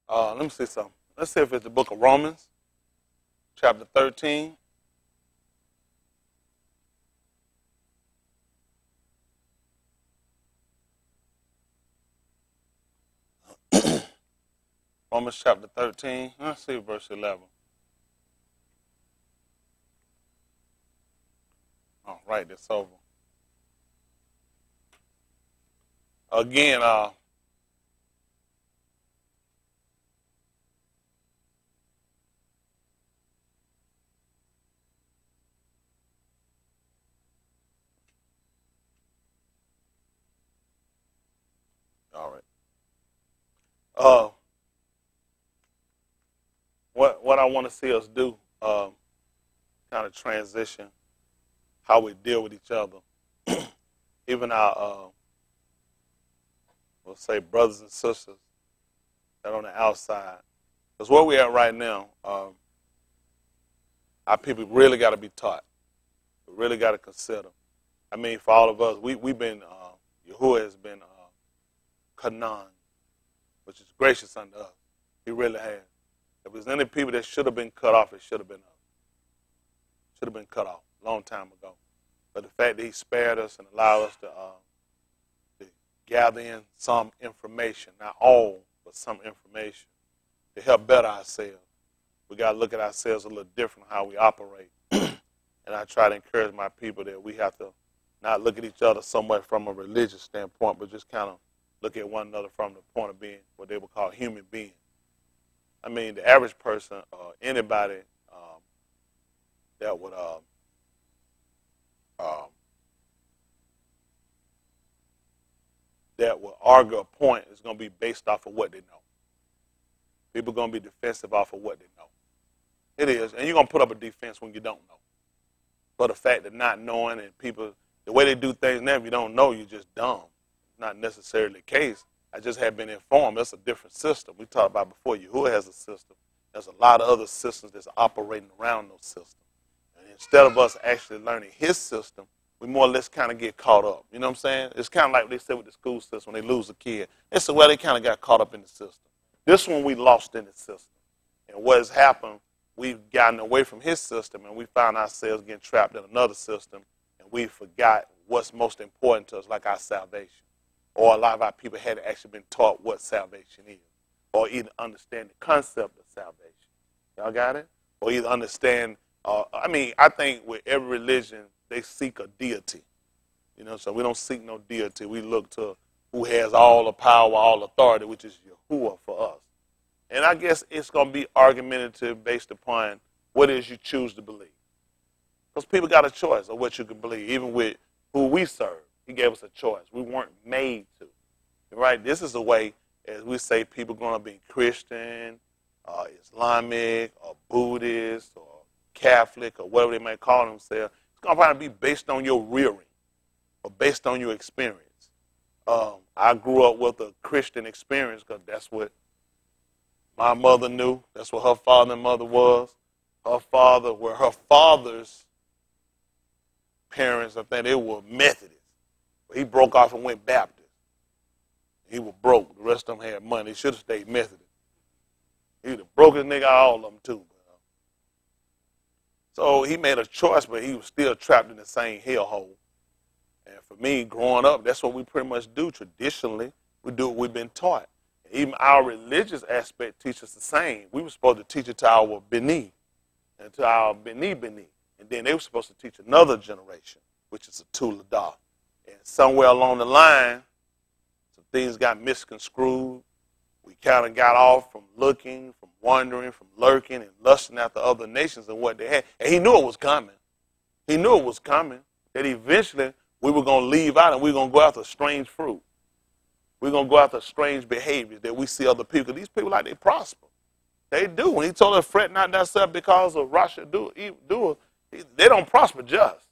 Let me see something. Let's see if it's the book of Romans, chapter 13. Romans chapter 13. Let's see verse 11. I'll write this over. Again, all right. What I want to see us do, kind of transition how we deal with each other, even our, we'll say, brothers and sisters that are on the outside. Because where we're at right now, our people really got to be taught. We really got to consider. I mean, for all of us, we've been, Yahuwah has been Canaan, which is gracious unto us. He really has. If there's any people that should have been cut off, it should have been us. Should have been cut off a long time ago. But the fact that he spared us and allowed us to gather in some information, not all, but some information, to help better ourselves. We got to look at ourselves a little different how we operate. And I try to encourage my people that we have to not look at each other so much from a religious standpoint, but just kind of look at one another from the point of being what they would call human beings. I mean, the average person, anybody that would argue a point is going to be based off of what they know. People are going to be defensive off of what they know. It is, and you're going to put up a defense when you don't know. But the fact of not knowing and people, the way they do things now, if you don't know, you're just dumb. Not necessarily the case. I just have been informed that's a different system. We talked about before, Yahuwah has a system. There's a lot of other systems that's operating around those systems. And instead of us actually learning his system, we more or less kind of get caught up. You know what I'm saying? It's kind of like what they said with the school system when they lose a kid. They said, well, they kind of got caught up in the system. This one we lost in the system. And what has happened, we've gotten away from his system and we found ourselves getting trapped in another system and we forgot what's most important to us, like our salvation. Or a lot of our people hadn't actually been taught what salvation is, or either understand the concept of salvation. Y'all got it? Or either understand, I think with every religion, they seek a deity. You know, so we don't seek no deity. We look to who has all the power, all authority, which is Yahuwah for us. And I guess it's going to be argumentative based upon what it is you choose to believe. Because people got a choice of what you can believe, even with who we serve. He gave us a choice. We weren't made to. Right? This is the way, as we say, people are going to be Christian, Islamic, or Buddhist, or Catholic, or whatever they may call themselves. It's going to probably be based on your rearing, or based on your experience. I grew up with a Christian experience because that's what my mother knew. That's what her father and mother was. Her father, where her father's parents, I think they were Methodists. He broke off and went Baptist. He was broke. The rest of them had money. He should have stayed Methodist. He would have broke his nigga, all of them too. So he made a choice, but he was still trapped in the same hellhole. And for me, growing up, that's what we pretty much do traditionally. We do what we've been taught. Even our religious aspect teaches the same. We were supposed to teach it to our Beni and to our Beni. And then they were supposed to teach another generation, which is a Tuladah. And somewhere along the line, some things got misconstrued. We kind of got off from looking, from wondering, from lurking, and lusting after other nations and what they had. And he knew it was coming. He knew it was coming, that eventually we were going to leave out and we were going to go after strange fruit. We're going to go after strange behaviors that we see other people. These people, like, they prosper. They do. When he told us, fret not thyself because of Rasha doer, they don't prosper just.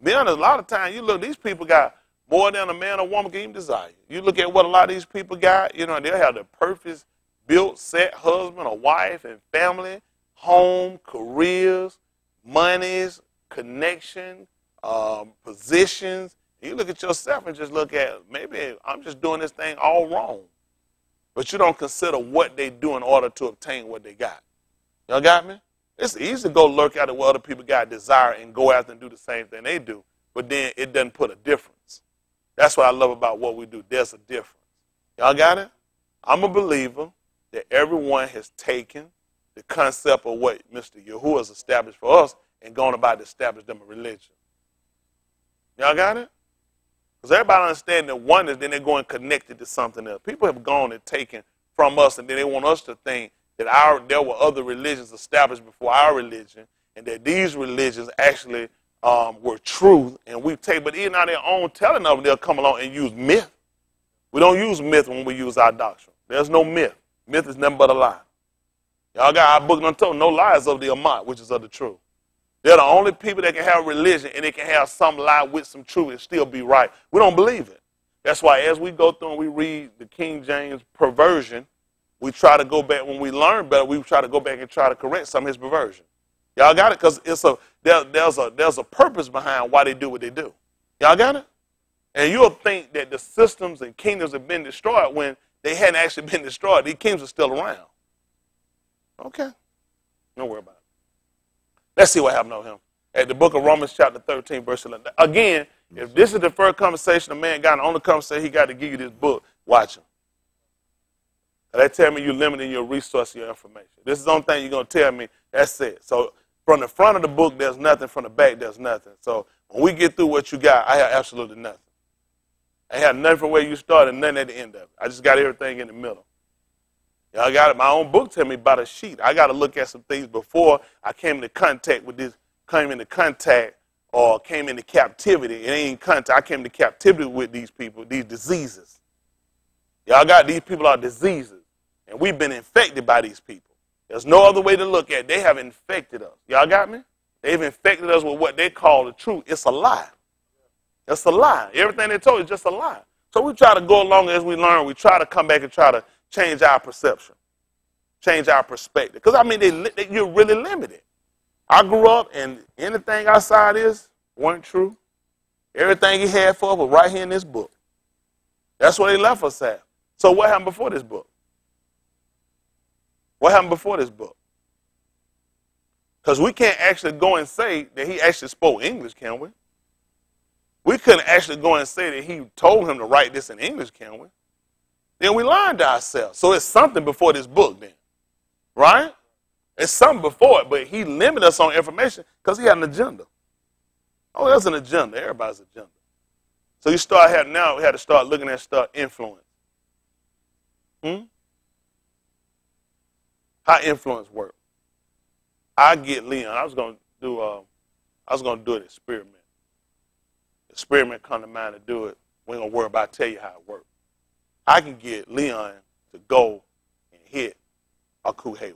Be honest, a lot of times you look, these people got more than a man or woman can even desire. You look at what a lot of these people got, you know, they'll have the perfect built, set husband or wife and family, home, careers, monies, connection, positions. You look at yourself and just look at, maybe I'm just doing this thing all wrong. but you don't consider what they do in order to obtain what they got. Y'all got me? It's easy to go lurk out at what other people got desire and go after and do the same thing they do, but then it doesn't put a difference. That's what I love about what we do. There's a difference. Y'all got it? I'm a believer that everyone has taken the concept of what Mr. Yahuwah has established for us and gone about to establish them a religion. Y'all got it? Because everybody understands that oneness, then they're going connected to something else. People have gone and taken from us, and then they want us to think that there were other religions established before our religion, and that these religions actually were true, and we take, but even on their own telling of them, they'll come along and use myth. We don't use myth when we use our doctrine. There's no myth. Myth is nothing but a lie. Y'all got our book done told no lies of the Amat, which is of the truth. They're the only people that can have religion and they can have some lie with some truth and still be right. We don't believe it. That's why as we go through and we read the King James perversion, we try to go back, when we learn better, we try to go back and try to correct some of his perversion. Y'all got it? Because there's a purpose behind why they do what they do. Y'all got it? And you'll think that the systems and kingdoms have been destroyed when they hadn't actually been destroyed. These kingdoms are still around. Okay. Don't worry about it. Let's see what happened on him. At the book of Romans chapter 13, verse 11. Again, if this is the first conversation a man got, the only conversation he got to give you this book, watch him. They tell me you're limiting your resource, your information. This is the only thing you're going to tell me. That's it. So from the front of the book, there's nothing. From the back, there's nothing. So when we get through what you got, I have absolutely nothing. I have nothing from where you started and nothing at the end of it. I just got everything in the middle. Y'all got it. My own book tell me about a sheet. I got to look at some things before I came into contact with this, or came into captivity. It ain't contact. I came into captivity with these people, these diseases. Y'all got these people are diseases. And we've been infected by these people. There's no other way to look at it. They have infected us. Y'all got me? They've infected us with what they call the truth. It's a lie. It's a lie. Everything they told is just a lie. So we try to go along as we learn. We try to come back and try to change our perception, change our perspective. Because, I mean, you're really limited. I grew up and anything outside this weren't true. Everything he had for us was right here in this book. That's what they left us at. So what happened before this book? What happened before this book? Because we can't actually go and say that he actually spoke English, can we? We couldn't actually go and say that he told him to write this in English, can we? Then we lied to ourselves. So it's something before this book then, right? It's something before it, but he limited us on information because he had an agenda. Oh, there's an agenda. Everybody's agenda. So we had to start looking at influence. How influence work? I get Leon. I was going to do an experiment. Experiment come to mind to do it. We ain't gonna worry about tell you how it works. I can get Leon to go and hit Aku Hayward.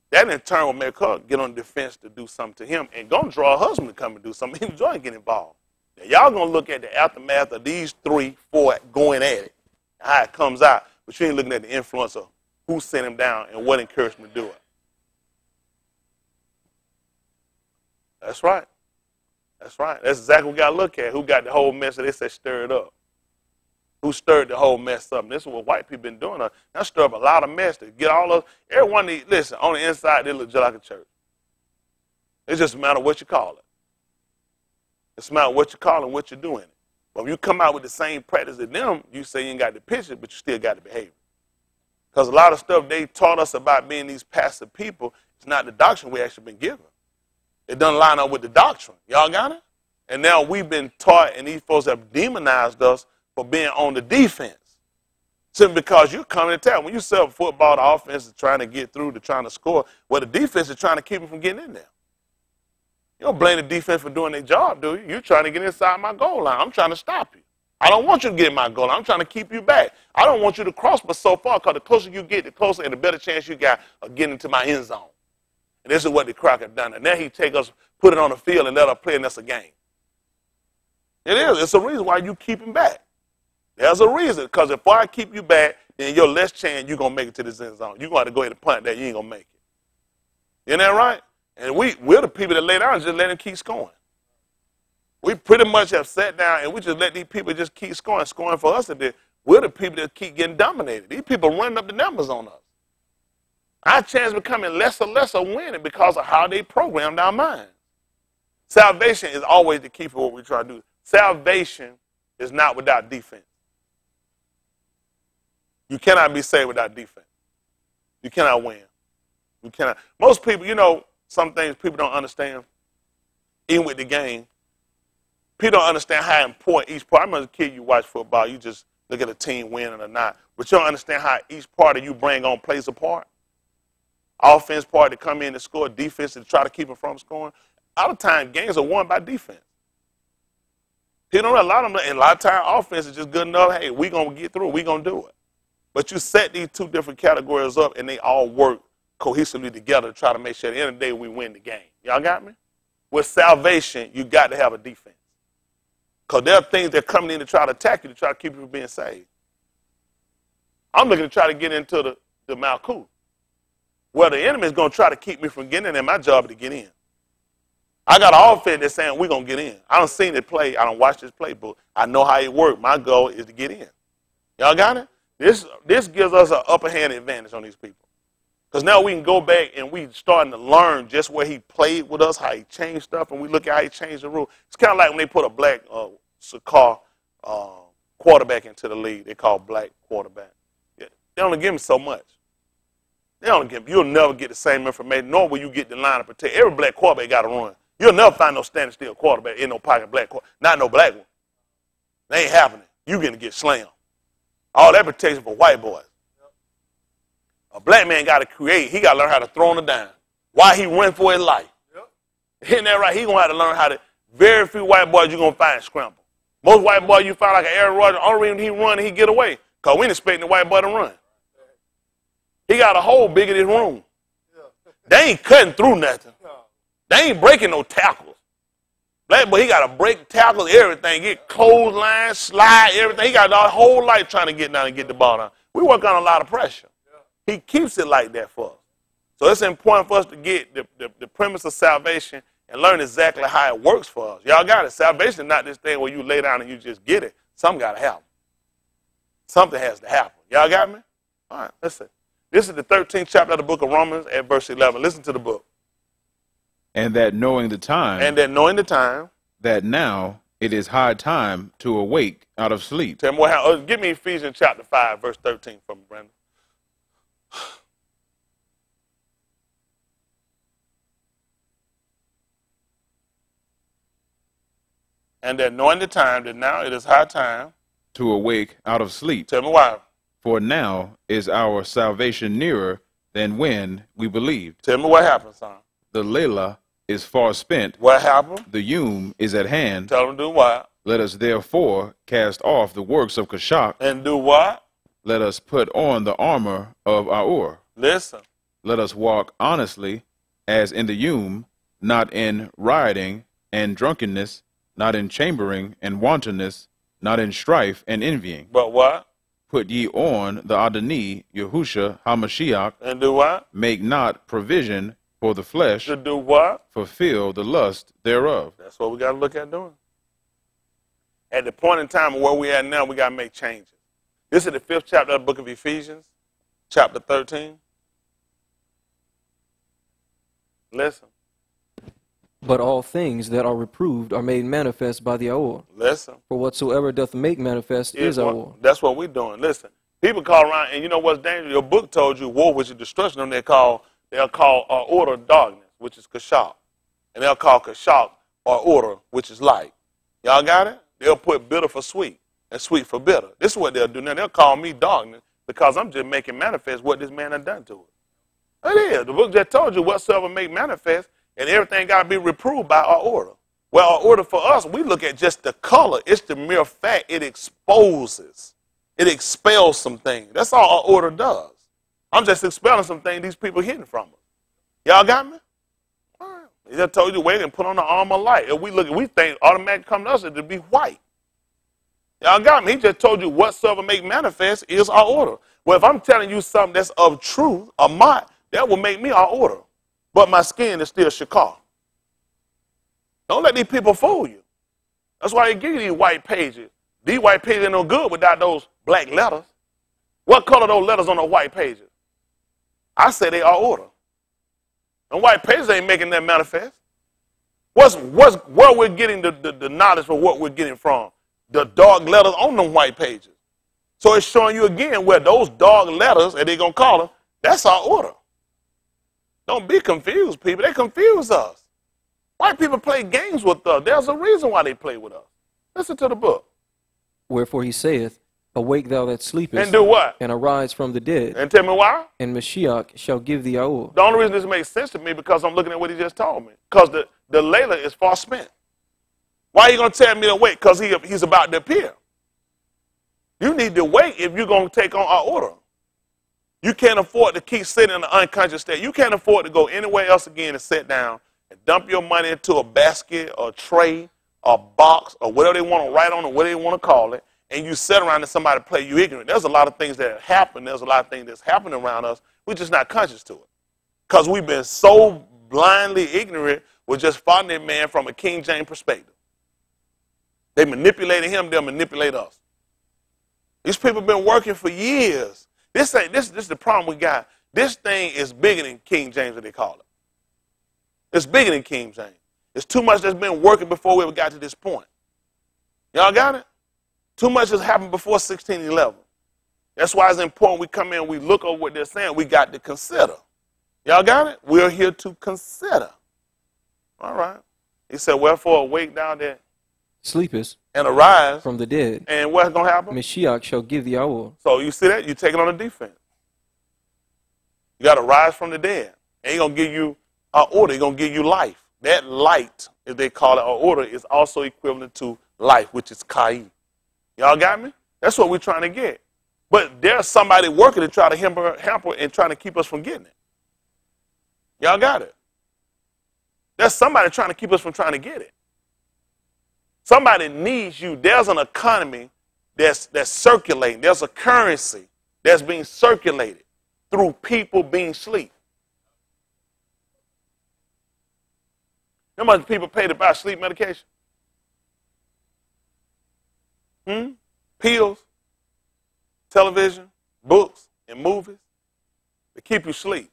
That in turn will make her get on the defense to do something to him and gonna draw a husband to come and do something. Him join get involved. Now y'all gonna look at the aftermath of these 3, 4 going at it, how it comes out, but you ain't looking at the influence of who sent him down and what encouraged him to do it. That's right. That's right. That's exactly what we got to look at. Who got the whole mess that they said stirred up? Who stirred the whole mess up? And this is what white people been doing. They stir up a lot of mess to get all of everyone. Listen, on the inside, they look just like a church. It's just a matter of what you call it. It's a matter of what you call it and what you're doing. But when you come out with the same practice as them, you say you ain't got the picture, but you still got the behavior. Because a lot of stuff they taught us about being these passive people, it's not the doctrine we actually been given. It doesn't line up with the doctrine. Y'all got it? And now we've been taught, and these folks have demonized us for being on the defense. Simply because you're coming to town. When you sell football, the offense is trying to get through, to trying to score. Well, the defense is trying to keep them from getting in there. You don't blame the defense for doing their job, do you? You're trying to get inside my goal line. I'm trying to stop you. I don't want you to get in my goal line. I'm trying to keep you back. I don't want you to cross but so far, because the closer you get, the closer and the better chance you got of getting into my end zone. And this is what the Croc have done. And now he take us, put it on the field, and let us play, and that's a game. It is. It's a reason why you keep him back. There's a reason, because if I keep you back, then you're less chance you're going to make it to this end zone. You're going to have to go ahead and punt that. You ain't going to make it. Isn't that right? And we're the people that lay down and just let him keep scoring. We pretty much have sat down, and we just let these people just keep scoring for us. And We're the people that keep getting dominated. These people running up the numbers on us. Our chance of becoming less and less of winning because of how they programmed our minds. Salvation is always the key for what we try to do. Salvation is not without defense. You cannot be saved without defense. You cannot win. You cannot. Most people, you know, some things people don't understand, even with the game. People don't understand how important each part. I remember as a kid, you watch football, you just look at a team winning or not. But you don't understand how each part that you bring on plays a part. Offense part to come in and score, defense to try to keep them from scoring. A lot of times, games are won by defense. People don't know a lot of them, and a lot of times, offense is just good enough. Hey, we're going to get through it. We're going to do it. But you set these two different categories up, and they all work cohesively together to try to make sure at the end of the day we win the game. Y'all got me? With salvation, you got to have a defense. Because there are things that are coming in to try to attack you to try to keep you from being saved. I'm looking to try to get into the Malkut. Well, the enemy is going to try to keep me from getting in, and my job is to get in. I got an offense that's saying we're going to get in. I don't seen it play. I don't watch this playbook. I know how it works. My goal is to get in. Y'all got it? This gives us an upper hand advantage on these people. Because now we can go back and we starting to learn just where he played with us, how he changed stuff, and we look at how he changed the rule. It's kind of like when they put a black quarterback into the league. They call black quarterback. Yeah, they only give him so much. You'll never get the same information, nor will you get the line of protect. Every black quarterback got to run. You'll never find no standing still quarterback in no pocket black quarterback. Not no black one. That ain't happening. You going to get slammed. All that protection for white boys. A black man got to create. He got to learn how to throw on the dime. Why he run for his life. Isn't that right? He going to have to learn how to, very few white boys you're going to find scramble. Most white boys you find like an Aaron Rodgers, the only reason he run and he get away, because we ain't expecting the white boy to run. He got a hole big in his room. They ain't cutting through nothing. They ain't breaking no tackles. Black boy, he got to break tackles, everything. Get clothesline, slide, everything. He got our whole life trying to get down and get the ball down. We work on a lot of pressure. He keeps it like that for us. So it's important for us to get the premise of salvation and learn exactly how it works for us. Y'all got it. Salvation is not this thing where you lay down and you just get it. Something got to happen. Something has to happen. Y'all got me? All right, listen. This is the 13th chapter of the book of Romans at verse 11. Listen to the book. And that knowing the time. And that knowing the time. That now it is high time to awake out of sleep. Tell me what, give me Ephesians chapter 5, verse 13 from Brandon. And that knowing the time, that now it is high time. To awake out of sleep. Tell me why. For now is our salvation nearer than when we believed. Tell me what happened, son. The Layla is far spent. What happened? The Yom is at hand. Tell them to do what? Let us therefore cast off the works of Kashak. And do what? Let us put on the armor of Aur. Listen. Let us walk honestly as in the Yom, not in rioting and drunkenness, not in chambering and wantonness, not in strife and envying. But what? Put ye on the Adoni, Yahusha, HaMashiach. And do what? Make not provision for the flesh. To do what? Fulfill the lust thereof. That's what we got to look at doing. At the point in time where we at now, we got to make changes. This is the 5th chapter of the book of Ephesians, chapter 13. Listen. But all things that are reproved are made manifest by the Aor. Listen. For whatsoever doth make manifest is Aor. That's what we're doing. Listen. People call around, and you know what's dangerous? Your book told you war, which is destruction, and they'll call order of darkness, which is Kashak. And they'll call Kashak or order, which is light. Y'all got it? They'll put bitter for sweet and sweet for bitter. This is what they'll do now. They'll call me darkness because I'm just making manifest what this man has done to it. It is. The book just told you whatsoever make manifest, and everything got to be reproved by our order. Well, our order for us, we look at just the color. It's the mere fact it exposes. It expels some things. That's all our order does. I'm just expelling some things these people are hidden from us. Y'all got me? All right. He just told you wait and put on the armor of light. If we look, we think automatically come to us it to be white. Y'all got me? He just told you whatsoever make manifest is our order. Well, if I'm telling you something that's of truth, a mot, that will make me our order. But my skin is still shakar. Don't let these people fool you. That's why they give you these white pages. These white pages are no good without those black letters. What color are those letters on the white pages? I say they are order. And white pages ain't making that manifest. Where we're getting the knowledge for what we're getting from? The dark letters on them white pages. So it's showing you again where those dark letters, and they're going to call them, that's our order. Don't be confused, people. They confuse us. White people play games with us. There's a reason why they play with us. Listen to the book. Wherefore he saith, Awake thou that sleepest, And do what? and arise from the dead, And tell me why? and Mashiach shall give thee Aor. The only reason this makes sense to me because I'm looking at what he just told me. Because the Layla is far spent. Why are you going to tell me to wait? Because he's about to appear. You need to wait if you're going to take on our order. You can't afford to keep sitting in an unconscious state. You can't afford to go anywhere else again and sit down and dump your money into a basket or a tray or a box or whatever they want to write on it, whatever they want to call it, and you sit around and somebody play you ignorant. There's a lot of things that happen. There's a lot of things that's happening around us. We're just not conscious to it because we've been so blindly ignorant. We're just following that man from a King James perspective. They manipulated him. They'll manipulate us. These people have been working for years. This is the problem we got. This thing is bigger than King James, as they call it. It's bigger than King James. It's too much that's been working before we ever got to this point. Y'all got it? Too much has happened before 1611. That's why it's important we come in and we look over what they're saying. We got to consider. Y'all got it? We're here to consider. All right. He said, wherefore awake thou that Sleepest and arise from the dead, and what's going to happen? Mashiach shall give thee Aor. So you see that? You're taking on a defense. You got to rise from the dead. And he's going to give you an order. He's going to give you life. That light, if they call it an order, is also equivalent to life, which is Kai. Y'all got me? That's what we're trying to get. But there's somebody working to try to hamper and trying to keep us from getting it. Y'all got it? There's somebody trying to keep us from trying to get it. Somebody needs you. There's an economy that's circulating. There's a currency that's being circulated through people being asleep. How much people pay to buy sleep medication? Pills, television, books, and movies. They keep you asleep.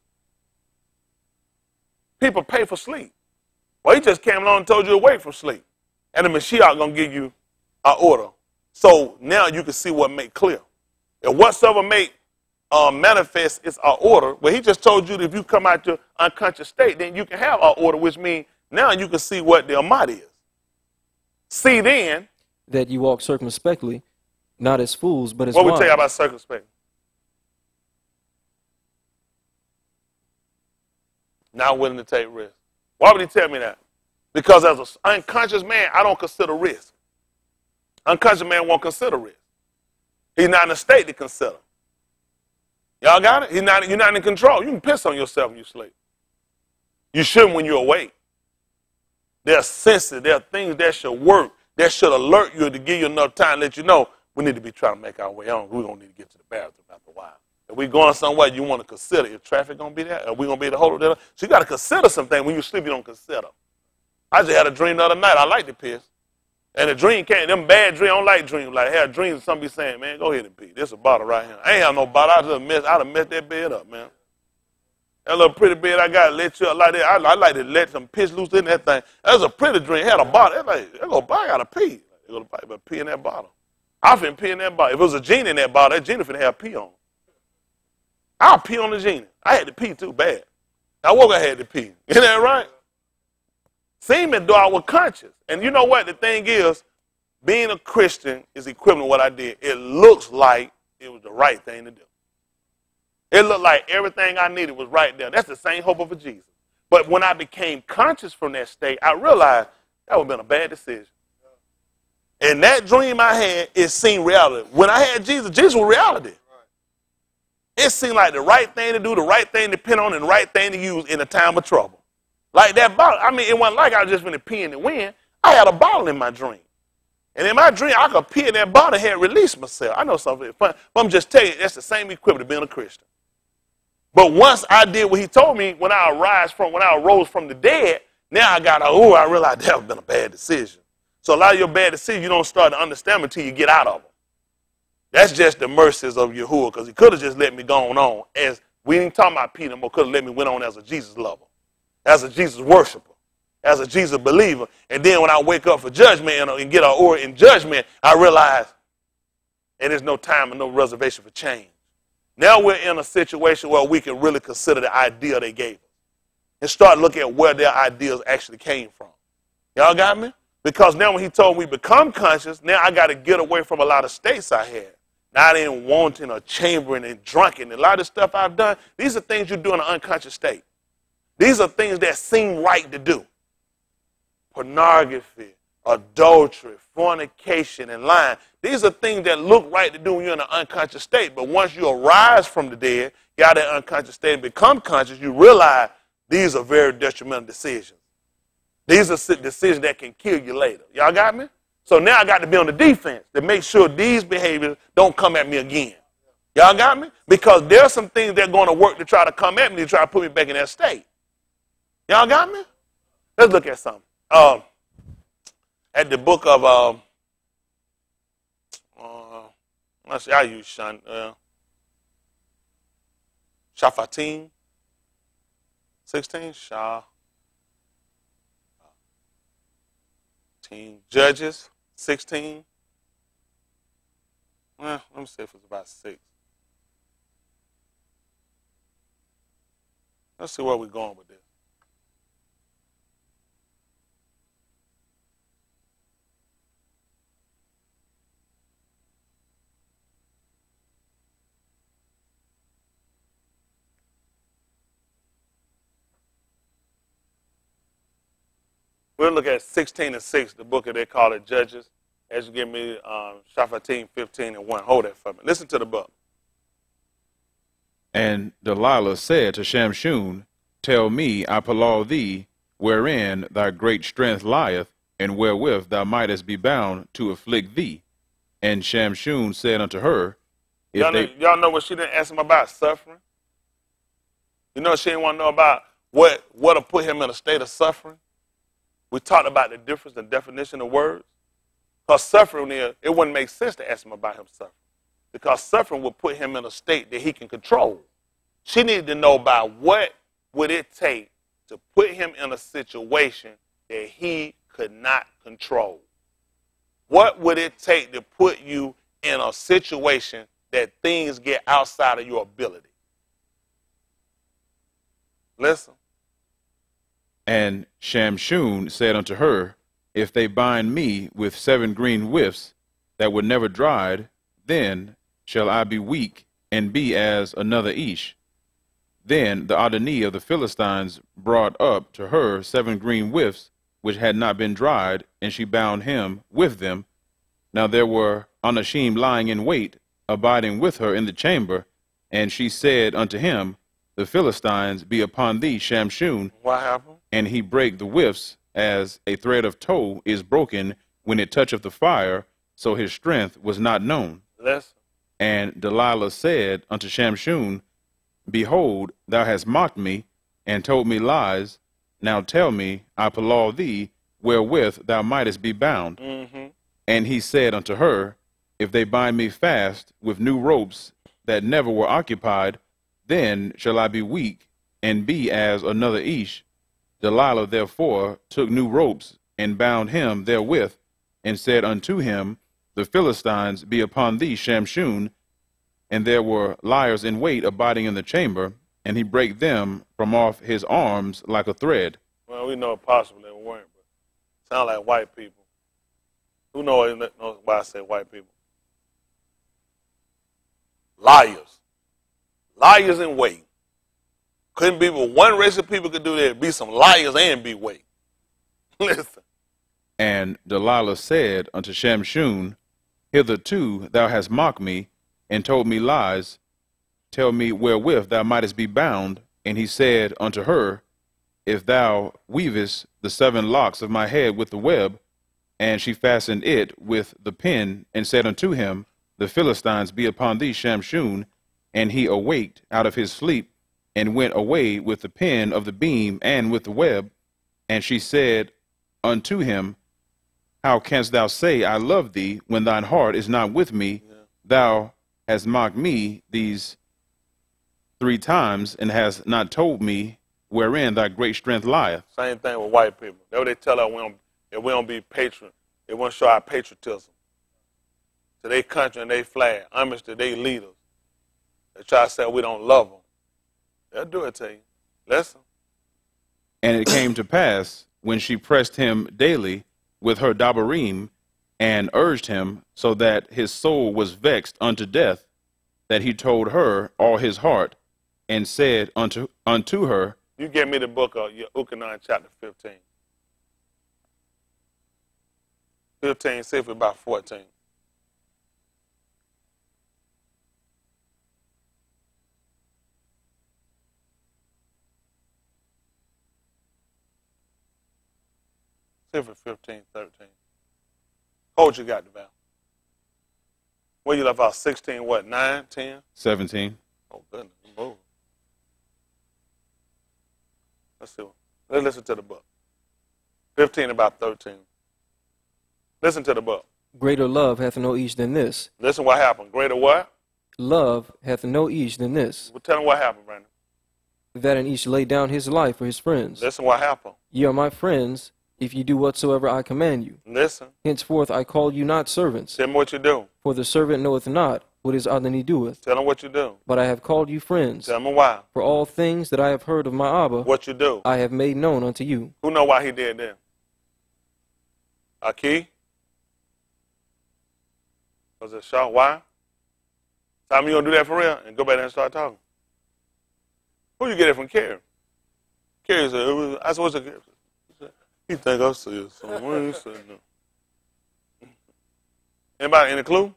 People pay for sleep. Well, he just came along and told you to wait for sleep. And the Mashiach going to give you an order. So now you can see what make clear. And whatsoever make manifest is our order. Well, he just told you that if you come out your unconscious state, then you can have our order, which means now you can see what the Ahmad is. See then. That you walk circumspectly, not as fools, but as wise. What we tell you about circumspect? Not willing to take risks. Why would he tell me that? Because as an unconscious man, I don't consider risk. Unconscious man won't consider risk. He's not in a state to consider. Y'all got it? You're not in control. You can piss on yourself when you sleep. You shouldn't when you're awake. There are senses. There are things that should work, that should alert you to give you enough time to let you know we need to be trying to make our way on. We're going to need to get to the bathroom after a while. If we're going somewhere, you want to consider, is traffic going to be there? Are we going to be able to hold it? So you got to consider something. When you sleep, you don't consider. I just had a dream the other night. I like to piss. And the dream came, them bad dreams, I don't like dreams. Like, I had dreams of somebody saying, man, go ahead and pee. There's a bottle right here. I ain't have no bottle. I'd have messed that bed up, man. That little pretty bed I got let you up like that. I like to let some piss loose in that thing. That was a pretty dream. It had a bottle. That little bottle got to pee. That little bottle better pee in that bottle. I finna pee in that bottle. If it was a genie in that bottle, that genie finna have pee on. I'll pee on the genie. I had to pee too bad. I woke up, I had to pee. Isn't that right? Seeming though I was conscious. And you know what? The thing is, being a Christian is equivalent to what I did. It looks like it was the right thing to do. It looked like everything I needed was right there. That's the same hope of a Jesus. But when I became conscious from that state, I realized that would have been a bad decision. And that dream I had, it seemed reality. When I had Jesus, Jesus was reality. It seemed like the right thing to do, the right thing to depend on, and the right thing to use in a time of trouble. Like that bottle. I mean, it wasn't like I was just going to pee in the wind. I had a bottle in my dream. And in my dream, I could pee in that bottle and had released myself. I know something fun, but I'm just telling you, that's the same equivalent to being a Christian. But once I did what he told me, when I arose from the dead, now I realized that would have been a bad decision. So a lot of your bad decisions, you don't start to understand until you get out of them. That's just the mercies of Yahuwah, because he could have just let me go on. As we ain't talking about Peter, but could have let me went on as a Jesus lover, as a Jesus worshiper, as a Jesus believer. And then when I wake up for judgment and get an order in judgment, I realize and there's no time and no reservation for change. Now we're in a situation where we can really consider the idea they gave us and start looking at where their ideas actually came from. Y'all got me? Because now when he told me become conscious, now I got to get away from a lot of states I had. Not in wanting or chambering and drunken. A lot of stuff I've done, these are things you do in an unconscious state. These are things that seem right to do. Pornography, adultery, fornication, and lying. These are things that look right to do when you're in an unconscious state. But once you arise from the dead, get out of that unconscious state and become conscious, you realize these are very detrimental decisions. These are decisions that can kill you later. Y'all got me? So now I got to be on the defense to make sure these behaviors don't come at me again. Y'all got me? Because there are some things that are going to work to try to come at me to try to put me back in that state. Y'all got me? Let's look at something. At the book of, let's see, I use Shaphatim 16, Judges 16. Let me see if it's about 6. Let's see where we're going with this. We'll look at 16 and 6, the book that they call it Judges. As you give me Shaphatim 15 and 1. Hold that for me. Listen to the book. And Delilah said to Shamshun, Tell me, I appeal thee, wherein thy great strength lieth, and wherewith thou mightest be bound to afflict thee. And Shamshun said unto her, Y'all know what she didn't ask him about? Suffering. You know she didn't want to know about what'll put him in a state of suffering? We talked about the difference, the definition of words. Because suffering, it wouldn't make sense to ask him about him suffering. Because suffering would put him in a state that he can control. She needed to know about what would it take to put him in a situation that he could not control. What would it take to put you in a situation that things get outside of your ability? Listen. And Shamshun said unto her, If they bind me with 7 green whiffs that were never dried, then shall I be weak and be as another Ish. Then the Adonai of the Philistines brought up to her 7 green whiffs which had not been dried, and she bound him with them. Now there were Anashim lying in wait, abiding with her in the chamber, and she said unto him, The Philistines be upon thee, Shamshun. What happened? And he brake the whiffs, as a thread of tow is broken when it toucheth the fire, so his strength was not known. Listen. And Delilah said unto Shamshun, Behold, thou hast mocked me, and told me lies. Now tell me, I appeal thee, wherewith thou mightest be bound. Mm-hmm. And he said unto her, If they bind me fast with new ropes that never were occupied, then shall I be weak, and be as another Ish. Delilah therefore took new ropes, and bound him therewith, and said unto him, The Philistines be upon thee, Shamshun. And there were liars in wait abiding in the chamber, and he brake them from off his arms like a thread. Well, we know possibly they weren't, but sound like white people. Who knows why I say white people? Liars. Liars in wait. Couldn't be but one race of people could do that. Be some liars and be wait. Listen. And Delilah said unto Shamshun, Hitherto thou hast mocked me, and told me lies. Tell me wherewith thou mightest be bound. And he said unto her, If thou weavest the 7 locks of my head with the web. And she fastened it with the pin, and said unto him, The Philistines be upon thee, Shamshun. And he awaked out of his sleep, and went away with the pin of the beam and with the web. And she said unto him, How canst thou say, I love thee, when thine heart is not with me? Yeah. thou hast mocked me these 3 times, and hast not told me wherein thy great strength lieth. Same thing with white people. That's what they tell us if we don't be patriot. They want to show our patriotism to their country and their flag, homage to their leaders. They try to say we don't love them. They'll do it to you. Listen. And it came to pass, when she pressed him daily with her dabarim, and urged him, so that his soul was vexed unto death, that he told her all his heart, and said unto her, You give me the book of Ukanan chapter 15. 15, see if it's about 14. See if it's 15, 13. Hold you got the Val. Where you left out 16, what, 9, 10? 17. Oh, goodness, move. Let's see. Let's listen to the book. 15 about 13. Listen to the book. Greater love hath no each than this. Listen what happened. Greater what? Love hath no each than this, Well, tell them what happened, Brandon. that an each lay down his life for his friends. Listen what happened. Ye are my friends, if ye do whatsoever I command you. Listen. Henceforth I call you not servants, Tell them what you do. for the servant knoweth not what his other doeth. Tell them what you do. But I have called you friends, Tell them why. for all things that I have heard of my Abba, What you do. I have made known unto you. Who know why he did that? Aki? Was it Shaw? Why? Time you gonna do that for real and go back there and start talking? Who you get it from, Kerry? Kerry said, I said, what's it? He think I said something. What he said no. Anybody, any clue?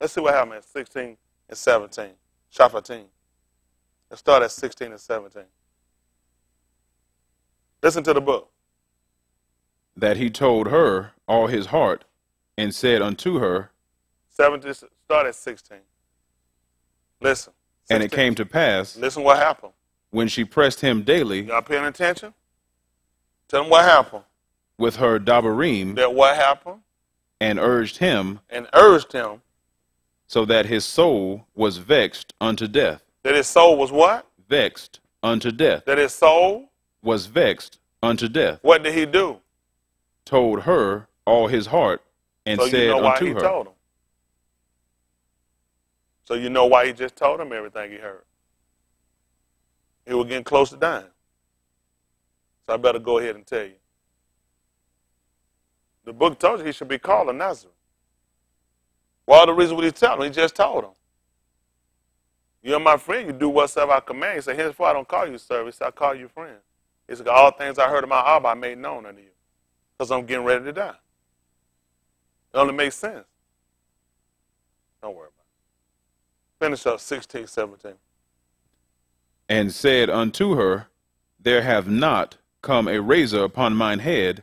Let's see what happened at 16 and 17. Shafatin. Let's start at 16 and 17. Listen to the book. That he told her all his heart, and said unto her, 17, start at 16. Listen. 16. And it came to pass, Listen what happened. when she pressed him daily Y'all paying attention? Tell them what happened. with her dabarim, That what happened? and urged him, And urged him so that his soul was vexed unto death. that his soul was what? Vexed unto death. That his soul, Was vexed unto death. what did he do? Told her all his heart, and So said you know why unto he her. told him. So you know why he just told him everything he heard. He was getting close to dying. So I better go ahead and tell you. The book told you he should be called a Nazarene. Well, the reason what he told him, he just told him. You're my friend, you do whatsoever I command. He said, henceforth I don't call you servant, he said, I call you friend. He said, all things I heard of my Abba I made known unto you. Because I'm getting ready to die. It only makes sense. Don't worry about it. Finish up 16, 17. And said unto her, There hath not come a razor upon mine head,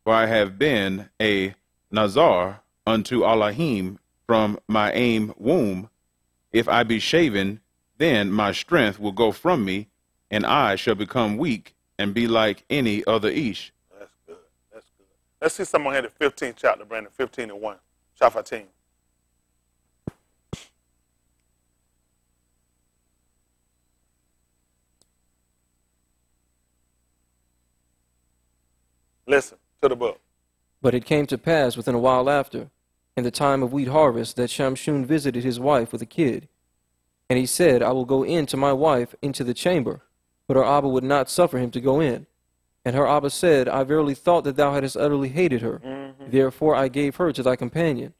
for I have been a Nazar unto Elohim from my aim womb. If I be shaven, then my strength will go from me, and I shall become weak, and be like any other Ish. That's good. That's good. Let's see someone here, the 15th chapter, Brandon, 15 and 1. Shafatim. Listen to the book. But it came to pass within a while after, in the time of wheat harvest, that Shamshun visited his wife with a kid. And he said, I will go in to my wife into the chamber. But her Abba would not suffer him to go in. And her Abba said, I verily thought that thou hadst utterly hated her. Therefore I gave her to thy companion.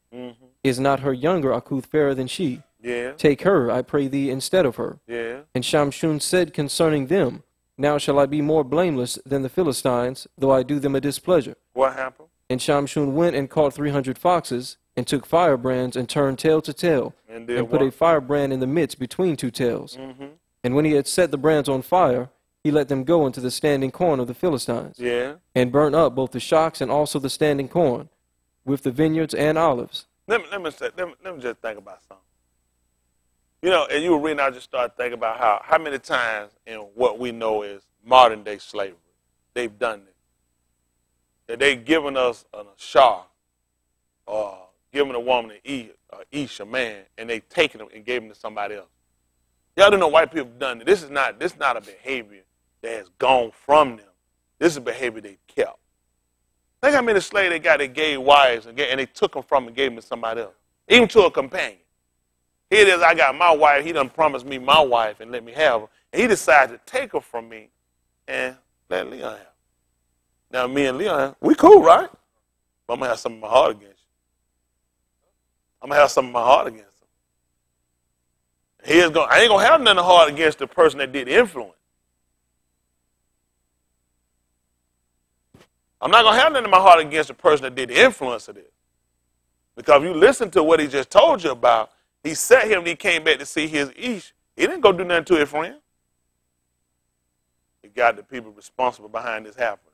Is not her younger Akuth fairer than she? Yeah. Take her, I pray thee, instead of her. Yeah. And Shamshun said concerning them, Now shall I be more blameless than the Philistines, though I do them a displeasure. What happened? And Shamshun went and caught 300 foxes, and took firebrands, and turned tail to tail, And put a firebrand in the midst between two tails. And when he had set the brands on fire, he let them go into the standing corn of the Philistines, Yeah. and burnt up both the shocks and also the standing corn, with the vineyards and olives. Let me just think about something. You know, and you were reading, I just started thinking about how many times in what we know is modern day slavery, they've done it. That they've given us a shah or given a woman to eat Ish, a man, and they taken him and gave him to somebody else. Y'all don't know white people have done it. This is not a behavior that has gone from them. This is a behavior they kept. Think how many slaves they got that gave wives and they took them from and gave them to somebody else, even to a companion. Here it is, I got my wife. He done promised me my wife and let me have her. And he decided to take her from me and let Leon have her. Now, me and Leon, we cool, right? But I'm going to have something in my heart against you. I'm going to have something in my heart against him. I ain't going to have nothing hard against the person that did the influence. I'm not going to have nothing in my heart against the person that did the influence of this. Because if you listen to what he just told you about, he sat here and he came back to see his Ish. He didn't go do nothing to his friend. He got the people responsible behind this happening.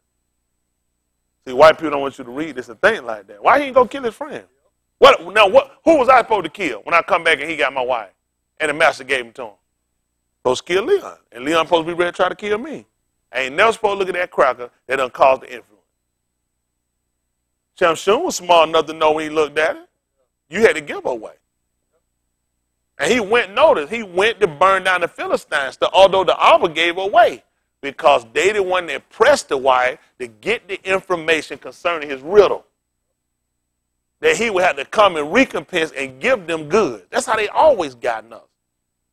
See, white people don't want you to read this and think like that. Why he ain't go kill his friend? Who was I supposed to kill when I come back and he got my wife and the master gave him to him? Supposed to kill Leon. And Leon supposed to be ready to try to kill me. I ain't never supposed to look at that cracker that done caused the influence. Shamshun was smart enough to know when he looked at it. You had to give away. And he went to burn down the Philistines, although the Abba gave away. Because they the one that pressed the wife to get the information concerning his riddle. That he would have to come and recompense and give them goods. That's how they always gotten us.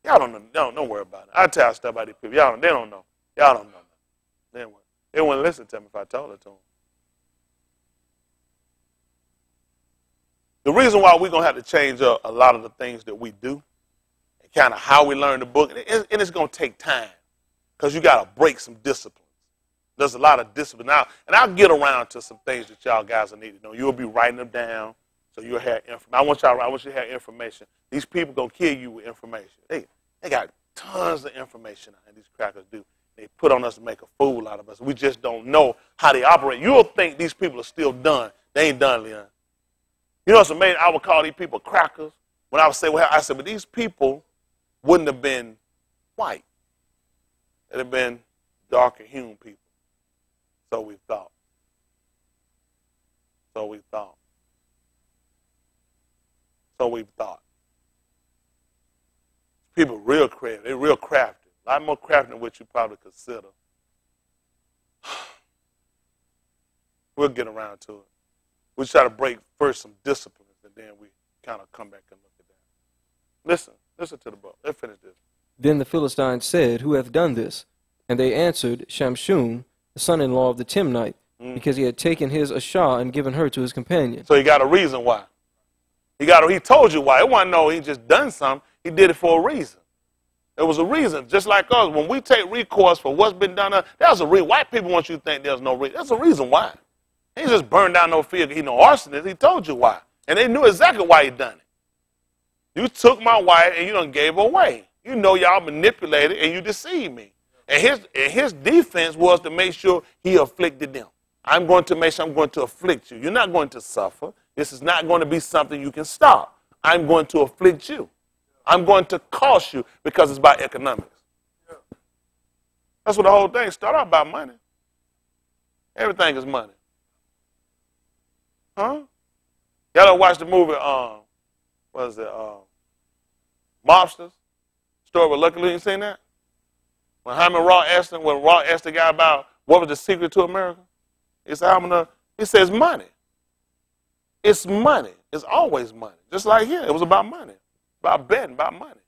Y'all don't know. Don't worry about it. I tell stuff about these people. They don't know. Y'all don't know. They wouldn't listen to me if I told it to them. The reason why we're going to have to change up a lot of the things that we do, and kind of how we learn the book, and it's going to take time. Because you got to break some disciplines. There's a lot of discipline now. And I'll get around to some things that y'all guys will need to know. You'll be writing them down so you'll have information. I want you to have information. These people going to kill you with information. They got tons of information, and these crackers do. They put on us to make a fool out of us. We just don't know how they operate. You'll think these people are still done. They ain't done, Leon. You know what's amazing? I would call these people crackers. When I would say, but these people wouldn't have been white. It had been darker human people. So we thought. People real creative. They're real crafty. A lot more crafty than what you probably consider. We'll get around to it. We'll try to break first some disciplines, and then we kind of come back and look at that. Listen to the book. Let's finish this. Then the Philistines said, Who hath done this? And they answered, Shamshun, the son-in-law of the Timnite, because he had taken his Ashah and given her to his companion. So he got a reason why. He told you why. It wasn't no he just done something. He did it for a reason. There was a reason. Just like us, when we take recourse for what's been done, there's a reason. White people want you to think there's no reason. There's a reason why. He just burned down no field. He no arsonist. He told you why. And they knew exactly why he done it. You took my wife and you done gave her away. You know y'all manipulated and you deceived me. And his defense was to make sure he afflicted them. I'm going to make sure I'm going to afflict you. You're not going to suffer. This is not going to be something you can stop. I'm going to afflict you. I'm going to cost you because it's about economics. That's what the whole thing started out about money. Everything is money. Huh? Y'all ever watch the movie, what is it, Mobsters? Story with Lucky Luke, you seen that? When Raw asked the guy about what was the secret to America, he says money. It's money. It's always money. Just like here, it was about money. About betting, about money.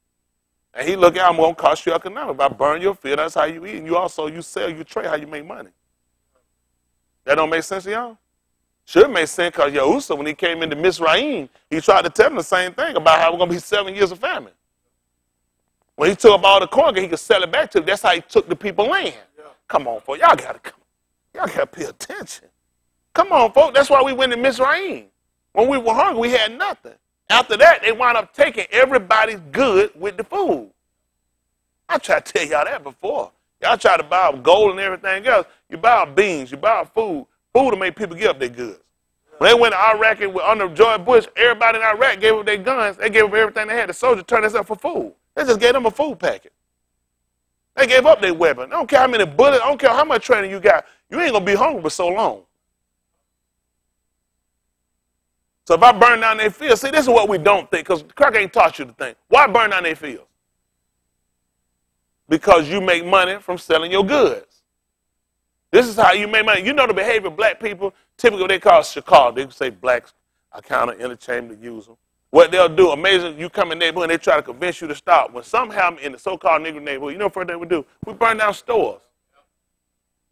And he looked at, I'm going to cost you economic. By burning your field, that's how you eat. And you sell, you trade, how you make money. That don't make sense to y'all? Should make sense because Yahushua, when he came into Mizraim, he tried to tell them the same thing about how we're going to be 7 years of famine. When he took up all the corn, he could sell it back to them. That's how he took the people land. Yeah. Come on, folks. Y'all got to pay attention. Come on, folks. That's why we went to Mizraim. When we were hungry, we had nothing. After that, they wound up taking everybody's good with the food. I tried to tell y'all that before. Y'all try to buy gold and everything else. You buy beans. You buy food. Food to make people give up their goods. When they went to Iraq and under George Bush, everybody in Iraq gave up their guns. They gave up everything they had. The soldiers turned us up for food. They just gave them a food packet. They gave up their weapon. I don't care how many bullets. I don't care how much training you got. You ain't going to be hungry for so long. So if I burn down their fields, see, this is what we don't think, because crack ain't taught you to think. Why burn down their fields? Because you make money from selling your goods. This is how you make money. You know the behavior of black people, typically they call shakal. They say blacks are kind of interchangeably use them. What they'll do, amazing, you come in the neighborhood and they try to convince you to stop. When something happens in the so-called Negro neighborhood, you know what first thing we do? We burn down stores.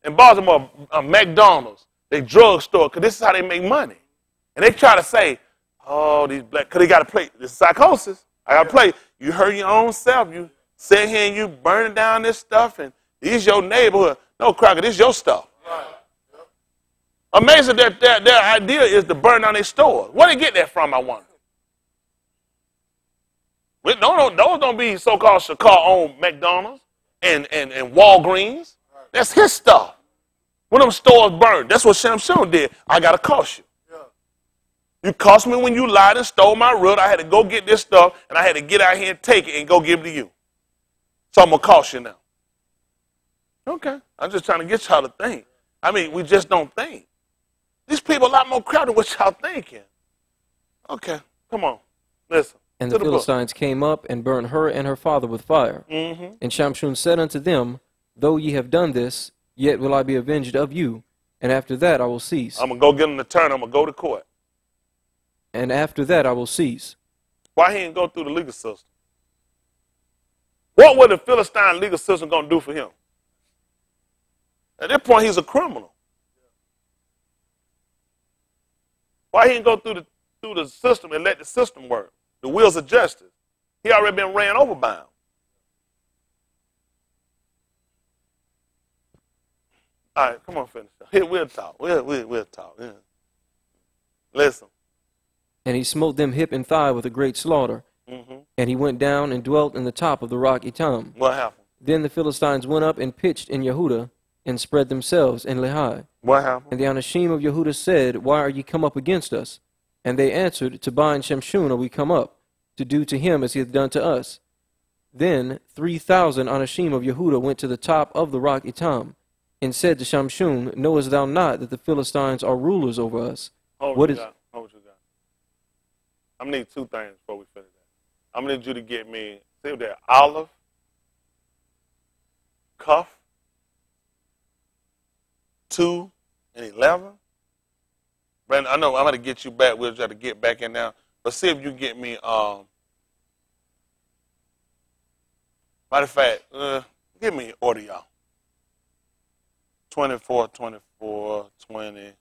In Baltimore, McDonald's, they drugstore, because this is how they make money. And they try to say, oh, these black, because they got to play. This is psychosis. I got to play. You hurt your own self. You sit here and you burning down this stuff, and this your neighborhood. No, Crocker, this your stuff. Amazing that their idea is to burn down their stores. Where they get that from, I wonder? Those don't be so-called Chicago-owned McDonald's and Walgreens. That's his stuff. When them stores burned, that's what Shamshun did. I got to cost you. You cost me when you lied and stole my root. I had to go get this stuff, and I had to get out here and take it and go give it to you. So I'm going to cost you now. Okay. I'm just trying to get y'all to think. I mean, we just don't think. These people are a lot more crowded than what y'all thinking. Okay. Come on. Listen. And the Philistines came up and burned her and her father with fire. Mm-hmm. And Shamshun said unto them, Though ye have done this, yet will I be avenged of you, and after that I will cease. I'm going to go get an attorney. I'm going to go to court. And after that I will cease. Why he didn't go through the legal system? What was the Philistine legal system going to do for him? At that point, he's a criminal. Why he didn't go through the system and let the system work? The wheels of justice. He already been ran over by him. All right, come on, finish. Here, we'll talk. We'll talk. Yeah. Listen. And he smote them hip and thigh with a great slaughter. Mm-hmm. And he went down and dwelt in the top of the rock Etam. What happened? Then the Philistines went up and pitched in Yehudah, and spread themselves in Lehi. What happened? And the Anashim of Yehudah said, Why are ye come up against us? And they answered, To bind Shamshun are we come up, to do to him as he hath done to us. Then 3,000 Anashim of Yehudah went to the top of the rock Etam, and said to Shamshun, Knowest thou not that the Philistines are rulers over us? Hold what you got. I'm going to need two things before we finish that. I'm going to need you to get me, see that olive, cuff, 2 and 11. Brandon, I know I'm going to get you back. We'll try to get back in now. But see if you get me, matter of fact, give me an order, y'all. 24, 24, 20,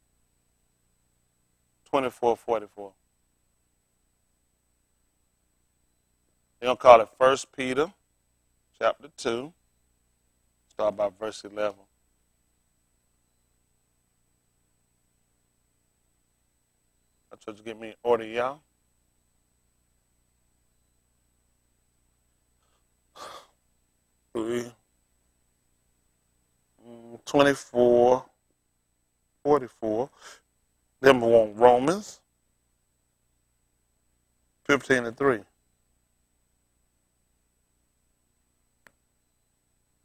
24, 44. They're going to call it 1 Peter chapter 2. Start by verse 11. I told you to get me an order, y'all. Three, 24, 44. Then we want Romans 15 and 3.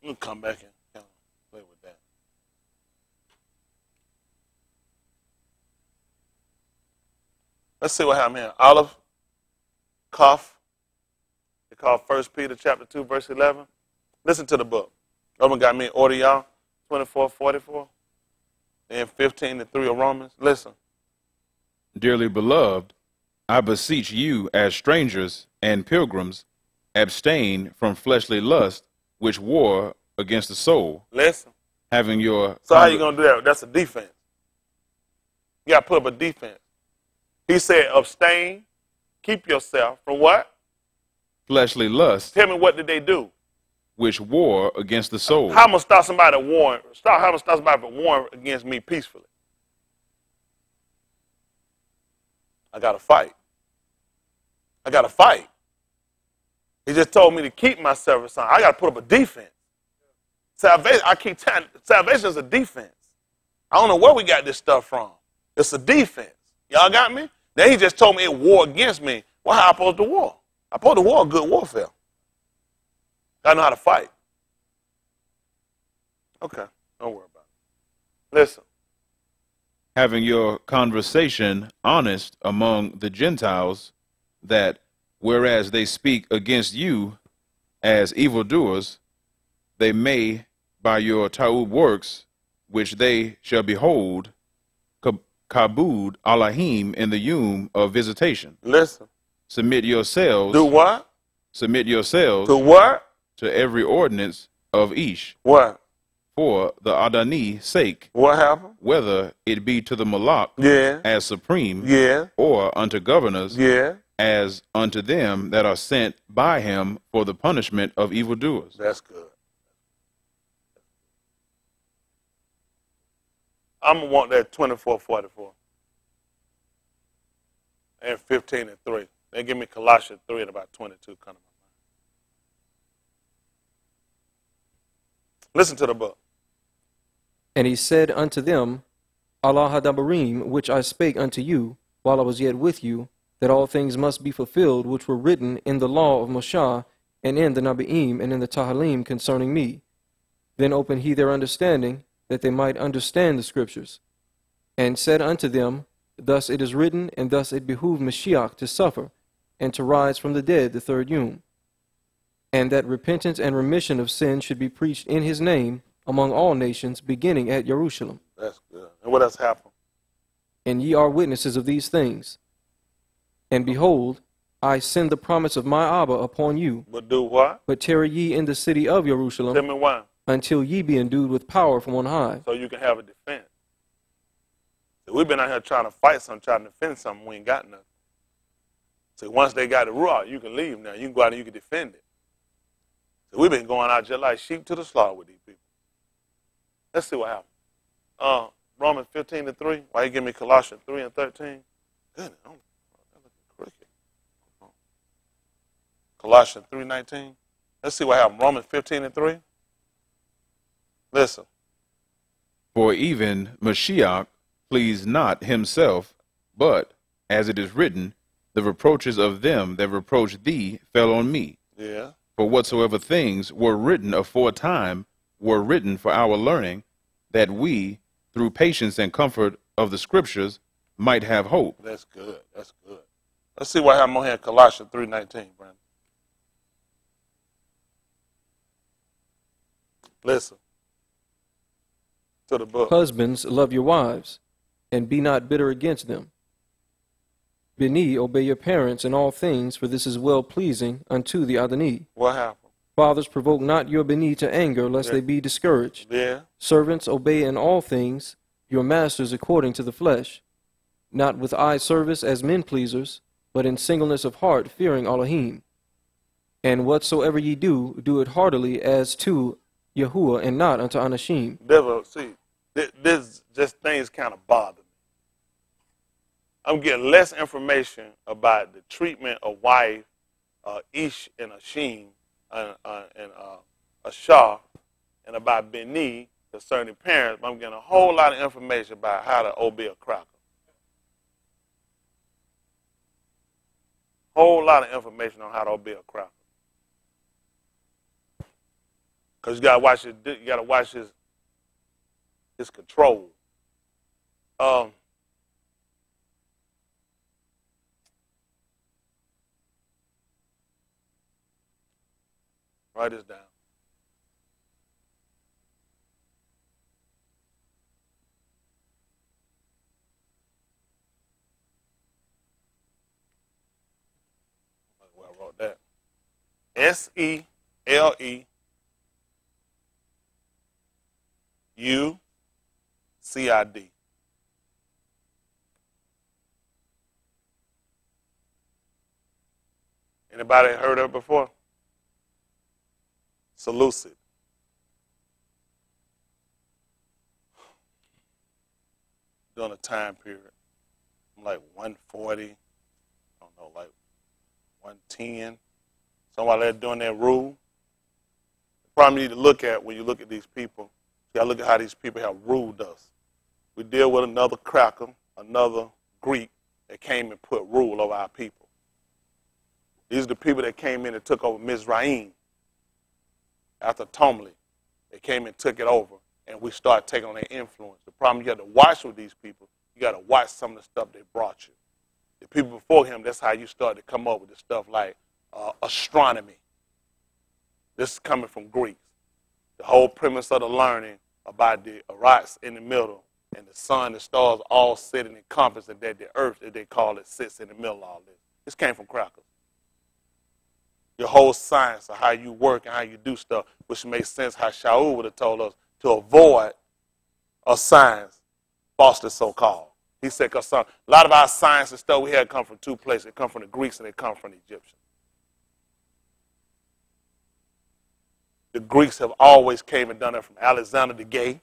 We'll come back and kind of play with that. Let's see what happened here. Olive, cough. They call 1 Peter chapter 2, verse 11. Listen to the book. Roman got me in order, y'all. 24, 44. And 15 and 3 of Romans. Listen. Dearly beloved, I beseech you as strangers and pilgrims, abstain from fleshly lust, which war against the soul. Listen. Having your... So how you going to do that? That's a defense. You got to put up a defense. He said, abstain, keep yourself from what? Fleshly lust. Tell me, what did they do? Which war against the soul. How am I going to stop somebody warring? How am I going to stop somebody from warring against me peacefully? I got to fight. I got to fight. He just told me to keep myself or something. I got to put up a defense. Salvation, I keep telling you, salvation is a defense. I don't know where we got this stuff from. It's a defense. Y'all got me? Then he just told me it war against me. Well, how am I supposed to war? I'm supposed to war good warfare. I know how to fight. Okay, don't worry about it. Listen. having your conversation honest among the Gentiles, that whereas they speak against you as evildoers, they may, by your ta'ub works, which they shall behold, kabud alahim in the yom of visitation. Listen. Submit yourselves. Do what? Submit yourselves To what? to every ordinance of Ish, What? for the Adani sake, What happened? whether it be to the Malak Yeah. as supreme, Yeah. or unto governors, Yeah. as unto them that are sent by him for the punishment of evildoers. That's good. I'm going to want that 24:44 and 15 and 3. They give me Colossians 3 and about 22 coming to my mind. Listen to the book. And he said unto them, Allah Hadabarim, which I spake unto you, while I was yet with you, that all things must be fulfilled which were written in the law of Moshe, and in the Nabi'im, and in the Tahalim concerning me. Then opened he their understanding, that they might understand the scriptures. And said unto them, Thus it is written, and thus it behooved Mashiach to suffer, and to rise from the dead the third yom. And that repentance and remission of sin should be preached in his name among all nations, beginning at Jerusalem. That's good. And what else happened? And ye are witnesses of these things. And behold, I send the promise of my Abba upon you. But do what? But tarry ye in the city of Tell Jerusalem, me why. until ye be endued with power from on high. So you can have a defense. So we've been out here trying to fight something, trying to defend something. We ain't got nothing. So once they got the raw, you can leave now. You can go out and you can defend it. So we've been going out just like sheep to the slaughter with these people. Let's see what happens. Romans 15 and 3. Why you give me Colossians 3 and 13? Goodness, that looking crooked. Colossians 3:19. Let's see what happened. Romans 15 and 3. Listen. For even Mashiach pleased not himself, but, as it is written, the reproaches of them that reproached thee fell on me. Yeah. For whatsoever things were written aforetime were written for our learning, that we, through patience and comfort of the scriptures, might have hope. That's good. That's good. Let's see what happened on here in Colossians 3:19, Brandon. Listen to the book. Husbands, love your wives, and be not bitter against them. Beni, obey your parents in all things, for this is well-pleasing unto the Adoni. What happened? Fathers, provoke not your Beni to anger, lest they be discouraged. Yeah. Servants, obey in all things your masters according to the flesh, not with eye service as men pleasers, but in singleness of heart, fearing Elohim. And whatsoever ye do, do it heartily as to Yahuwah, and not unto Anashim. Devil, see, this just things kind of bother me. I'm getting less information about the treatment of wife, Ish and Ashim, and Ashar, and about Beni concerning parents, but I'm getting a whole lot of information about how to obey a cracker. Whole lot of information on how to obey a cracker. Because you gotta watch his control. Write this down. Where I wrote that. SELEUCID. Anybody heard of it before? Seleucid. During a time period, like 140, I don't know, like 110. Somebody that's doing that rule. The problem you need to look at when you look at these people, you got to look at how these people have ruled us. We deal with another cracker, another Greek that came and put rule over our people. These are the people that came in and took over Mizraim. After Tomli, they came and took it over, and we started taking on their influence. The problem you have to watch with these people, You got to watch some of the stuff they brought you. The people before him, that's how you start to come up with the stuff like astronomy. This is coming from Greeks. The whole premise of the learning about the rocks in the middle and the sun and stars all sitting in compass, and that the earth, as they call it, sits in the middle of all this. This came from crackers. Your whole science of how you work and how you do stuff, which makes sense how Shaul would have told us to avoid a science, falsely so-called. He said, because a lot of our science and stuff we had come from two places. It come from the Greeks and it come from the Egyptians. The Greeks have always came and done it from Alexander the Gay.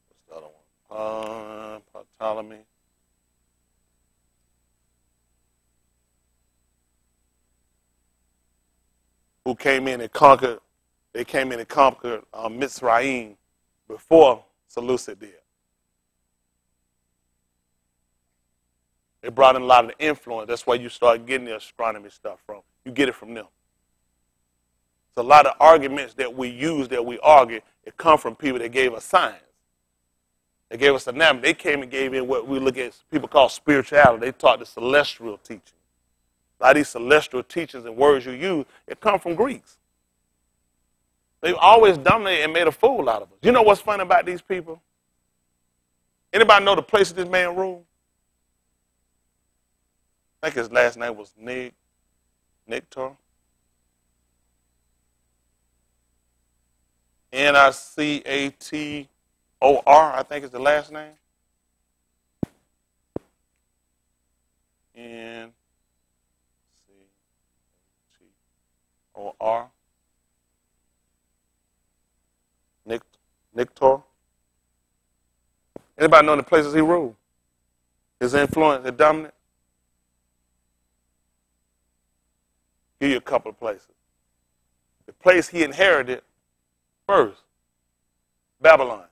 What's the other one? Ptolemy. Who came in and conquered, they came in and conquered Mitzrayim before Seleucid did. They brought in a lot of the influence. That's where you start getting the astronomy stuff from. You get it from them. So a lot of arguments that we use, that we argue, it come from people that gave us science. They gave us anatomy. They came and gave in what we look at, people call spirituality. They taught the celestial teaching. A lot of these celestial teachings and words you use, it come from Greeks. They've always dominated and made a fool out of us. You know what's funny about these people? Anybody know the place that this man ruled? I think his last name was Nictor. N-I-C-A-T-O-R, I think is the last name. N-C-A-T-O-R. Nictor. Anybody know the places he ruled? His influence, his dominant? Give you a couple of places. The place he inherited first, Babylon.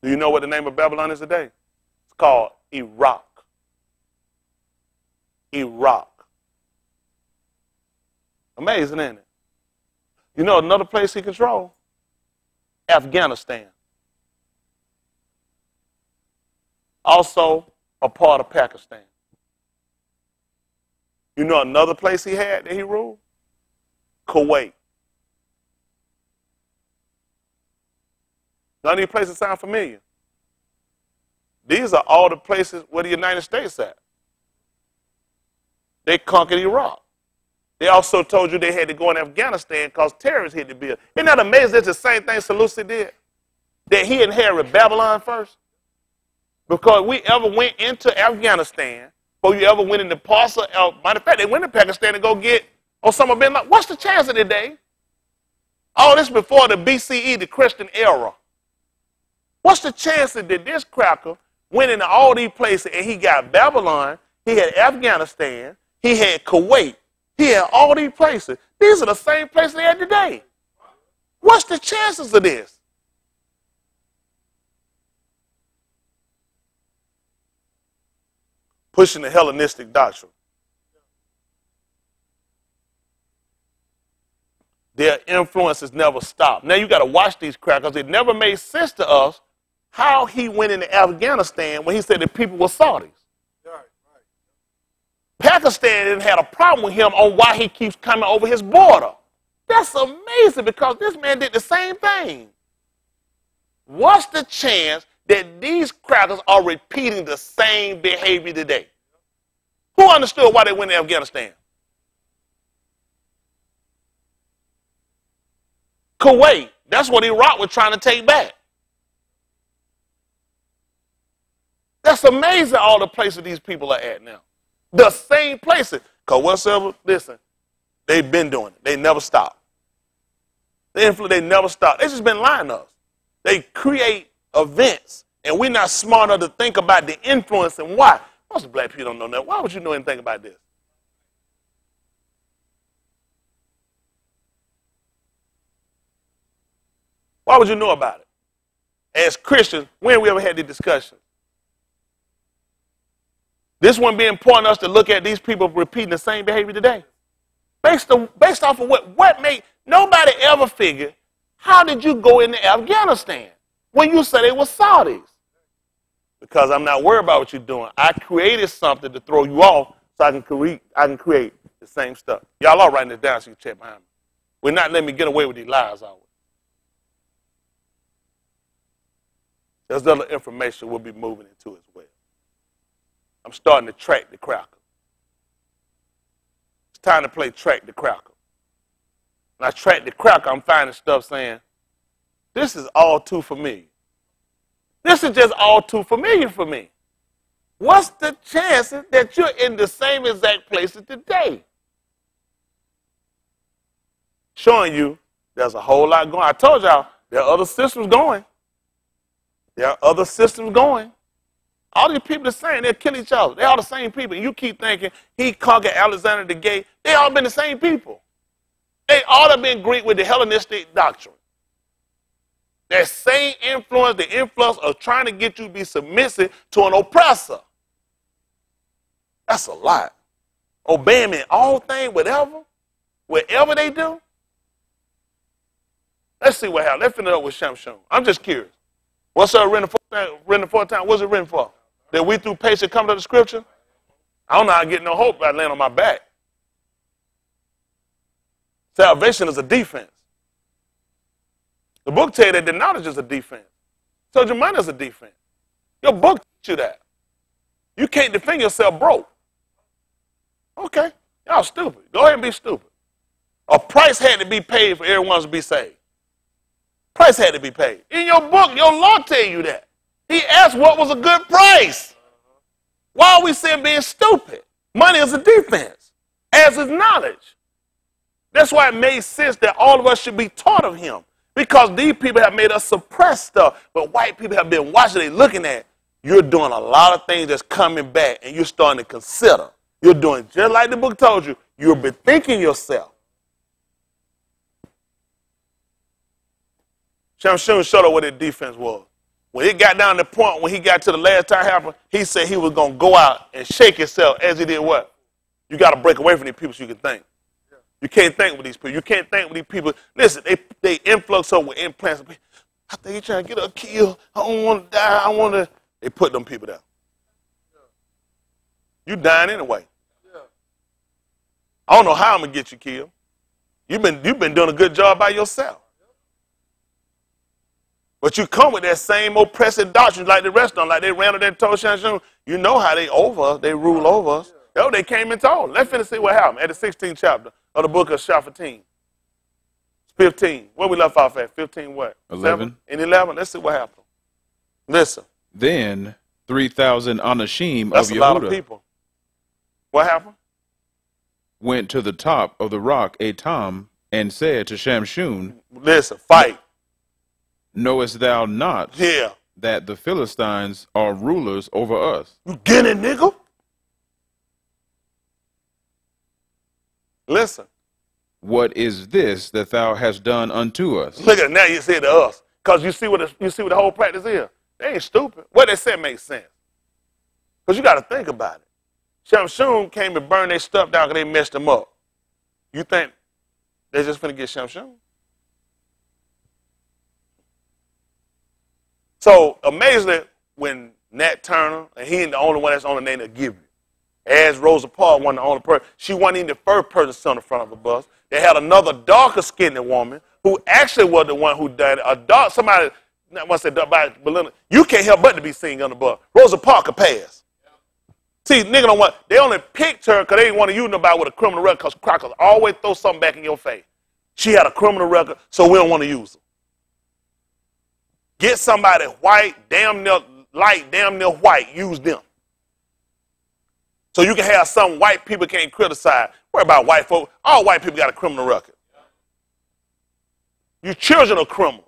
Do you know what the name of Babylon is today? It's called Iraq. Iraq. Amazing, isn't it? You know another place he controlled? Afghanistan. Also a part of Pakistan. You know another place he had that he ruled? Kuwait. None of these places sound familiar. These are all the places where the United States at. They conquered Iraq. They also told you they had to go in Afghanistan because terrorists hit the bill. Isn't that amazing? It's the same thing Seleucid did. That he inherited Babylon first. Because we ever went into Afghanistan, or you ever went into parts of, matter of fact, they went to Pakistan to go get Osama bin Laden. What's the chance of today? All this before the BCE, the Christian era. What's the chance that this cracker went into all these places and he got Babylon, he had Afghanistan, he had Kuwait, he had all these places. These are the same places they had today. What's the chances of this? Pushing the Hellenistic doctrine. Their influences never stopped. Now you got to watch these crackers. It never made sense to us how he went into Afghanistan when he said that people were Saudis. Pakistan had a problem with him on why he keeps coming over his border. That's amazing because this man did the same thing. What's the chance that these crackers are repeating the same behavior today? Who understood why they went to Afghanistan? Kuwait. That's what Iraq was trying to take back. That's amazing all the places these people are at now. The same places. Because whatsoever, listen, they've been doing it. They never stop. They never stop. They just been lying to us. They create events, and we're not smart enough to think about the influence and why. Most black people don't know that. Why would you know anything about this? Why would you know about it? As Christians, when have we ever had this discussion? This wouldn't be important to us to look at these people repeating the same behavior today. Based off of what made, nobody ever figured How did you go into Afghanistan when you said it was Saudis? Because I'm not worried about what you're doing. I created something to throw you off so I can create the same stuff. Y'all are writing this down so you can check behind me. We're not letting me get away with these lies, are we? There's other information we'll be moving into as well. I'm starting to track the cracker. It's time to play track the cracker. When I track the cracker, I'm finding stuff saying, this is all too familiar. This is just all too familiar for me. What's the chances that you're in the same exact places today? Showing you there's a whole lot going. I told y'all there are other systems going. There are other systems going. All these people are saying they'll kill each other. They're all the same people. You keep thinking he conquered Alexander the Great. They all been the same people. They all have been Greek with the Hellenistic doctrine. That same influence, the influence of trying to get you to be submissive to an oppressor. That's a lot. Obey him in all things, whatever they do. Let's see what happens. Let's finish up with Shamshun. I'm just curious. What's up written the fourth time? What's it written for? That we through patience come to the scripture? I don't know how I get no hope by laying on my back. Salvation is a defense. The book tells you that the knowledge is a defense. So your money is a defense. Your book teaches you that. You can't defend yourself broke. Okay, y'all stupid. Go ahead and be stupid. A price had to be paid for everyone to be saved. Price had to be paid. In your book, your law tell you that. He asked what was a good price. Why are we saying being stupid? Money is a defense, as is knowledge. That's why it made sense that all of us should be taught of him. Because these people have made us suppress stuff, but white people have been watching, they looking at, you're doing a lot of things that's coming back, and you're starting to consider. You're doing just like the book told you. You're bethinking yourself. Shamshun showed up what his defense was. When it got down to the point when he got to the last time happened, he said he was going to go out and shake himself as he did what? You got to break away from these people so you can think. You can't think with these people. You can't think with these people. Listen, they influx over with implants. I think he's trying to get a kill. I don't want to die. I want to. They put them people down. You dying anyway. I don't know how I'm going to get you killed. You've been doing a good job by yourself. But you come with that same oppressive doctrine like the rest of them, like they ran up there and told Shamshun, you know how they rule over us. Oh, they came and told. Let's finish see what happened at the 16th chapter of the book of Shaphatim. 15. Where we left off at? 15 what? 11. And 11. Let's see what happened. Listen. Then 3,000 Anashim That's of a lot of Yehuda people. What happened? went to the top of the rock Etam and said to Shamshun, listen, fight. Knowest thou not Yeah. that the Philistines are rulers over us? You get it, nigga? Listen. What is this that thou hast done unto us? Look at it now. You say to us, because you see what the whole practice is. They ain't stupid. What they said makes sense. Because you got to think about it. Shamshun came and burned their stuff down because they messed them up. You think they're just going to get Shamshun? So amazingly, when Nat Turner, and he ain't the only one that's on the name of Give You. As Rosa Parks wasn't the only person. She wasn't even the first person sitting in front of the bus. They had another darker skinned woman who actually was the one who done it. A dark, somebody, not once said by Belinda, you can't help but to be seen on the bus. Rosa Parks could pass. See, nigga don't want, they only picked her because they didn't want to use nobody with a criminal record because crackers always throw something back in your face. She had a criminal record, so we don't want to use her. Get somebody white, damn near light, damn near white, use them. So you can have some white people can't criticize. Worry about white folk. All white people got a criminal record. You children are criminals.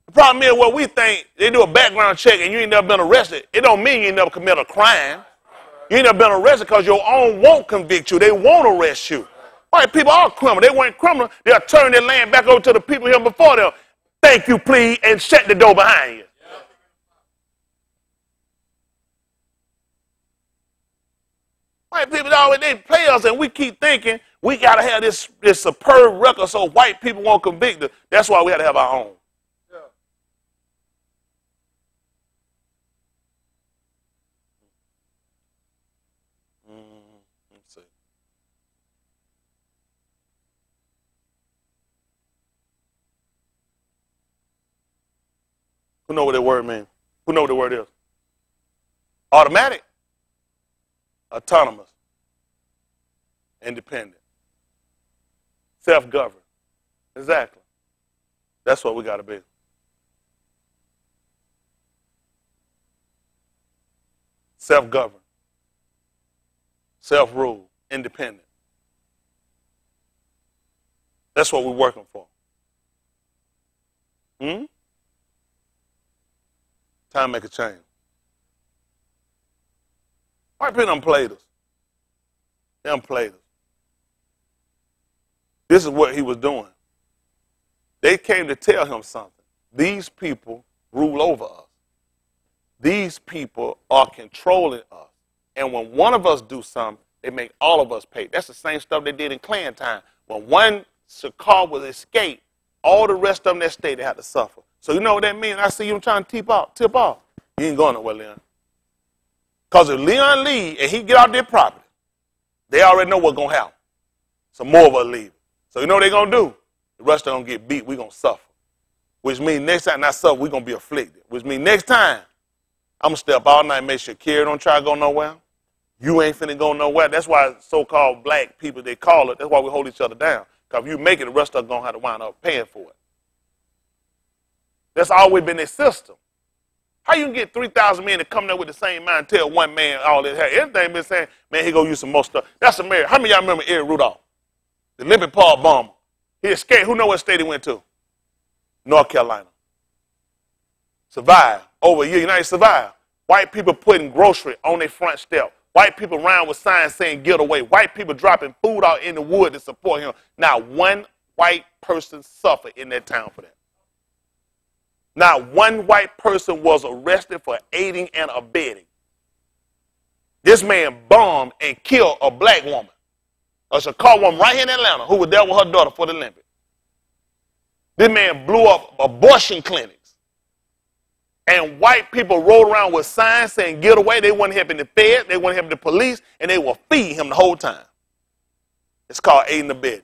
The problem is what we think, they do a background check and you ain't never been arrested. It don't mean you ain't never committed a crime. You ain't never been arrested because your own won't convict you. They won't arrest you. White people are criminal. They weren't criminal. They'll turn their land back over to the people here before them. Thank you, please, and shut the door behind you. White people always, they play us and we keep thinking We got to have this superb record so white people won't convict us. That's why we got to have our own. Yeah. Let's see. Who know what that word means? Who know what the word is? Automatic, autonomous, independent, self-governed. Exactly. That's what we got to be. Self-governed, self-ruled, independent. That's what we're working for. Time to make a change. White people done played us. They done played us. This is what he was doing. They came to tell him something. These people rule over us. These people are controlling us. And when one of us do something, they make all of us pay. That's the same stuff they did in Klan time. When one Shakar was escaped, all the rest of them that stayed, they had to suffer. So you know what that means? I see you trying to tip off. You ain't going nowhere, Leon. Because if Leon leave and he get out their property, they already know what's going to happen. Some more of us leave. So you know what they're going to do? The rest of them get beat. We're going to suffer. Which means next time not suffer, we're going to be afflicted. Which means next time, I'm going to stay up all night and make sure Kerry don't try to go nowhere. You ain't finna go nowhere. That's why so-called black people, they call it. That's why we hold each other down. Because if you make it, the rest of us going to have to wind up paying for it. That's always been their system. How you can get 3,000 men to come there with the same mind and tell one man all this? Everything been saying, man, he gonna use some more stuff. That's America. How many of y'all remember Eric Rudolph? The Olympic Paul bomber. He escaped. Who know what state he went to? North Carolina. Survived. Over a year, United survived. White people putting grocery on their front step. White people around with signs saying get away. White people dropping food out in the wood to support him. Not one white person suffered in that town for that. Not one white person was arrested for aiding and abetting. This man bombed and killed a black woman, a Chicago woman right here in Atlanta who was there with her daughter for the Olympics. This man blew up abortion clinics. And white people rode around with signs saying get away. They weren't helping the feds, they weren't helping the police, and they were feeding him the whole time. It's called aiding and abetting.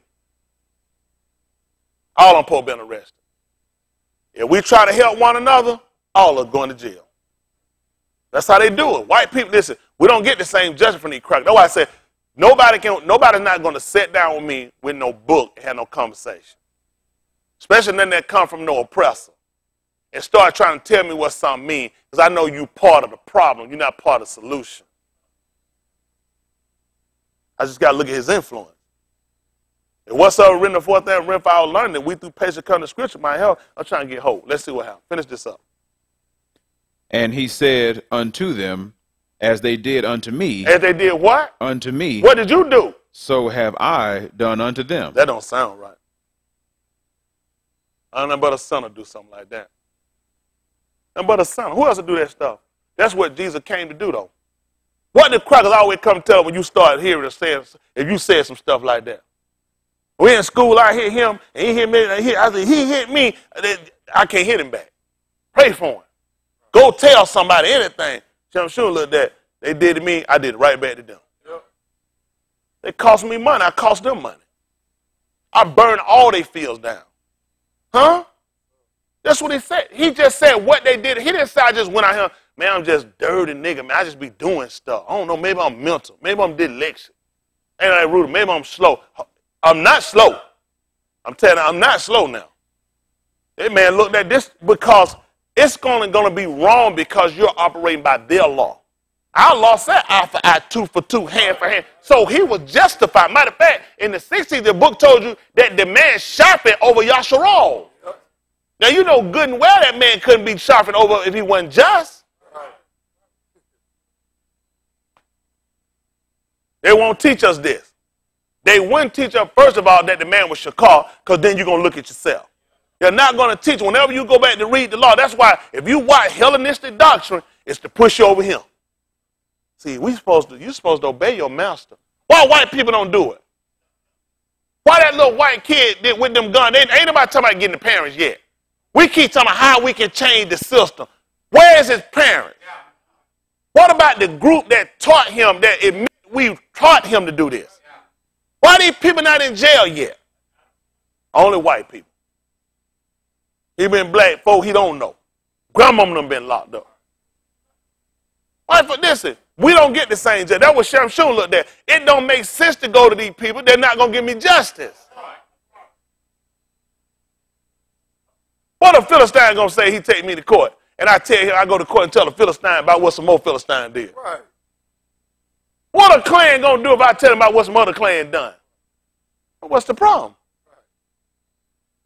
All of them people been arrested. If we try to help one another, all are going to jail. That's how they do it. White people, listen, we don't get the same judgment from these crackers. That's why I said nobody's not going to sit down with me with no book and have no conversation. Especially none that come from no oppressor. And start trying to tell me what something means, because I know you part of the problem. You're not part of the solution. I just got to look at his influence. And whatsoever written forth that written for our learning, that we through patience come to Scripture might help. I'm trying to get hope. Let's see what happens. Finish this up. And he said unto them, as they did unto me. As they did what? Unto me. What did you do? So have I done unto them. That don't sound right. I don't know but a son will do something like that. And but a son. Who else will do that stuff? That's what Jesus came to do, though. What did crackers always come to tell when you start hearing or saying, if you said some stuff like that? We in school, I hit him, and he hit me. I said, he hit me. I can't hit him back. Pray for him. Go tell somebody anything. I'm sure look that. They did to me, I did it right back to them. Yep. They cost me money. I cost them money. I burned all their fields down. Huh? That's what he said. He just said what they did. He didn't say I just went out here, man, I'm just dirty nigga, man. I just be doing stuff. I don't know, maybe I'm mental. Maybe I'm dyslexic. Ain't that rude? Maybe I'm slow. I'm not slow. I'm telling you, I'm not slow now. That man looked at this because it's going to be wrong because you're operating by their law. Our law said eye for eye, tooth for tooth, hand for hand. So he was justified. Matter of fact, in the 60s, the book told you that the man sharpened over Yasharal. Now, you know good and well that man couldn't be sharpened over if he wasn't just. They won't teach us this. They wouldn't teach us, first of all, that the man was Shakar, because then you're going to look at yourself. They're not going to teach. Whenever you go back to read the law, that's why if you watch Hellenistic doctrine, it's to push you over him. See, you're supposed to obey your master. Why white people don't do it? that little white kid that with them guns, ain't nobody talking about getting the parents yet. We keep talking about how we can change the system. Where is his parents? What about the group that taught him, that we taught him to do this? Why are these people not in jail yet? Only white people. He been black folk he don't know. Grandmama done been locked up. Why for listen, we don't get the same jail. That's what Shamshun looked at. It don't make sense to go to these people. They're not going to give me justice. What a Philistine going to say he take me to court? And I tell him, I go to court and tell the Philistine about what some more Philistine did. Right. What a clan going to do if I tell him about what some other clan done? What's the problem?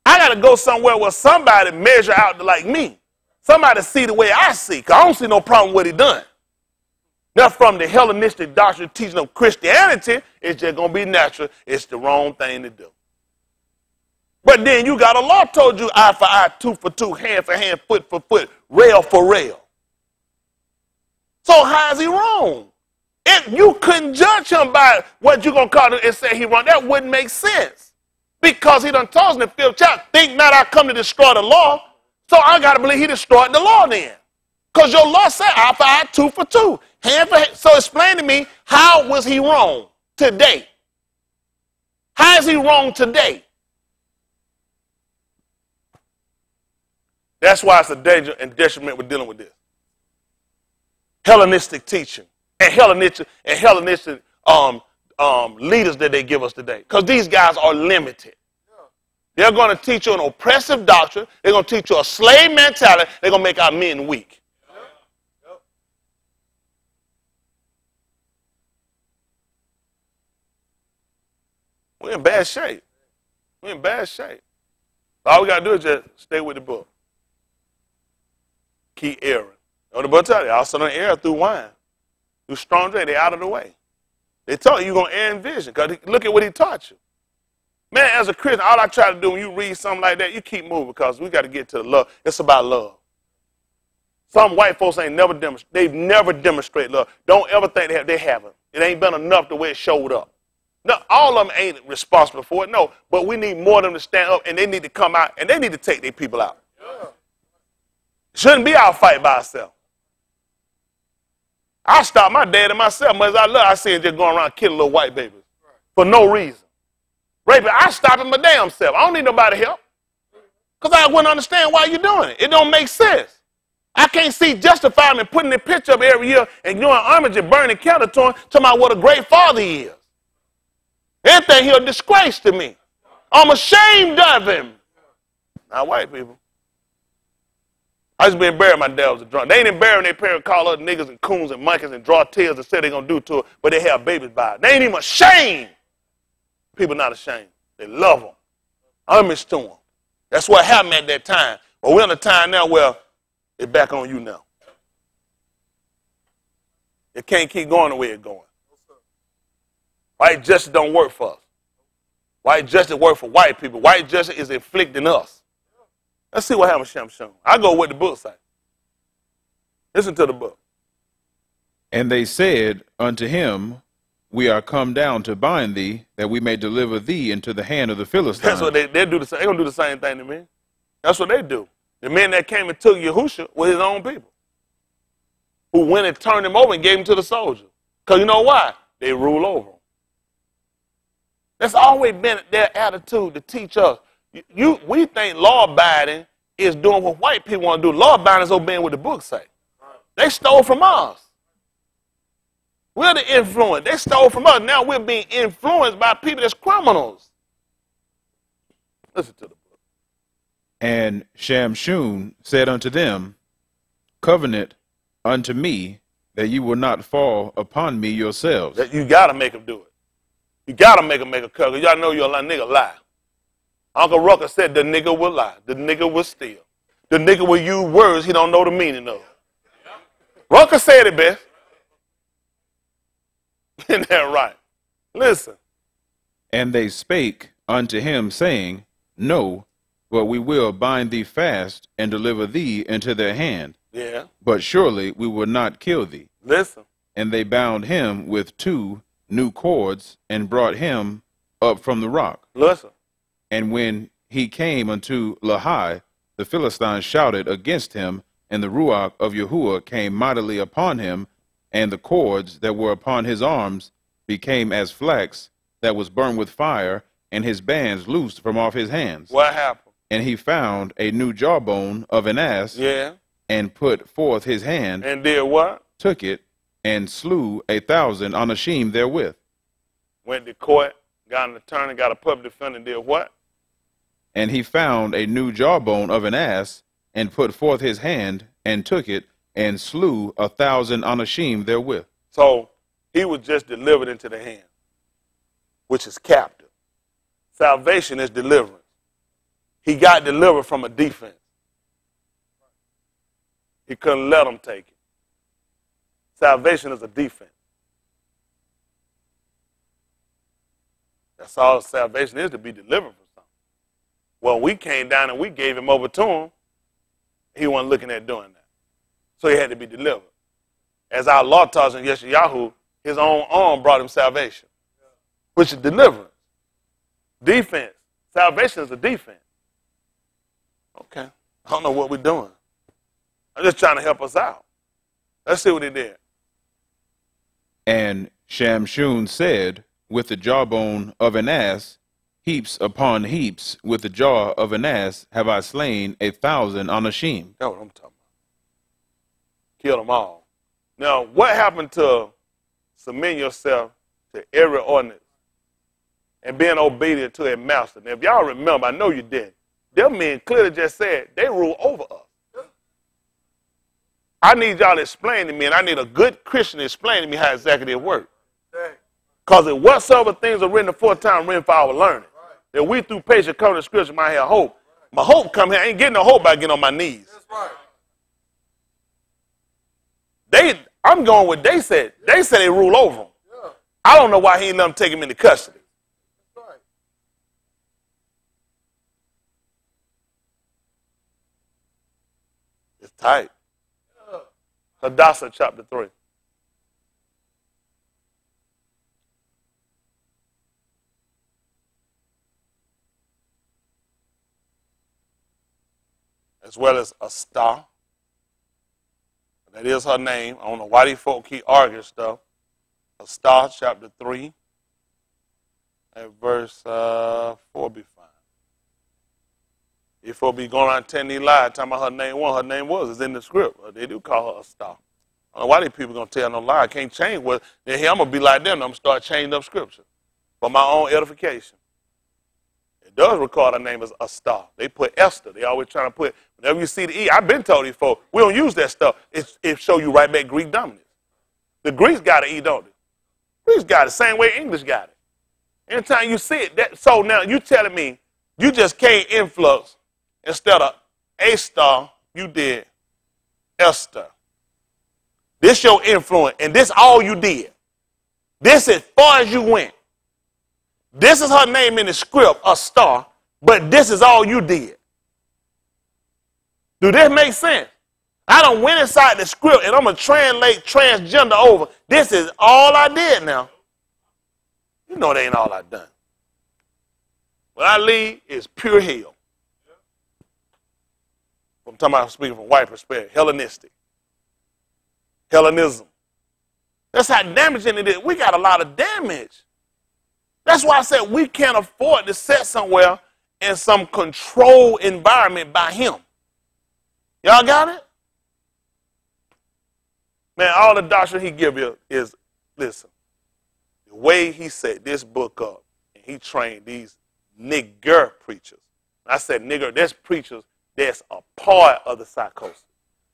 I got to go somewhere where somebody measure out like me. Somebody see the way I see, because I don't see no problem with what he done. Now, from the Hellenistic doctrine teaching of Christianity, it's just going to be natural. It's the wrong thing to do. But then you got a law told you eye for eye, tooth for tooth, hand for hand, foot for foot, rail for rail. So how is he wrong? If you couldn't judge him by what you're going to call it and say he wrong, that wouldn't make sense. Because he done told us in the 5th chapter, think not I come to destroy the law. So I got to believe he destroyed the law then. Because your law said eye for eye, tooth for tooth, hand for hand. So explain to me, how was he wrong today? How is he wrong today? That's why it's a danger and detriment with dealing with this. Hellenistic teaching and Hellenistic leaders that they give us today. Because these guys are limited. They're going to teach you an oppressive doctrine. They're going to teach you a slave mentality. They're going to make our men weak. We're in bad shape. We're in bad shape. All we got to do is just stay with the book. Keep erring. On the book tell you, also don't err through wine. Through strong drink, they're out of the way. They taught you you're going to err in vision. Because look at what he taught you. Man, as a Christian, all I try to do when you read something like that, you keep moving because we got to get to the love. It's about love. Some white folks they've never demonstrated love. Don't ever think they haven't. It ain't been enough the way it showed up. No, all of them ain't responsible for it, no. But we need more of them to stand up, and they need to come out, and they need to take their people out. Yeah. Shouldn't be our fight by ourselves. I stop my dad and myself, much as I love, I see him just going around killing little white babies for no reason. Raping, I stop him my damn self. I don't need nobody help. Because I wouldn't understand why you're doing it. It don't make sense. I can't see justifying me putting the picture up every year and doing homage and burning candle to him, talking about what a great father he is. Anything he'll disgrace to me. I'm ashamed of him. Now, white people. I just been buried, my dad was a drunk. They ain't even burying their parents, call other niggas and coons and monkeys and draw tears and say they're going to do to it, but they have babies by it. They ain't even ashamed. People not ashamed. They love them. Homage to them. That's what happened at that time. But we're in a time now where it's back on you now. It can't keep going the way it's going. White justice don't work for us. White justice work for white people. White justice is inflicting us. Let's see what happens, Shamshun. I go with the book say. Listen to the book. And they said unto him, we are come down to bind thee, that we may deliver thee into the hand of the Philistines. That's what they do. They're going to do the same thing to me. That's what they do. The men that came and took Yahusha were his own people, who went and turned him over and gave him to the soldiers. Because you know why? They rule over him. That's always been their attitude to teach us. We think law-abiding is doing what white people want to do. Law-abiding is obeying what the book say. They stole from us. We're the influence. They stole from us. Now we're being influenced by people that's criminals. Listen to the book. And Shamshun said unto them, covenant unto me that you will not fall upon me yourselves. You got to make them do it. You got to make them make a covenant. Y'all know you're a nigga lie. Uncle Rucker said the nigga will lie. The nigga will steal. The nigga will use words he don't know the meaning of. Rucker said it best. Isn't that right? Listen. And they spake unto him, saying, no, but we will bind thee fast and deliver thee into their hand. Yeah. But surely we will not kill thee. Listen. And they bound him with 2 new cords and brought him up from the rock. Listen. And when he came unto Lehi, the Philistines shouted against him, and the Ruach of Yahuwah came mightily upon him, and the cords that were upon his arms became as flax that was burned with fire, and his bands loosed from off his hands. What happened? And he found a new jawbone of an ass, Yeah. and put forth his hand, And did what? took it, and slew 1,000 Anashim therewith. Went to court, got an attorney, got a public defender, and did what? And he found a new jawbone of an ass, and put forth his hand, and took it, and slew 1,000 Anashim therewith. So he was just delivered into the hand, which is captive. Salvation is deliverance. He got delivered from a defense. He couldn't let them take it. Salvation is a defense. That's all salvation is, to be delivered from something. Well, we came down and we gave him over to him. He wasn't looking at doing that. So he had to be delivered. As our Lord taught us in Yeshayahu, his own arm brought him salvation, which is deliverance. Defense. Salvation is a defense. Okay. I don't know what we're doing. I'm just trying to help us out. Let's see what he did. And Shamshun said, with the jawbone of an ass, heaps upon heaps, with the jaw of an ass have I slain 1,000 Anashim. That's what I'm talking about. Kill them all. Now, what happened to submitting yourself to every ordinance and being obedient to a master? Now, if y'all remember, I know you did. Them men clearly just said they rule over us. I need y'all to explain to me, and I need a good Christian to explain to me how exactly it works. Because if whatsoever things are written aforetime, written for our learning, that we through patience come to Scripture might have hope. My hope come here. I ain't getting no hope by getting on my knees. I'm going with they said. They said they rule over him. I don't know why he ain't let them take him into custody. It's tight. Hadassah chapter 3. As well as a star. That is her name. I don't know why these folk keep arguing stuff. A star, chapter 3, and verse 4 be fine. If folk be going around telling these lies, talking about her name was, it's in the script. They do call her a star. I don't know why these people going to tell no lie. I can't change what. Then here I'm going to be like them. I'm going to start changing up scripture for my own edification. It does record her name as a star. They put Esther. They always trying to put, whenever you see the E, I've been told these folks, we don't use that stuff. It show you right back Greek dominance. The Greeks got an E, don't they? Greeks got it, same way English got it. Anytime you see it, so now you telling me you just can't influx, instead of a star, you did Esther. This your influence, and this all you did. This as far as you went. This is her name in the script, a star, but this is all you did. Do this make sense? I done went inside the script and I'm going to translate transgender over. This is all I did now. You know that ain't all I done. What I lead is pure hell. I'm talking about speaking from white perspective, Hellenistic. Hellenism. That's how damaging it is. We got a lot of damage. That's why I said we can't afford to sit somewhere in some controlled environment by him. Y'all got it? Man, all the doctrine he give you is, listen, the way he set this book up, and he trained these nigger preachers. I said nigger, there's preachers that's a part of the psychosis.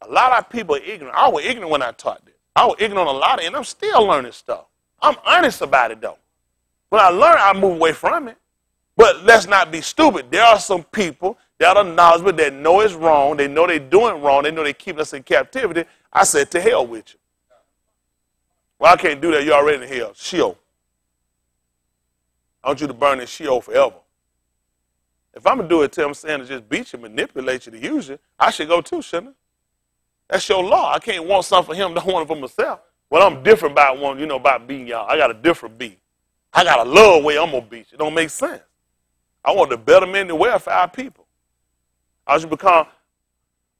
A lot of people are ignorant. I was ignorant when I taught this. I was ignorant on a lot of it, and I'm still learning stuff. I'm honest about it, though. When I learn, I move away from it. But let's not be stupid. There are some people that are knowledgeable, that know it's wrong. They know they're doing wrong. They know they're keeping us in captivity. I said, to hell with you. Well, I can't do that. You're already in hell. Sheol. I want you to burn in Sheol forever. If I'm going to do it to him saying to just beat you, manipulate you, to use you, I should go too, shouldn't I? That's your law. I can't want something for him, don't want it for myself. Well, I'm different about one, about beating y'all. I got a different beat. I got a love way I'm going to beat you. It don't make sense. I want the betterment and the welfare for our people. I should become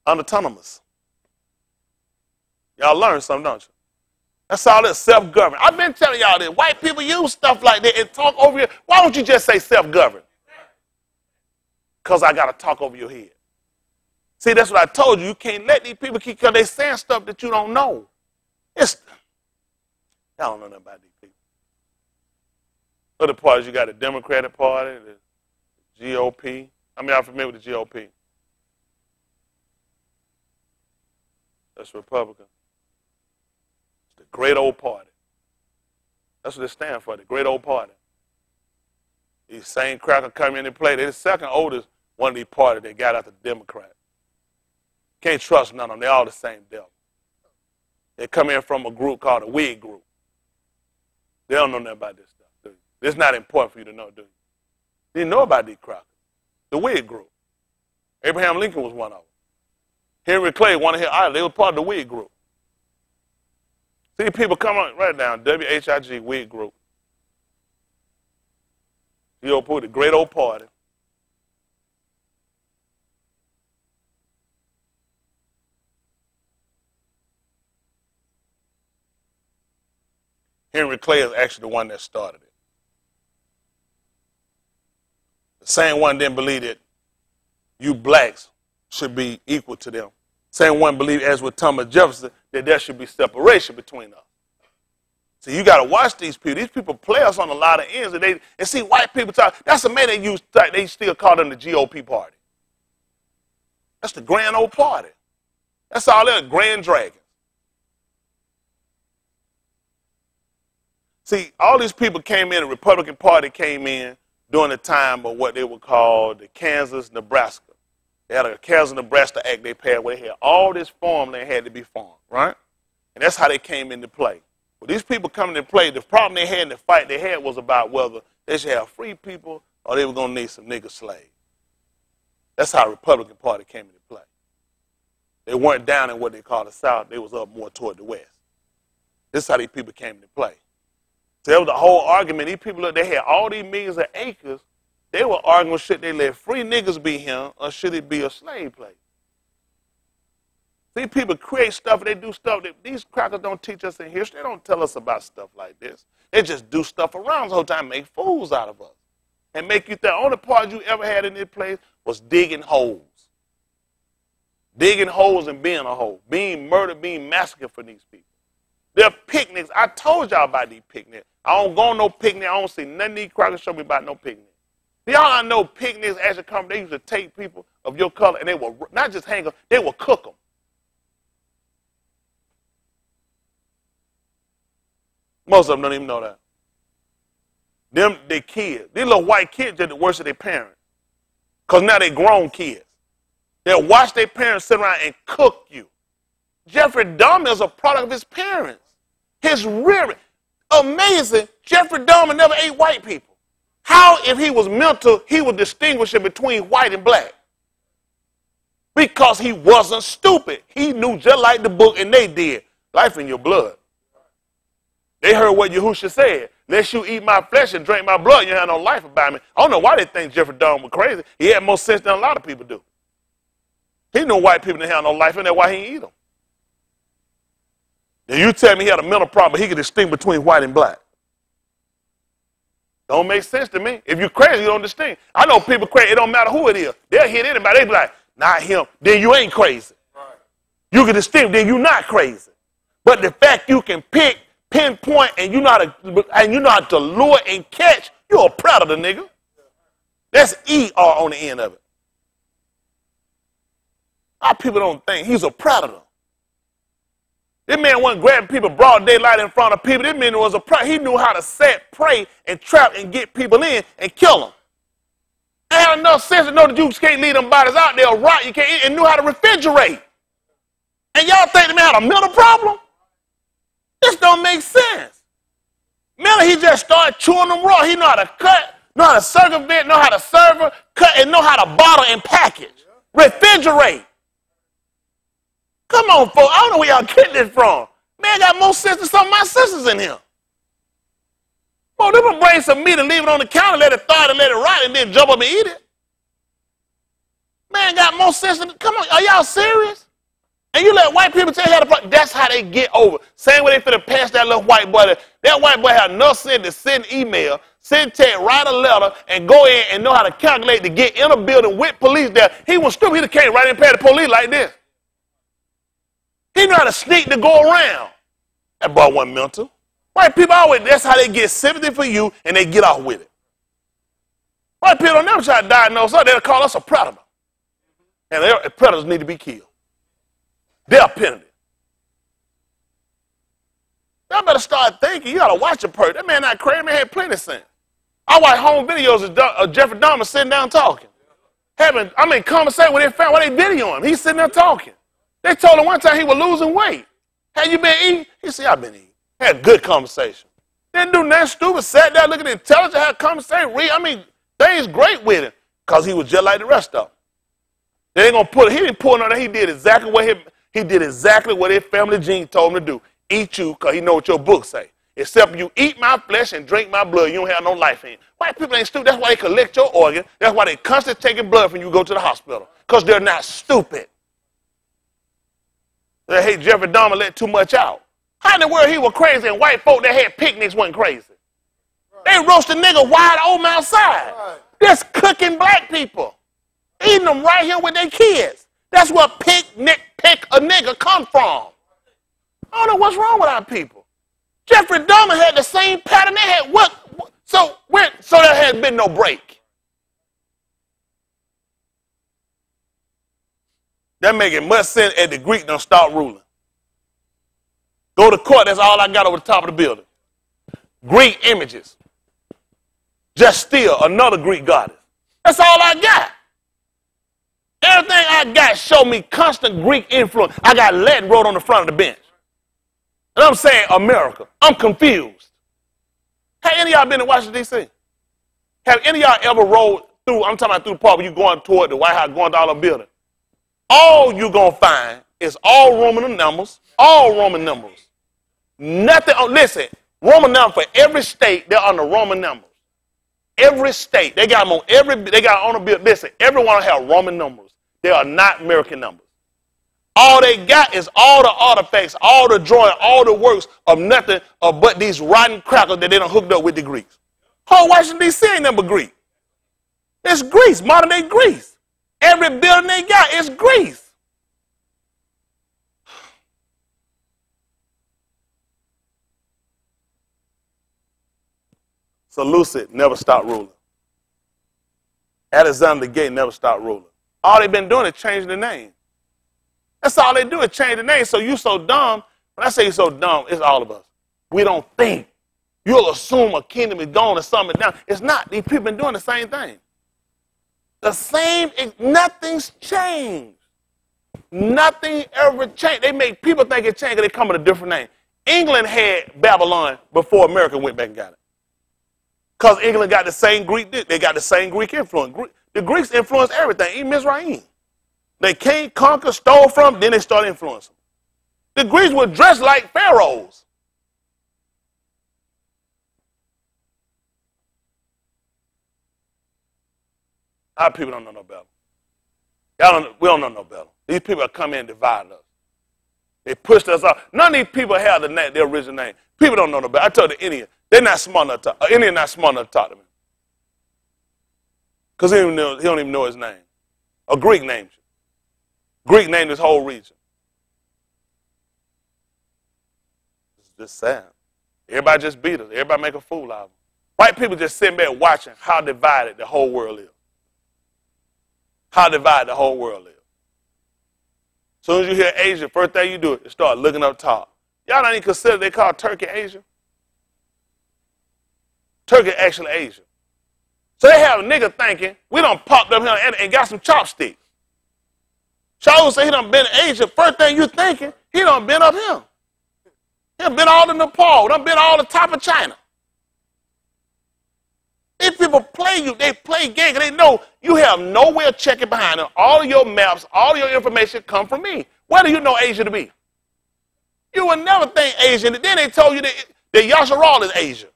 autonomous. Y'all learn something, don't you? That's all that self-government. I've been telling y'all that white people use stuff like that and talk over you. Why don't you just say self-government? Because I got to talk over your head. See, that's what I told you. You can't let these people keep, because they saying stuff that you don't know. Y'all don't know nothing about these people. Other parties, you got the Democratic Party, the GOP. I mean, I'm familiar with the GOP. That's Republican. It's the great old party. That's what they stand for, the great old party. These same cracker come in and play. They're the second oldest one of these parties that got out the Democrat. Can't trust none of them. They're all the same devil. They come in from a group called the Whig group. They don't know nothing about this stuff, do you? It's not important for you to know, do you? You didn't know about these crackers. The Whig group. Abraham Lincoln was one of them. Henry Clay, one of his idols, they were part of the Whig group. See, people come on, write it down, WHIG, Whig group. GOP, the great old party. Henry Clay is actually the one that started it. The same one didn't believe that you blacks should be equal to them. Same one believed, as with Thomas Jefferson, that there should be separation between us. So you got to watch these people. These people play us on a lot of ends. And see white people talk. That's the man they still call them the GOP party. That's the grand old party. That's all they're, grand dragons. See, all these people came in, the Republican Party came in during the time of what they would call the Kansas-Nebraska. They had a Kansas-Nebraska Act they passed where they had all this farmland had to be farmed, right? And that's how they came into play. Well, these people coming into play, the problem they had in the fight they had was about whether they should have free people or they were going to need some nigger slaves. That's how the Republican Party came into play. They weren't down in what they call the South. They was up more toward the West. This is how these people came into play. So that was the whole argument. These people, they had all these millions of acres. They were arguing, should they let free niggas be here or should it be a slave place? These people create stuff, they do stuff that these crackers don't teach us in history. They don't tell us about stuff like this. They just do stuff around the whole time, make fools out of us. And make you think the only part you ever had in this place was digging holes. Digging holes and being a hole. Being murdered, being massacred for these people. There are picnics. I told y'all about these picnics. I don't go on no picnic. I don't see none of these crackers show me about no picnic. Y'all know picnics actually come, they used to take people of your color and they will not just hang them, they will cook them. Most of them don't even know that. Them, they kids. These little white kids are the worst of their parents. Because now they grown kids. They'll watch their parents sit around and cook you. Jeffrey Dahmer is a product of his parents. His rearing. Amazing. Jeffrey Dahmer never ate white people. How, if he was mental, he would distinguish it between white and black? Because he wasn't stupid. He knew just like the book, and they did. Life in your blood. They heard what Yahushua said. Lest you eat my flesh and drink my blood, you have no life about me. I don't know why they think Jeffrey Dahmer was crazy. He had more sense than a lot of people do. He knew white people didn't have no life, and that's why he didn't eat them. Now you tell me he had a mental problem, but he could distinguish between white and black. Don't make sense to me. If you're crazy, you don't distinguish. I know people crazy. It don't matter who it is. They'll hit anybody. They be like, not him. Then you ain't crazy. Right. You can distinguish. Then you're not crazy. But the fact you can pick, pinpoint, and you know how to lure and catch, you're a predator, nigga. That's ER on the end of it. Our people don't think he's a predator. This man wasn't grabbing people broad daylight in front of people. This man was a predator. He knew how to set, prey, and trap and get people in and kill them. They had enough sense to know that you can't leave them bodies out there rot. You can't eat, and knew how to refrigerate. And y'all think the man had a mental problem? This don't make sense. Miller, he just started chewing them raw. He know how to cut, know how to circumvent, know how to serve, cut, and know how to bottle and package. Refrigerate. Come on, folks. I don't know where y'all getting this from. Man got more sense than some of my sisters in here. Oh, they gonna bring some meat and leave it on the counter, let it thaw and let it rot, and then jump up and eat it. Man got more sense than, come on, are y'all serious? And you let white people tell you how to, that's how they get over. Same way they finna pass that little white boy. That white boy had enough sense to send email, send text, write a letter, and go in and know how to calculate to get in a building with police there. He was stupid. He just came right in and paid the police like this. He knew how to sneak to go around. That boy wasn't mental. White people always, that's how they get sympathy for you and they get off with it. White people don't never try to diagnose us. They'll call us a predator. And predators need to be killed. They're penalty. Y'all better start thinking. You got to watch a person. That man not crazy. Man had plenty of sense. I watch home videos of Jeffrey Dahmer sitting down talking. Conversating with his family while they videoing him. He's sitting there talking. They told him one time he was losing weight. Have you been eating? He said, I've been eating. Had a good conversation. Didn't do nothing stupid. Sat there looking intelligent, had a conversation. Things great with him because he was just like the rest of them. They ain't gonna he didn't pull nothing. He did exactly what his family gene told him to do. Eat you because he know what your book say. Except you eat my flesh and drink my blood, you don't have no life in you. White people ain't stupid. That's why they collect your organ. That's why they constantly taking blood when you go to the hospital. Because they're not stupid. They hate Jeffrey Dahmer let too much out. How in the world he was crazy and white folk that had picnics wasn't crazy? They roast a nigga wide open outside. Just cooking black people. Eating them right here with their kids. That's where pick a nigga come from. I don't know what's wrong with our people. Jeffrey Dahmer had the same pattern they had. So there has been no break. That making much sense as the Greek don't start ruling. Go to court, that's all I got over the top of the building. Greek images. Just still another Greek goddess. That's all I got. Everything I got show me constant Greek influence. I got Latin wrote on the front of the bench. And I'm saying America. I'm confused. Have any of y'all been to Washington, D.C.? Have any of y'all ever rode through, I'm talking about through the park when you're going toward the White House, going to all the buildings? All you're going to find is all Roman numbers, all Roman numbers. Nothing, listen, Roman numbers for every state, they're on the Roman numbers. Every state, they got them on they got on the bill. Listen, everyone have Roman numbers. They are not American numbers. All they got is all the artifacts, all the drawing, all the works of nothing but these rotten crackers that they done hooked up with the Greeks. Whole Washington, D.C. ain't nothing but Greek. It's Greece, modern day Greece. Every building they got is Greece. Seleucid never stopped ruling. Alexander the Great never stopped ruling. All they've been doing is changing the name. That's all they do is change the name. So you so dumb. When I say you're so dumb, it's all of us. We don't think. You'll assume a kingdom is gone or something down. It's not. These people been doing the same thing. The same, nothing's changed. Nothing ever changed. They make people think it changed because they come with a different name. England had Babylon before America went back and got it. Because England got the same Greek, they got the same Greek influence. The Greeks influenced everything, even Mizraim. They came, conquered, stole from, then they started influencing. The Greeks were dressed like pharaohs. Our people don't know no better. We don't know no better. These people have come in and divided us. They pushed us out. None of these people have their original name. People don't know no better. I told the Indian, they're not smart enough to talk. Indian not smart enough to talk to me. Because he don't even know his name. A Greek named you. Greek named this whole region. It's just sad. Everybody just beat us. Everybody make a fool out of them. White people just sitting back watching how divided the whole world is. How divided the whole world is. As soon as you hear Asia, first thing you do is start looking up top. Y'all don't even consider they call Turkey Asia? Turkey actually Asia. So they have a nigga thinking, we done popped up here and got some chopsticks. Shaul said he done been to Asia. First thing you thinking, he done been up here. He done been all to Nepal, done been all the top of China. These people play you, they play games, they know you have nowhere checking behind them. All of your maps, all of your information come from me. Where do you know Asia to be? You would never think Asian. Then they told you that Yasharal is Asia.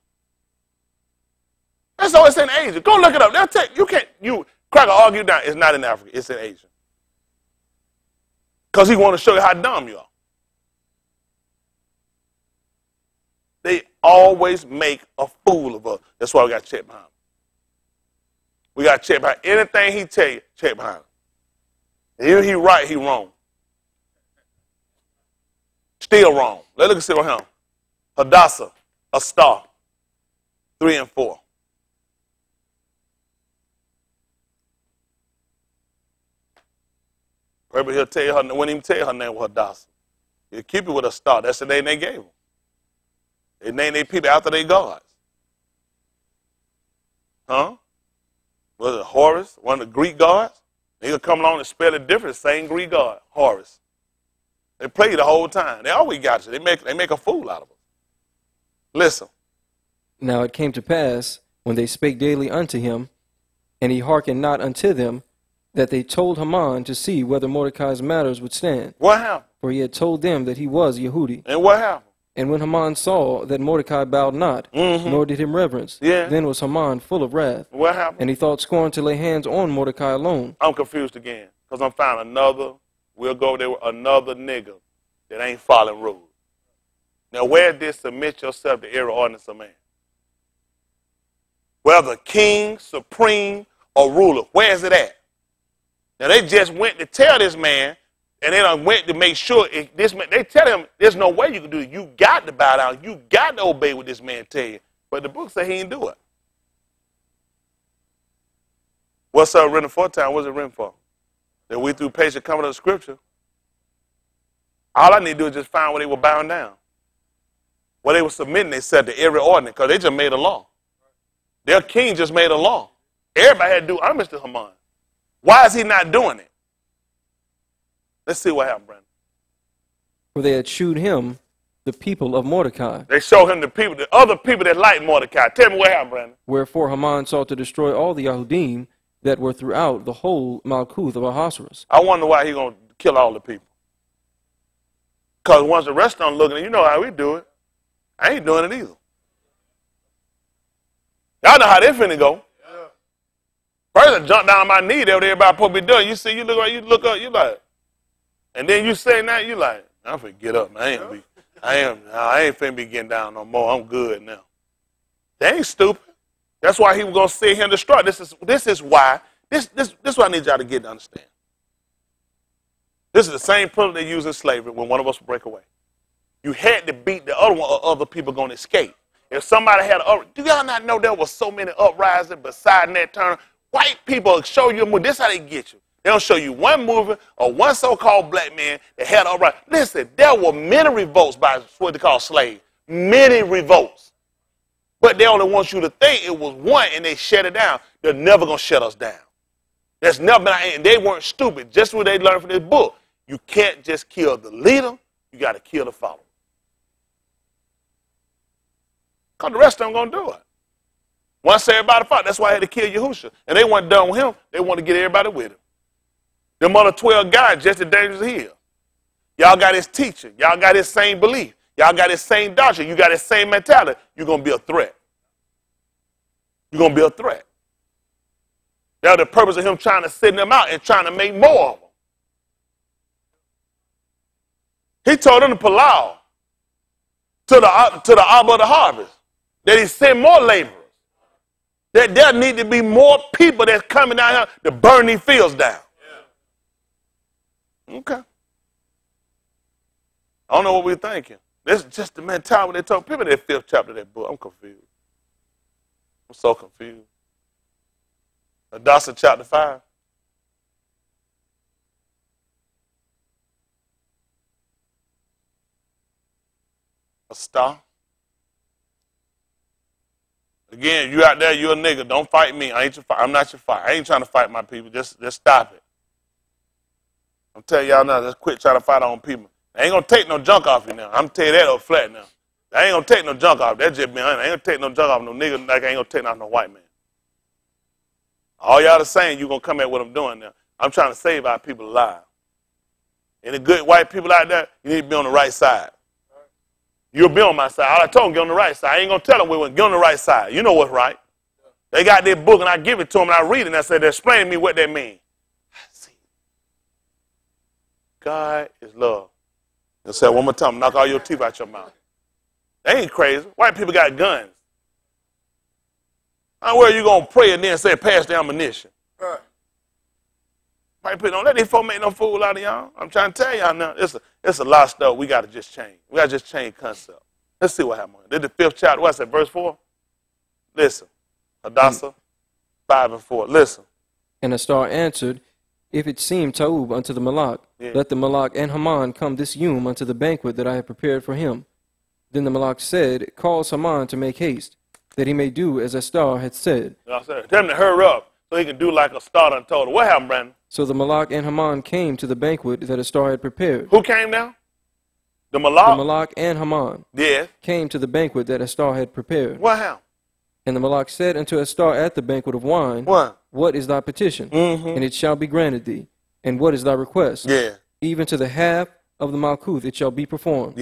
That's all it's in Asia. Go look it up. They'll tell you. You can't, Cracker argue down. It's not in Africa. It's in Asia. Because he want to show you how dumb you are. They always make a fool of us. That's why we got to check behind him. We got to check behind anything he tell you, check behind him. If he right, he wrong. Still wrong. Let's look and see what him. Hadassah, a star. 3 and 4. Probably he'll tell you her, wouldn't even tell you her name was Hadassah. He'll keep it with a star. That's the name they gave him. They named their people after their gods. Huh? Was it Horus, one of the Greek gods? He'll come along and spell it different, same Greek god, Horus. They play you the whole time. They always got you. They make a fool out of them. Listen. Now it came to pass, when they spake daily unto him, and he hearkened not unto them, that they told Haman to see whether Mordecai's matters would stand. What happened? For he had told them that he was Yehudi. And what happened? And when Haman saw that Mordecai bowed not, nor did him reverence, then was Haman full of wrath. What happened? And he thought scorn to lay hands on Mordecai alone. I'm confused again, because I'm finding another, we'll go over there with another nigga that ain't following rules. Now, where did submit yourself to every ordinance of man? Whether king, supreme, or ruler, where is it at? Now, they just went to tell this man, and they done went to make sure, this man, they tell him, there's no way you can do it. You got to bow down. You got to obey what this man tell you. But the book said he didn't do it. What's up written for time? What's it written for? That we through patience coming to the scripture. All I need to do is just find where they were bowing down. Where they were submitting themselves to every ordinance, because they just made a law. Their king just made a law. Everybody had to do homage to Haman. Why is he not doing it? Let's see what happened, Brandon. For they had shewed him the people of Mordecai. They showed him the other people that like Mordecai. Tell me what happened, Brandon. Wherefore Haman sought to destroy all the Yahudim that were throughout the whole Malkuth of Ahasuerus. I wonder why he's going to kill all the people. Because once the rest of them looking, you know how we do it. I ain't doing it either. Y'all know how they finna go. First I jump down on my knee there, everybody supposed to be doing. You see, you look up, you like, and then you say that, you like, I'm finna get up, man. I ain't finna be getting down no more. I'm good now. They ain't stupid. That's why he was gonna sit here and destroy. This is why. This is what I need y'all to get to understand. This is the same principle they use in slavery when one of us would break away. You had to beat the other one or other people gonna escape. If somebody had do y'all not know there was so many uprisings beside Nat Turner? White people show you a movie. This is how they get you. They don't show you one movie or one so-called black man that had uprising. Listen, there were many revolts by what they call slaves. Many revolts. But they only want you to think it was one and they shut it down. They're never going to shut us down. That's never been, and they weren't stupid. Just what they learned from this book. You can't just kill the leader. You got to kill the follower. Because the rest of them going to do it. Once everybody fought, that's why I had to kill Yahusha. And they weren't done with him. They wanted to get everybody with him. Them other 12 guys just as dangerous as him. Y'all got his teaching. Y'all got his same belief. Y'all got his same doctrine. You got his same mentality. You're going to be a threat. You're going to be a threat. That's the purpose of him trying to send them out and trying to make more of them. He told them to Palau to the arbor of the harvest that he sent more laborers. That there need to be more people that's coming down here to burn these fields down. Yeah. Okay. I don't know what we're thinking. This is just the mentality they told people in that 5th chapter of that book. I'm confused. I'm so confused. Hadassah chapter 5. A star. Again, you out there, you're a nigga. Don't fight me. I'm not your fight. I ain't trying to fight my people. Just stop it. I'm telling y'all now, just quit trying to fight on people. I ain't going to take no junk off you now. I'm telling you that up flat now. I ain't going to take no junk off. That's just me. I ain't going to take no junk off no nigga like I ain't going to take off no white man. All y'all are saying you're going to come at what I'm doing now. I'm trying to save our people alive. Any good white people out there, you need to be on the right side. You'll be on my side. All I told them, get on the right side. I ain't going to tell them we wouldn't get on the right side. You know what's right. They got their book, and I give it to them, and I read it, and I said, explain to me what that means. I see. God is love. And said one more time, knock all your teeth out your mouth. They ain't crazy. White people got guns. How where you going to pray and then say, pass the ammunition? Right. White people don't let these folks make no fool out of y'all. I'm trying to tell y'all now, it's a lot of stuff we got to just change. We got to just change concept. Let's see what happens. This is the 5th chapter. What's that, verse 4? Listen. Hadassah, 5 and 4. Listen. And the star answered, if it seem Taub unto the Malak, let the Malak and Haman come this yom unto the banquet that I have prepared for him. Then the Malak said, cause Haman to make haste, that he may do as the star hath said. Tell him to hurry up so he can do like a star done told him. What happened, Brandon? So the Malak and Haman came to the banquet that a star had prepared. Who came now? The Malak? The Malak and Haman came to the banquet that a star had prepared. What happened? And the Malak said unto a star at the banquet of wine, what is thy petition? And it shall be granted thee. And what is thy request? Even to the half of the Malkuth it shall be performed.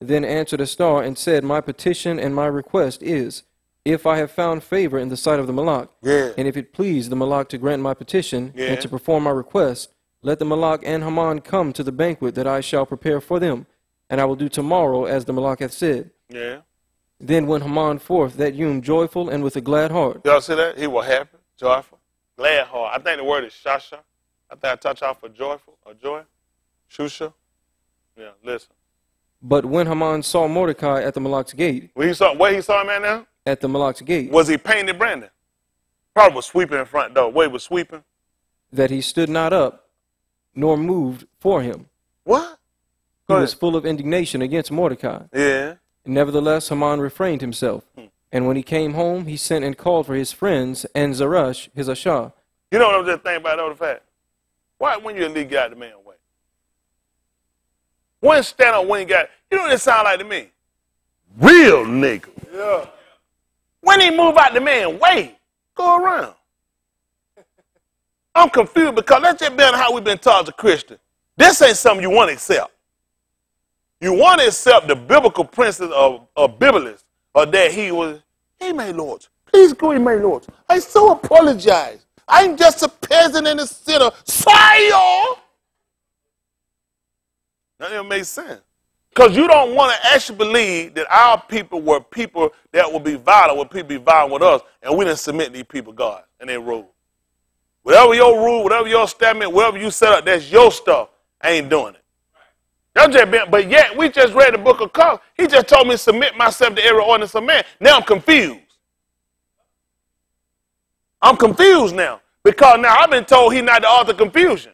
Then answered a star and said, my petition and my request is, if I have found favor in the sight of the Malak, and if it please the Malak to grant my petition and to perform my request, let the Malak and Haman come to the banquet that I shall prepare for them, and I will do tomorrow as the Malak hath said. Then went Haman forth that yom joyful and with a glad heart. Y'all see that? He was happy, joyful, glad heart. I think the word is shasha. I think I touch off for joyful or joy. Shusha. Yeah, listen. But when Haman saw Mordecai at the Malak's gate. Where he saw him at now? At the Malak's gate. Was he painted, Brandon? Probably was sweeping in front door. Where he was sweeping? That he stood not up, nor moved for him. What? He was full of indignation against Mordecai. Nevertheless, Haman refrained himself. And when he came home, he sent and called for his friends and Zeresh, his Ashah. You know what I'm just thinking about, though, the fact? Why when you at least get out the man's way? One stand up when you got, you know what it sound like to me? Real nigga. Yeah. When he move out the man's way, go around. I'm confused because that's just been how we've been taught as a Christian. This ain't something you want to accept. You want to accept the biblical principles of Biblis, or that he was, hey, my lords, please go in, my lords. I so apologize. I'm just a peasant and a sinner. Sorry, y'all. That don't make sense. Because you don't want to actually believe that our people were people that would be violent, would people be violent with us, and we didn't submit to these people, God, and their rule. Whatever your rule, whatever your statement, whatever you set up, that's your stuff. I ain't doing it. But yet, we just read the book of Cuff. He just told me to submit myself to every ordinance of man. Now I'm confused. I'm confused now. Because now I've been told he's not the author of confusion.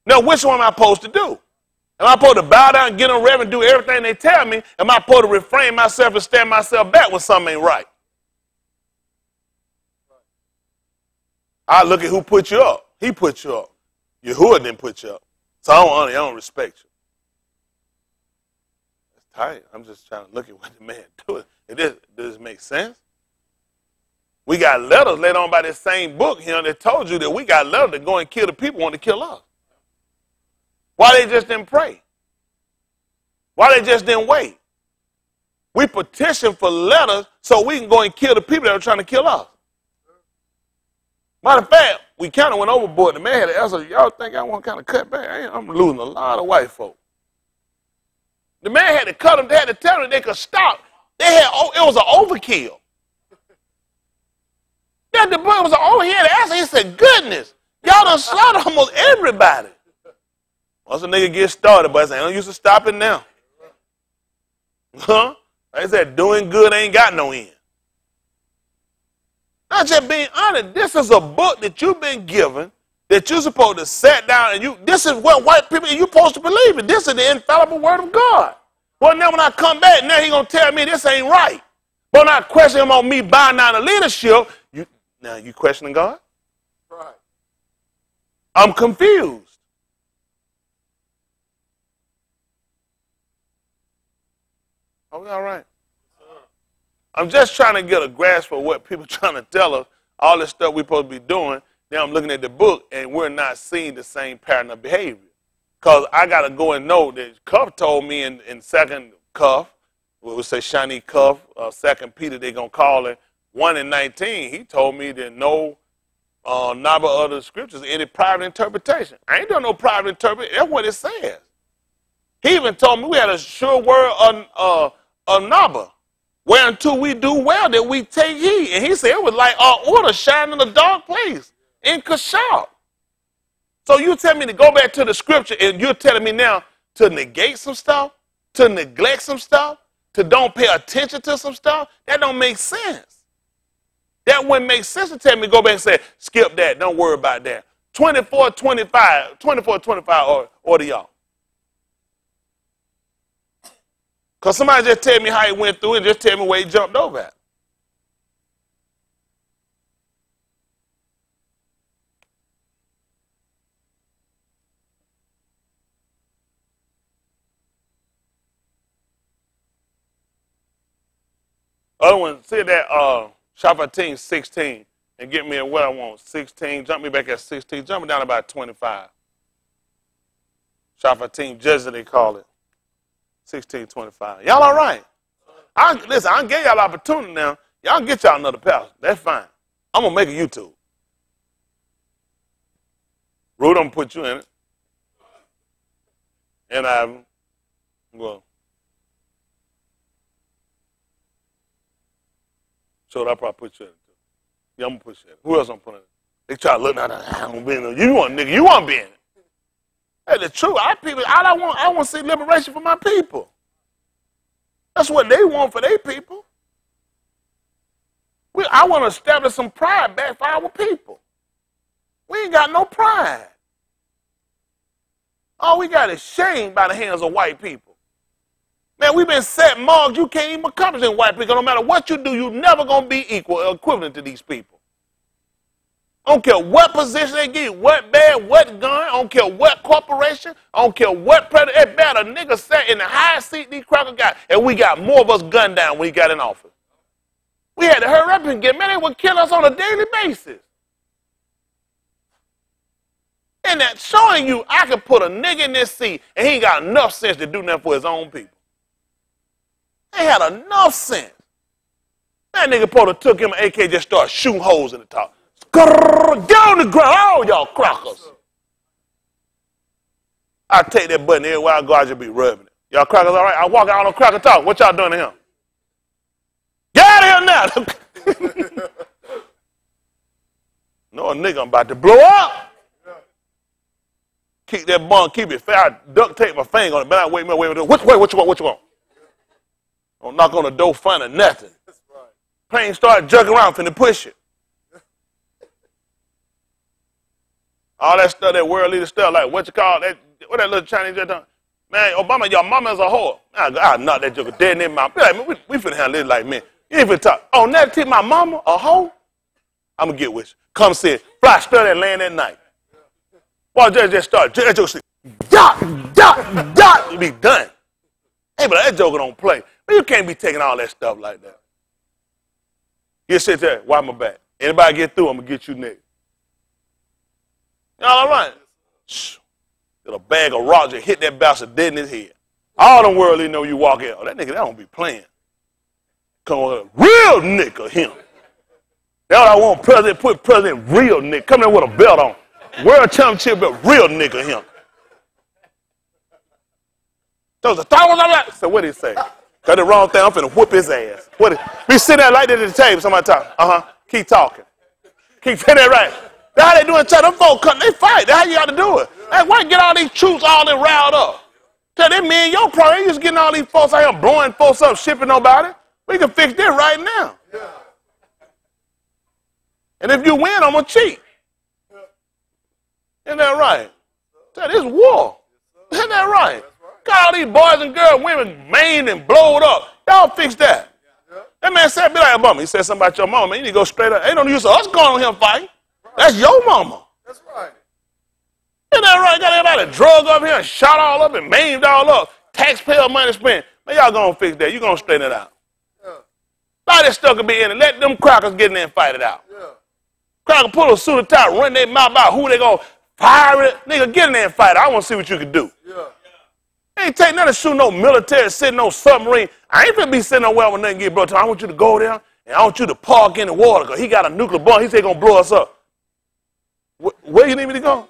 Now, which one am I supposed to do? Am I supposed to bow down, get on rev, and do everything they tell me? Am I supposed to refrain myself and stand myself back when something ain't right? I look at who put you up. He put you up. Yahuwah didn't put you up. So I don't honor you. I don't respect you. It's tight. I'm just trying to look at what the man doing. Does this make sense? We got letters laid on by this same book here that told you that we got letters to go and kill the people who want to kill us. Why they just didn't pray? Why they just didn't wait? We petitioned for letters so we can go and kill the people that are trying to kill us. Matter of fact, we kind of went overboard. The man had to answer, y'all think I want to kind of cut back? I'm losing a lot of white folk. The man had to cut them. They had to tell them they could stop. It was an overkill. The boy was over here to answer. He said, goodness, y'all done slaughtered almost everybody. Once a nigga get started, but I ain't no use to stopping now. Huh? Like I said, doing good ain't got no end. Not just being honest. This is a book that you've been given that you're supposed to sit down and this is what white people, you're supposed to believe in. This is the infallible word of God. Well, now when I come back, now he going to tell me this ain't right. But when I question him on me buying down the leadership, now you questioning God? Right. I'm confused. Are we all right? I'm just trying to get a grasp of what people are trying to tell us, all this stuff we're supposed to be doing. Now I'm looking at the book, and we're not seeing the same pattern of behavior. Because I got to go and know that Cuff told me in second Cuff, we would say Shani Cuff, second Peter, they're going to call it, 1:19, he told me that no number of the scriptures any private interpretation. I ain't done no private interpretation. That's what it says. He even told me we had a sure word of Naba, whereunto we do well that we take heed. And he said it was like our order shining in a dark place in Kashab. So you tell me to go back to the scripture and you're telling me now to negate some stuff, to neglect some stuff, to don't pay attention to some stuff? That don't make sense. That wouldn't make sense to tell me to go back and say, skip that, don't worry about that. 24:25 order y'all. Because somebody just tell me how he went through it, just tell me where he jumped over at. Other one, see that Shaphatim 16 and get me what I want. 16, jump me back at 16, jump me down about 25. Shaphatim, Jezza they call it. 16:25. Y'all all right? Listen, I gave y'all opportunity now. Y'all can get y'all another pastor. That's fine. I'm going to make a YouTube. Ruth, I'm going to put you in it. And I'm going so I'll probably put you in it too. Yeah, I'm going to put you in it. Who else I'm putting in it? They try to look at that. I don't be in it. You want nigga, you want to be in it. That's the truth. I want to see liberation for my people. That's what they want for their people. I want to establish some pride back for our people. We ain't got no pride. All we got is shame by the hands of white people. Man, we've been set marks you can't even accomplish in white people. No matter what you do, you're never going to be equal or equivalent to these people. I don't care what position they give you, what bag, what gun, I don't care what corporation, I don't care what president. It better a nigga sat in the highest seat these crackers got, and we got more of us gunned down when he got in office. We had to hurry up and get, man, they would kill us on a daily basis. And that showing you I can put a nigga in this seat and he ain't got enough sense to do nothing for his own people. They had enough sense. That nigga probably took him an AK, just started shooting holes in the top. Get on the ground, all y'all crackers. I take that button everywhere I go, I just be rubbing it. Y'all crackers all right? I walk out on cracker talk. What y'all doing to him? Get out of here now. No, a nigga, I'm about to blow up. Keep that bun, keep it fair. I duct tape my finger on it. But I wait. What you want? Don't knock on the door, find a nothing. Plane start jugging around, finna push it. All that stuff, that world leader stuff, like what you call that, what that little Chinese just done? Man, Obama, your mama's a whore. I'll knock that joker dead in their mouth. Like, we finna handle this like men. You ain't finna talk. Oh, now tip my mama a hoe? I'm gonna get with you. Come sit, fly straight that land at night. Well, just start, that joker say, dot, you be done. Hey, but that joker don't play. But you can't be taking all that stuff like that. You sit there, wipe my back. Anybody get through, I'm gonna get you next. Y'all all right? Get a bag of rocks and hit that bastard dead in his head. All them worldly know you walk in. Oh, that nigga, that don't be playing. Come on, real nigga, him. That's what I want, president, put president, real nigga. Come in with a belt on. World championship, but real nigga, him. So the thought was all right. So what did he say? Got the wrong thing, I'm finna whoop his ass. We sit there like that at the table, somebody talk. Keep talking. Keep saying that right. That's how they doing. Them folks come, they fight. That's how you got to do it. Hey, why get all these troops all them riled up? Tell them men your problem. You just getting all these folks out here blowing folks up, shipping nobody. We can fix this right now. Yeah. And if you win, I'm gonna cheat. Yeah. Isn't that right? Tell this war. Isn't that right? Got all these boys and girls, women maimed and blowed up. Y'all fix that. Yeah. That man said, be like Obama. He said something about your mama. Man, you need to go straight up. Ain't no use of us going on him fighting. That's your mama. That's right. Isn't that right? Got everybody drug up here and shot all up and maimed all up. Taxpayer money spent. Man, y'all gonna fix that. You gonna straighten it out. Yeah. A lot of that stuff can be in it. Let them crackers get in there and fight it out. Yeah. Cracker pull a suit of tie, run their mouth out. Who they gonna fire it? Nigga, get in there and fight it. I wanna see what you can do. Yeah. Ain't take nothing to shoot no military, sitting no submarine. I ain't finna be sitting nowhere when nothing get brought to me. I want you to go there And I want you to park in the water because he got a nuclear bomb. He said he's going to blow us up. Where you need me to go?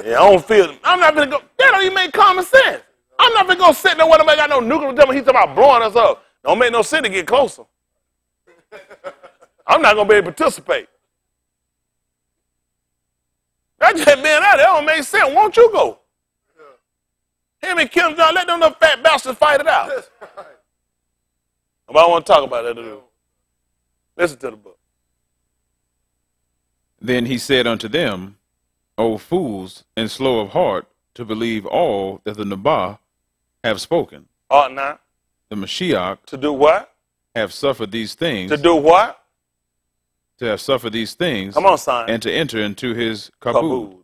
Yeah, I don't feel it. I'm not going to go. That don't even make common sense. I'm not going to go sit there where nobody got no nuclear bomb. He's talking about blowing us up. Don't make no sense to get closer. I'm not going to be able to participate. That just being out there don't make sense. Won't you go? Him and Kim Jong, let them little fat bastards fight it out. Nobody want to talk about that today. Listen to the book. Then he said unto them, O fools, and slow of heart to believe all that the Nabah have spoken. Ought not. The Mashiach To do what? have suffered these things. To do what? To have suffered these things. Come on, son. And to enter into his kabod.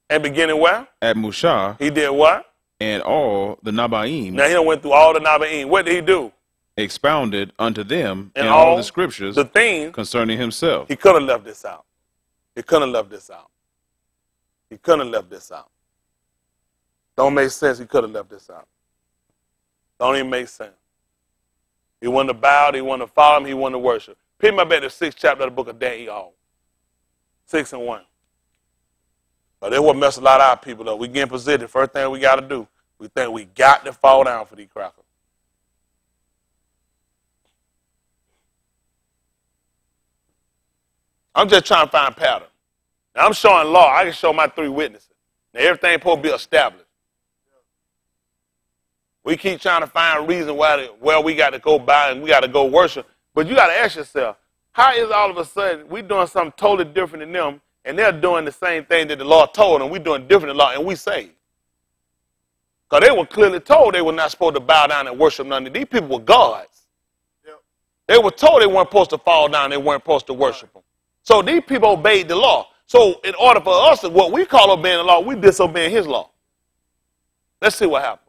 And beginning where? At Mushah. He did what? And all the Nabaim. Now he done went through all the Nabaim. What did he do? Expounded unto them And in all the scriptures the things concerning himself. He could have left this out. He couldn't have left this out. He couldn't have left this out. Don't make sense. He could have left this out. Don't even make sense. He wanted to bow. He wanted to follow him. He wanted to worship. Pick my back to the 6th chapter of the book of Daniel. 6 and 1. But that's what messed a lot of our people up. We get in position. First thing we got to do, we think we got to fall down for these crackers. I'm just trying to find a pattern. Now, I'm showing law. I can show my 3 witnesses. Now, everything supposed to be established. We keep trying to find a reason why we got to go by and we got to go worship. But you got to ask yourself, how is all of a sudden we doing something totally different than them, and they're doing the same thing that the Lord told them, we doing different than the law, and we saved? Because they were clearly told they were not supposed to bow down and worship none of these people were gods. Yep. They were told they weren't supposed to fall down, they weren't supposed to worship them. So these people obeyed the law. So in order for us, what we call obeying the law, we disobeying his law. Let's see what happened.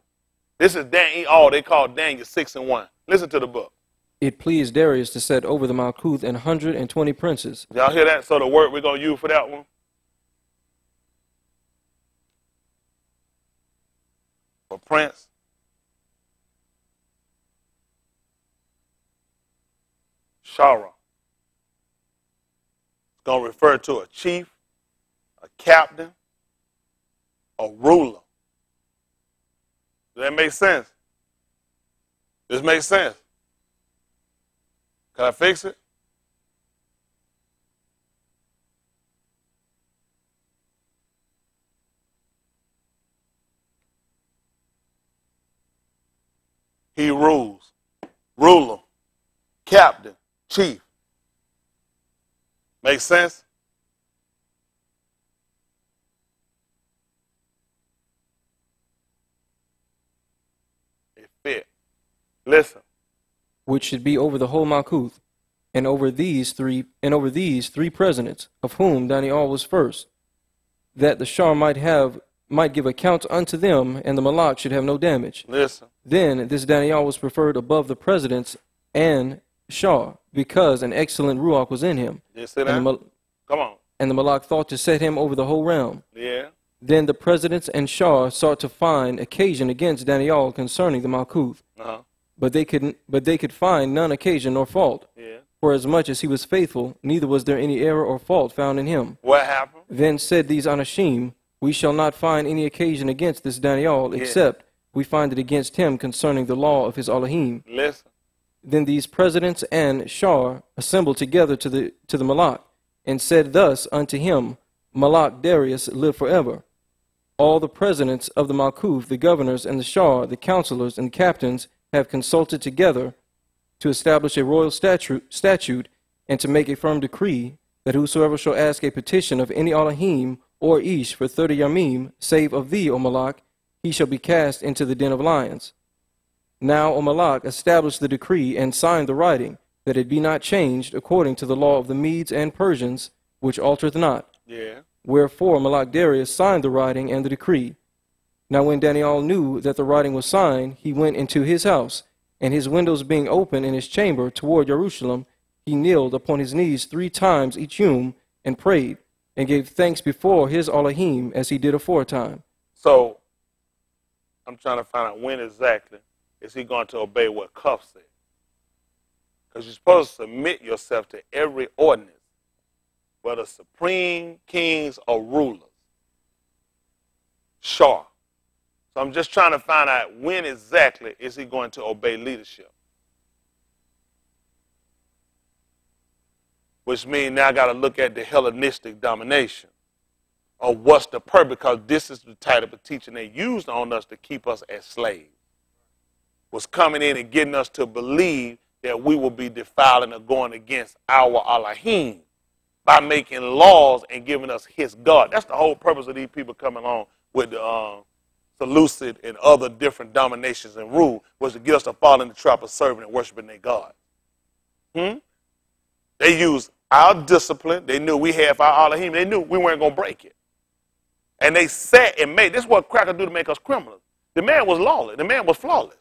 This is Daniel, they call Daniel 6 and 1. Listen to the book. It pleased Darius to set over the Malkuth 120 princes. Y'all hear that? So the word we're going to use for that one? For prince. Shara. It's going to refer to a chief, a captain, a ruler. Does that make sense? Does this make sense? Can I fix it? He rules. Ruler. Captain. Chief. Make sense? It fit. Listen. Which should be over the whole Malkuth, and over these three presidents, of whom Daniel was first, that the Shah might give account unto them, and the Malak should have no damage. Listen. Then this Daniel was preferred above the presidents and Shah, because an excellent Ruach was in him. You see that? Come on. And the Malak thought to set him over the whole realm. Yeah. Then the presidents and Shah sought to find occasion against Daniel concerning the Malkuth. Uh-huh. But they could find none occasion nor fault. Yeah. For as much as he was faithful, neither was there any error or fault found in him. What happened? Then said these Anashim, we shall not find any occasion against this Daniel, except we find it against him concerning the law of his Elohim. Listen. Then these presidents and Shah assembled together to the Malak, and said thus unto him, Malak Darius, live forever. All the presidents of the Malkuth, the governors, and the Shah, the counselors, and captains, have consulted together to establish a royal statute and to make a firm decree that whosoever shall ask a petition of any Elohim or Ish for 30 Yamim, save of thee, O Malak, he shall be cast into the den of lions. Now, O Malak, establish the decree and sign the writing, that it be not changed according to the law of the Medes and Persians, which altereth not. Yeah. Wherefore Malak Darius signed the writing and the decree. Now when Daniel knew that the writing was signed, he went into his house, and his windows being open in his chamber toward Jerusalem, he kneeled upon his knees 3 times each yom, and prayed, and gave thanks before his Elohim, as he did aforetime. So, I'm trying to find out when exactly is he going to obey what Cuff said. Because you're supposed to submit yourself to every ordinance, whether supreme, kings, or rulers. Sure. So I'm just trying to find out when exactly is he going to obey leadership. Which means now I got to look at the Hellenistic domination. Or what's the purpose, because this is the type of teaching they used on us to keep us as slaves. Was coming in and getting us to believe that we will be defiling or going against our Elohim by making laws and giving us his God. That's the whole purpose of these people coming along with the Seleucid and other different dominations and rule, was to get us to fall in the trap of serving and worshiping their God. They used our discipline. They knew we had our Elohim. They knew we weren't going to break it. And they sat and made, this is what crackers do to make us criminals. The man was lawless. The man was flawless.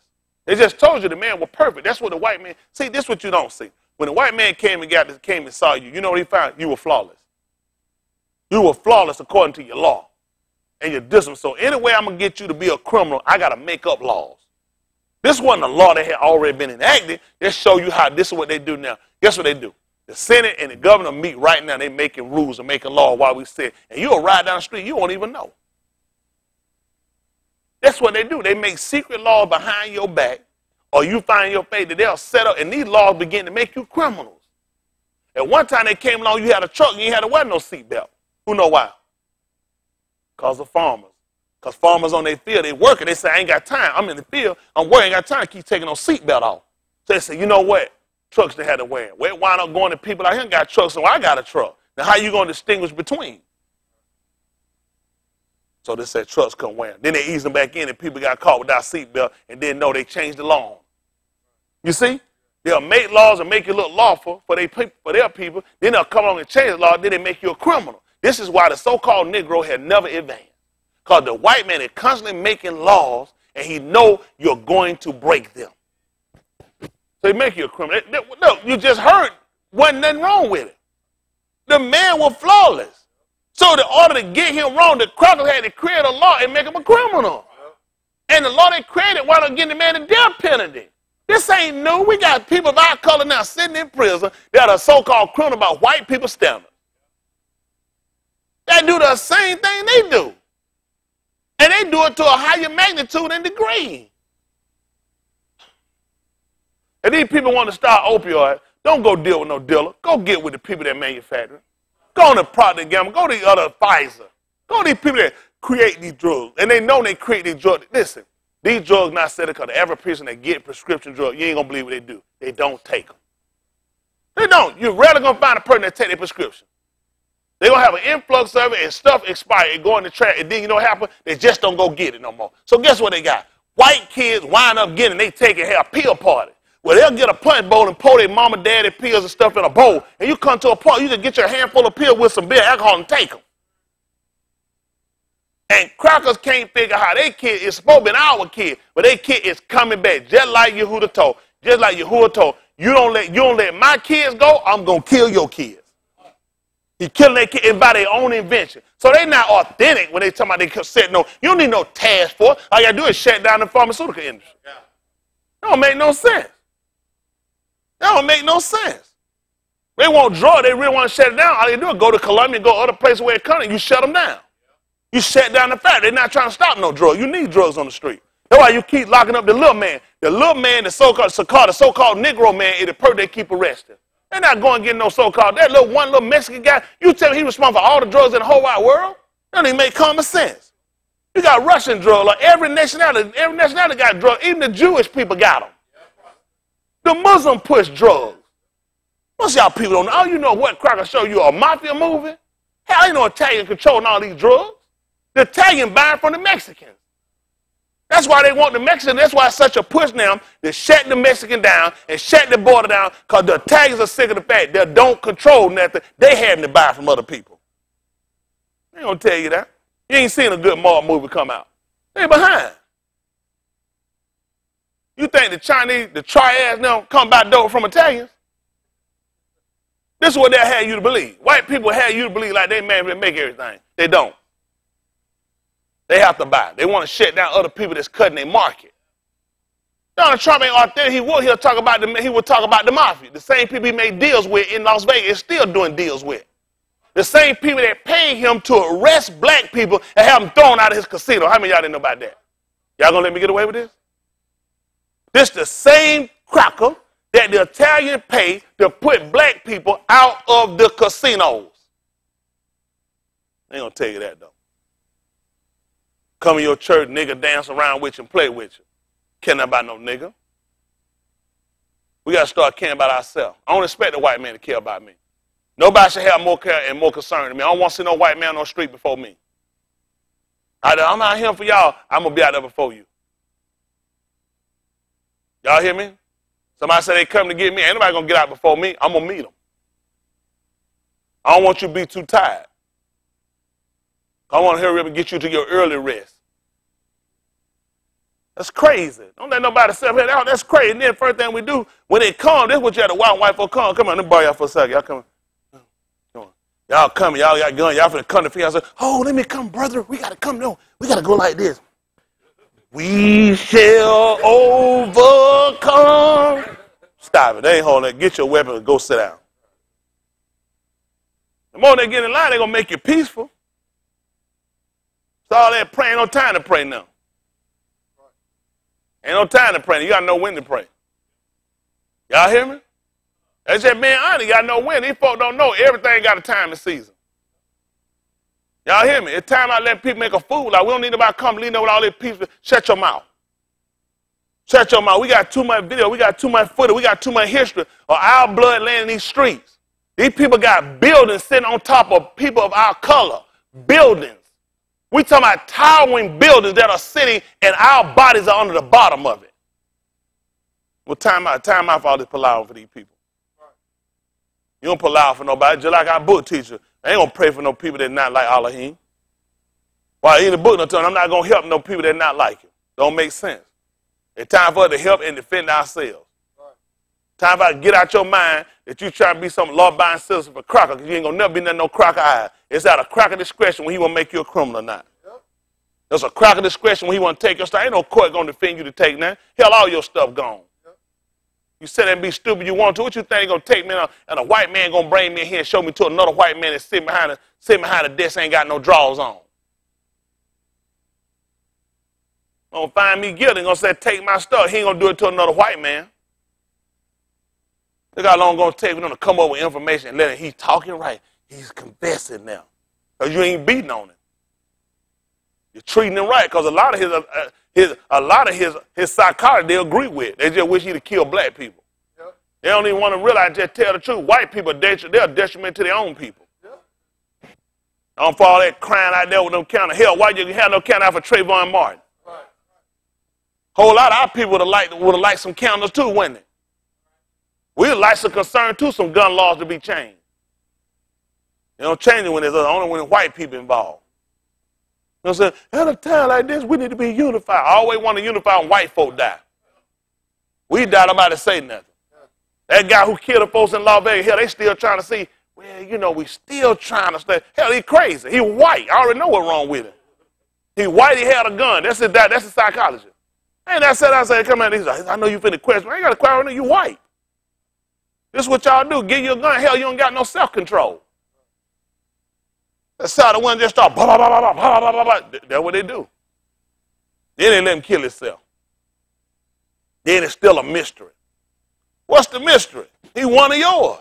They just told you the man was perfect. That's what the white man, see, this is what you don't see. When the white man came and saw you, you know what he found? You were flawless. You were flawless according to your law and your discipline. So anyway I'm going to get you to be a criminal, I got to make up laws. This wasn't a law that had already been enacted. They show you how this is what they do now. Guess what they do? The Senate and the governor meet right now. They making rules and making law while we sit. And you'll ride down the street, you won't even know. That's what they do. They make secret laws behind your back, or you find your face that they'll set up, and these laws begin to make you criminals. At one time they came along, you had a truck, and you had to wear no seatbelt. Who know why? Because of farmers. Because farmers on their field, they working. They say, I ain't got time. I'm in the field. I'm working. I ain't got time to keep taking no seatbelt off. So they say, you know what? Trucks they had to wear. Well, it wound up going to people out here got trucks, so I got a truck. Now, how you going to distinguish between? So they said trucks couldn't wear them. Then they eased them back in, and people got caught without seatbelt and didn't know they changed the law. You see? They'll make laws and make it look lawful for their people. Then they'll come along and change the law. Then they make you a criminal. This is why the so-called Negro had never advanced. Because the white man is constantly making laws, and he know you're going to break them. So they make you a criminal. Look, you just heard, wasn't nothing wrong with it. The man was flawless. So in order to get him wrong, the crackers had to create a law and make him a criminal. And the law they created wound up getting the man a death penalty. This ain't new. We got people of our color now sitting in prison that are so-called criminal by white people standards. They do the same thing they do. And they do it to a higher magnitude and degree. And these people want to start opioids. Don't go deal with no dealer. Go get with the people that manufacture. Go on to Procter & Gamble. Go to the other Pfizer. Go to these people that create these drugs. And they know they create these drugs. Listen, these drugs not set because the average person that get prescription drugs, you ain't going to believe what they do. They don't take them. They don't. You're rarely going to find a person that take their prescription. They're going to have an influx of it and stuff expire and go in the trash. And then you know what happens? They just don't go get it no more. So guess what they got? White kids wind up getting, they take it, have a pill party. Well, they'll get a punch bowl and pour their mama, daddy pills and stuff in a bowl. And you come to a point, you can get your handful of pills with some beer alcohol and take them. And crackers can't figure how their kid is supposed to be our kid, but their kid is coming back just like Yehuda told. Just like Yehuda told, you don't let my kids go, I'm going to kill your kids. He killing their kids by their own invention. So they're not authentic when they talk about they said no. You don't need no task force. All you got to do is shut down the pharmaceutical industry. Yeah. That don't make no sense. That don't make no sense. They want drugs. They really want to shut it down. All they do is go to Colombia and go other places where it comes. You shut them down. You shut down the factory. They're not trying to stop no drugs. You need drugs on the street. That's why you keep locking up the little man. The little man, the so-called Negro man, is the person they keep arresting. They're not going to get no so-called. That one little Mexican guy, you tell me he responsible for all the drugs in the whole wide world? That don't even make common sense. You got Russian drugs. Like every nationality got drugs. Even the Jewish people got them. The Muslim push drugs. Most of y'all people don't know. All you know what cracker show you a mafia movie? Hell, you know Italian controlling all these drugs. The Italian buying from the Mexicans. That's why they want the Mexicans. That's why it's such a push now to shut the Mexican down and shut the border down because the Italians are sick of the fact they don't control nothing. They having to buy from other people. They don't tell you that. You ain't seen a good Marvel movie come out. They behind. You think the Chinese, the triads now come by dope from Italians? This is what they'll have you to believe. White people have you to believe like they make everything. They don't. They have to buy. They want to shut down other people that's cutting their market. Donald Trump ain't authentic. He would talk about the mafia. The same people he made deals with in Las Vegas is still doing deals with. The same people that paid him to arrest black people and have them thrown out of his casino. How many of y'all didn't know about that? Y'all gonna let me get away with this? This the same cracker that the Italian paid to put black people out of the casinos. They ain't gonna tell you that though. Come in your church, nigga, dance around with you and play with you. Care nothing about no nigga. We got to start caring about ourselves. I don't expect a white man to care about me. Nobody should have more care and more concern to me. I don't want to see no white man on the street before me. I'm out here for y'all. I'm going to be out there before you. Y'all hear me? Somebody said they come to get me. Ain't nobody going to get out before me. I'm going to meet them. I don't want you to be too tired. I want to hurry up and get you to your early rest. That's crazy. Don't let nobody sit up here. That's crazy. And then the first thing we do, when they come, this is what you have to white white folk come. Come on, let me borrow y'all for a second. Y'all come. Come on. Y'all coming. Y'all got guns. Y'all finna come to feed. I said, oh, let me come, brother. We got to come. No, we got to go like this. We shall overcome. Stop it. They ain't holding that. Get your weapon and go sit down. The more they get in line, they're going to make you peaceful. It's all that praying. No time to pray now. Ain't no time to pray. You got to know when to pray. Y'all hear me? That's just being honest. You got to know when. These folks don't know. Everything got a time and season. Y'all hear me? It's time I let people make a fool. Like, we don't need nobody come leading with all this peace. Shut your mouth. Shut your mouth. We got too much video. We got too much footage. We got too much history of our blood laying in these streets. These people got buildings sitting on top of people of our color. Buildings. We talking about towering buildings that are sitting and our bodies are under the bottom of it. Well, time out for all this palaver for these people. You don't palaver for nobody. Just like our book teacher, I ain't going to pray for no people that not like Elohim. While in the book, I'm not going to help no people that not like him. Don't make sense. It's time for us to help and defend ourselves. Time for us to get out your mind that you try to be some law-abiding citizen for cracker, because you ain't going to never be nothing no cracker eye. It's out of cracker discretion when he want to make you a criminal or not. Yep. There's a cracker discretion when he want to take your stuff. Ain't no court going to defend you to take nothing. Hell, all your stuff gone. Yep. You sit there and be stupid you want to. What you think going to take me and a white man going to bring me in here and show me to another white man that's sitting behind the desk ain't got no drawers on? Going to find me guilty. Going to say, take my stuff. He ain't going to do it to another white man. Look how long it's going to take for them to come up with information and let him, he's talking right. He's confessing now. Because you ain't beating on him. You're treating him right. Because a lot of his psychology they agree with. They just wish he'd have killed black people. Yep. They don't even want to realize, just tell the truth. White people, they're a detriment to their own people. Yep. I don't fall that crying out there with them counter. Hell, why you have no counter out for Trayvon Martin? Right. Whole lot of our people would have liked some counters too, wouldn't it? We'd like some concern too, some gun laws to be changed. They don't change it when there's only when white people involved. You know what I'm saying? At a time like this, we need to be unified. I always want to unify when white folk die. We die, nobody say nothing. That guy who killed the folks in Las Vegas, hell, they still trying to see, well, you know, we still trying to stay. Hell, he crazy. He white. I already know what's wrong with him. He white, he had a gun. That's his psychology. And I said, come on, he's like, I know you finna question. I ain't got a question, you white. This is what y'all do. Give you a gun. Hell, you don't got no self-control. That's how the one just start, blah, blah, blah, blah, blah, blah, blah, blah. That's what they do. Then they let him kill himself. Then it's still a mystery. What's the mystery? He one of yours.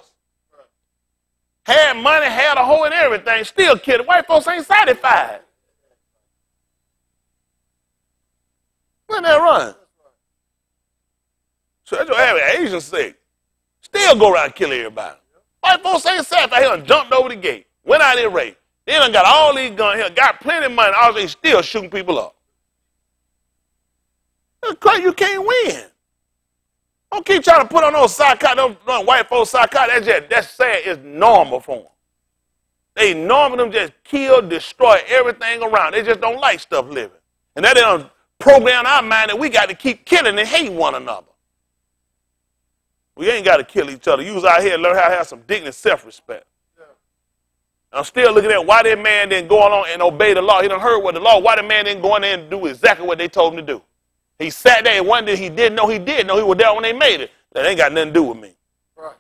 Had money, had a hoe and everything, still killed. White folks ain't satisfied. When they run. So that's what having Asian sick. Still go around and kill everybody. White folks ain't satisfied. He done jumped over the gate. Went out there rape. Then done got all these guns here. Got plenty of money. All they still shooting people up. You can't win. Don't keep trying to put on those psychotic, those white folks psychotic. That's sad. It's normal for them. They normal them just kill, destroy everything around. They just don't like stuff living. And that done program our mind that we got to keep killing and hate one another. We ain't got to kill each other. Use our head, learn how to have some dignity and self-respect. Yeah. I'm still looking at why that man didn't go along and obey the law. He done heard what the law, why the man didn't go in there and do exactly what they told him to do. He sat there and one day he didn't know he did know he was there when they made it. That ain't got nothing to do with me. Right.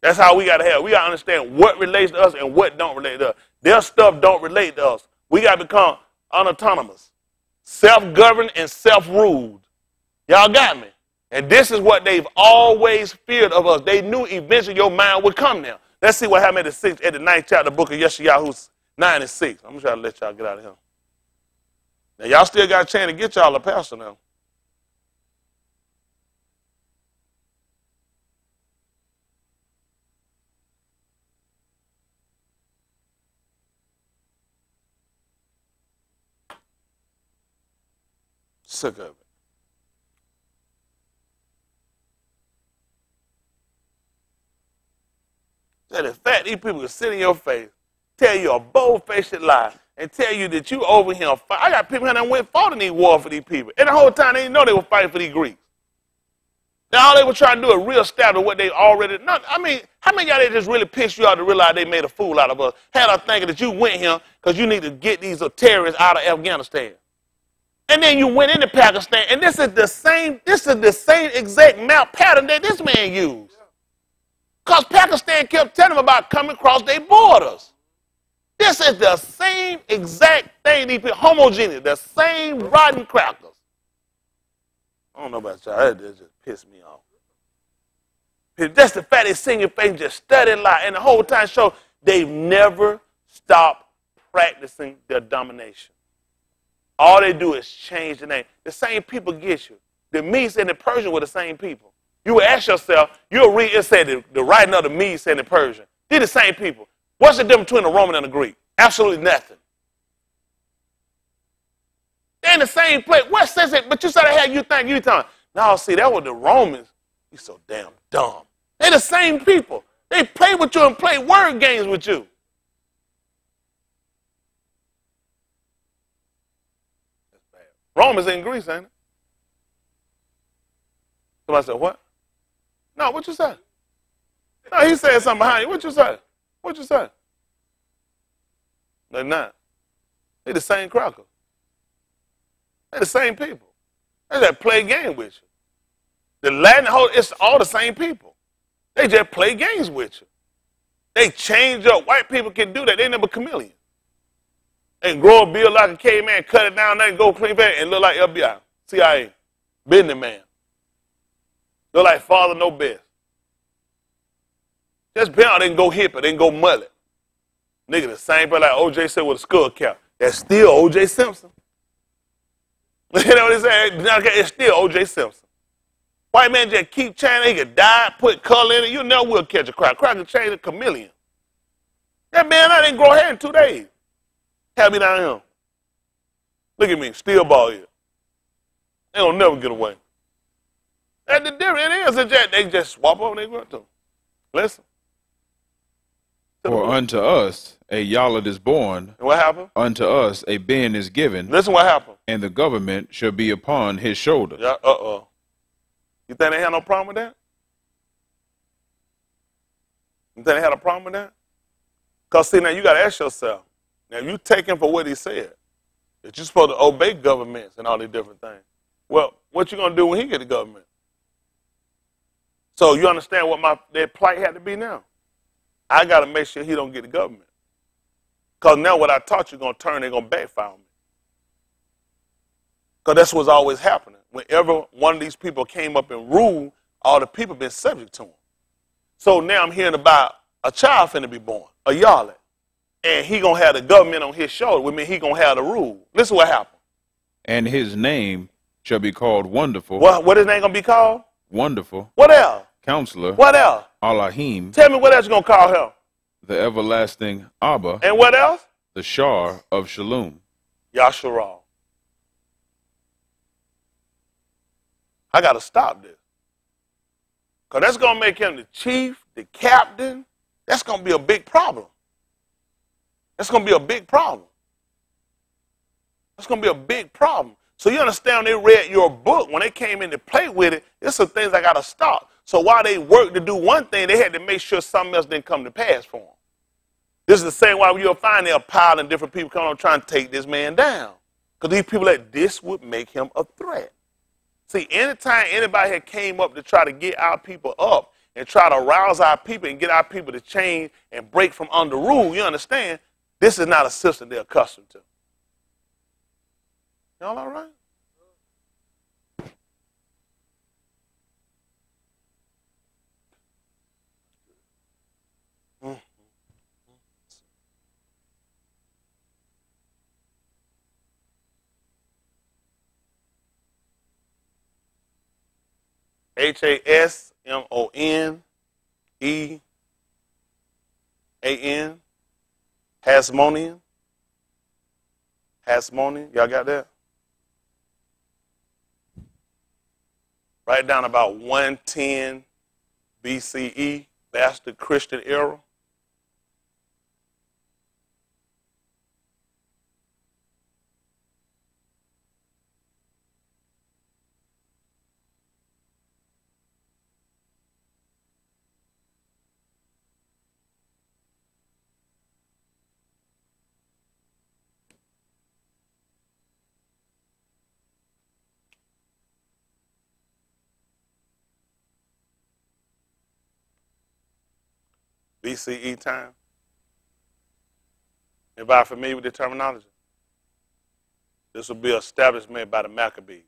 That's how we got to have. We got to understand what relates to us and what don't relate to us. Their stuff don't relate to us. We got to become unautonomous, self-governed and self-ruled. Y'all got me? And this is what they've always feared of us. They knew eventually your mind would come there. Let's see what happened at the 9th chapter of the book of Yeshayahu 9 and 6. I'm going to try to let y'all get out of here. Now, y'all still got a chance to get y'all a pastor now. Sick of it. So the fact these people can sit in your face, tell you a bold-faced lie, and tell you that you over here fight. I got people here that went fought in these war for these people. And the whole time they didn't know they were fighting for these Greeks. Now all they were trying to do is reestablish what they already know. I mean, how many of y'all they just really pissed you out to realize they made a fool out of us? Had us thinking that you went here because you need to get these terrorists out of Afghanistan. And then you went into Pakistan, and this is the same exact map pattern that this man used. Because Pakistan kept telling them about coming across their borders. This is the same exact thing, these people, homogeneous, the same rotten crackers. I don't know about y'all, that just pissed me off. Just the fact they sing your face, just study a lot, and the whole time show they've never stopped practicing their domination. All they do is change the name. The same people get you. The Medes and the Persians were the same people. You would ask yourself, you'll read, it said the writing of the Medes and the Persian. They're the same people. What's the difference between a Roman and a Greek? Absolutely nothing. They're in the same place. What sense it? But you said I had you think you talking. No, see, that was the Romans. You so damn dumb. They're the same people. They play with you and play word games with you. That's bad. Romans in Greece, ain't it? Somebody said, what? No, what you say? No, he said something behind you. What you say? What you say? They're not. They're the same cracker. They're the same people. They just play game with you. The Latin, it's all the same people. They just play games with you. They change up. White people can do that. They never chameleon. They can grow a beard like a caveman, cut it down, then go clean back and look like FBI, CIA, business man. Look like father, no best. Just be out, they can go hipper, they can go mullet. Nigga, the same person like O.J. said with a skull cap. That's still O.J. Simpson. You know what he said? It's still O.J. Simpson. White man just keep changing. He could die, put color in it. You never will catch a crack. Crack can change a chameleon. That man, I didn't grow hair in 2 days. Have me down here. Look at me, still bald here. They don't never get away. That's the difference. It is. They just swap over and they go to them. Listen. For unto us a Yalad is born. And what happened? Unto us a Ben is given. Listen what happened. And the government shall be upon his shoulder. Yeah, You think they had no problem with that? You think they had a problem with that? Because, see, now you got to ask yourself, now you take him for what he said, that you're supposed to obey governments and all these different things. Well, what you going to do when he get the government? So you understand what their plight had to be now? I got to make sure he don't get the government. Because now what I taught you going to turn, they're going to backfire on me. Because that's what's always happening. Whenever one of these people came up and ruled, all the people been subject to him. So now I'm hearing about a child finna be born, a Yalad. And he going to have the government on his shoulder. Which means he going to have the rule. Listen what happened. And his name shall be called Wonderful. What his name going to be called? Wonderful. What else? Counselor. What else? Elohim. Tell me what else you going to call him. The everlasting Abba. And what else? The Shar of Shalom. Yasharal. I got to stop this. Because that's going to make him the chief, the captain. That's going to be a big problem. That's going to be a big problem. That's going to be a big problem. So you understand, they read your book. When they came in to play with it, there's some things I got to stop. So while they worked to do one thing, they had to make sure something else didn't come to pass for them. This is the same why you'll find there a pile of different people coming on trying to take this man down. Because these people, like, this would make him a threat. See, anytime anybody had came up to try to get our people up and try to rouse our people and get our people to change and break from under rule, you understand, this is not a system they're accustomed to. Y'all all right? Hasmonean. Hasmonean. Hasmonean. Y'all got that? Right down about 110 BCE. That's the Christian era. BCE time. Everybody familiar with the terminology? This will be established made by the Maccabees.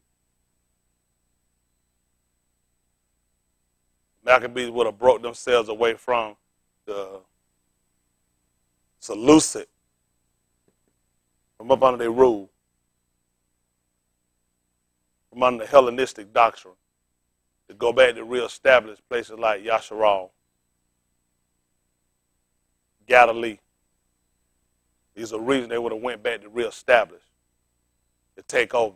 Maccabees would have broke themselves away from the Seleucid, from up under their rule, from under the Hellenistic doctrine, to go back to reestablish places like Yasharal, Galilee. These are reasons they would have went back to reestablish, to take over.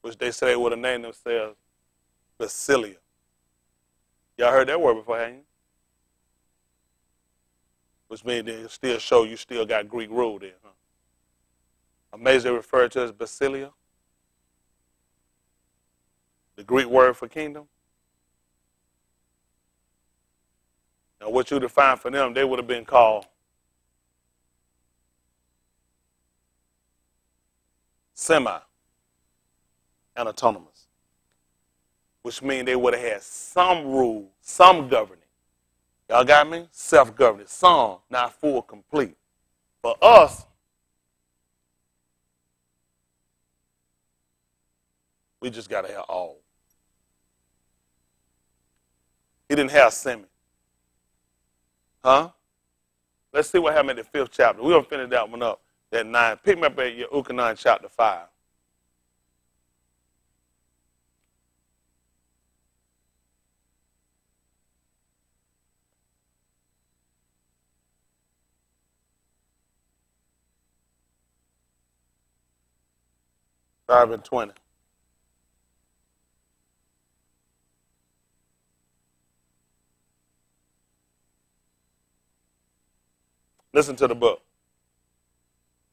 Which they say they would have named themselves Basilia. Y'all heard that word before, haven't you? Which means they still show you still got Greek rule there, huh? Amazing they refer to as Basilia. The Greek word for kingdom. Now, what you define for them, they would have been called semi and autonomous, which means they would have had some rule, some governing. Y'all got me? Self-governing, some, not full, complete. For us, we just got to have all. He didn't have semi. Huh? Let's see what happened in the 5th chapter. We're going to finish that one up at 9. Pick me up at your Ukanan chapter 5. Five and 20. Listen to the book.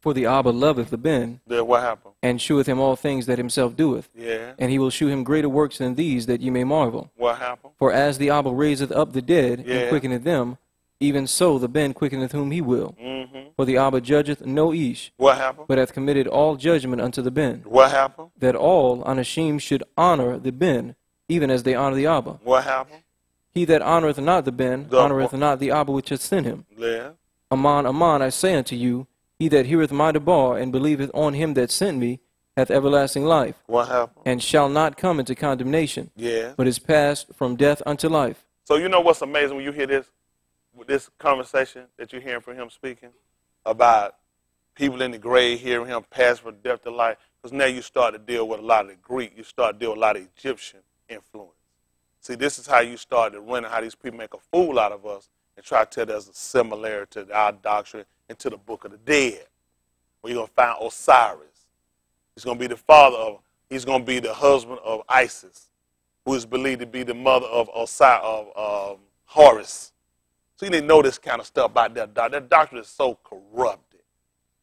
For the Abba loveth the Ben, Then what happened? and sheweth him all things that himself doeth. Yeah. And he will shew him greater works than these, that ye may marvel. What happened? For as the Abba raiseth up the dead, Yeah. and quickeneth them, even so the Ben quickeneth whom he will. Mm-hmm. For the Abba judgeth no ish, What happened? but hath committed all judgment unto the Ben, What happened? that all Anashim should honor the Ben, even as they honor the Abba. What happened? He that honoreth not the Ben, honoreth not the Abba which hath sent him. Yeah. Aman, aman, I say unto you, he that heareth my debar, and believeth on him that sent me, hath everlasting life, What happened? and shall not come into condemnation, Yeah. but is passed from death unto life. So you know what's amazing when you hear this, with this conversation that you're hearing from him speaking about people in the grave hearing him pass from death to life? Because now you start to deal with a lot of the Greek, you start to deal with a lot of Egyptian influence. See, this is how you start to run, how these people make a fool out of us and try to tell there's a similarity to our doctrine and to the Book of the Dead, where you're going to find Osiris. He's going to be the father of, he's going to be the husband of Isis, who is believed to be the mother of Horus. So you didn't know this kind of stuff about that doctrine. That doctrine is so corrupted.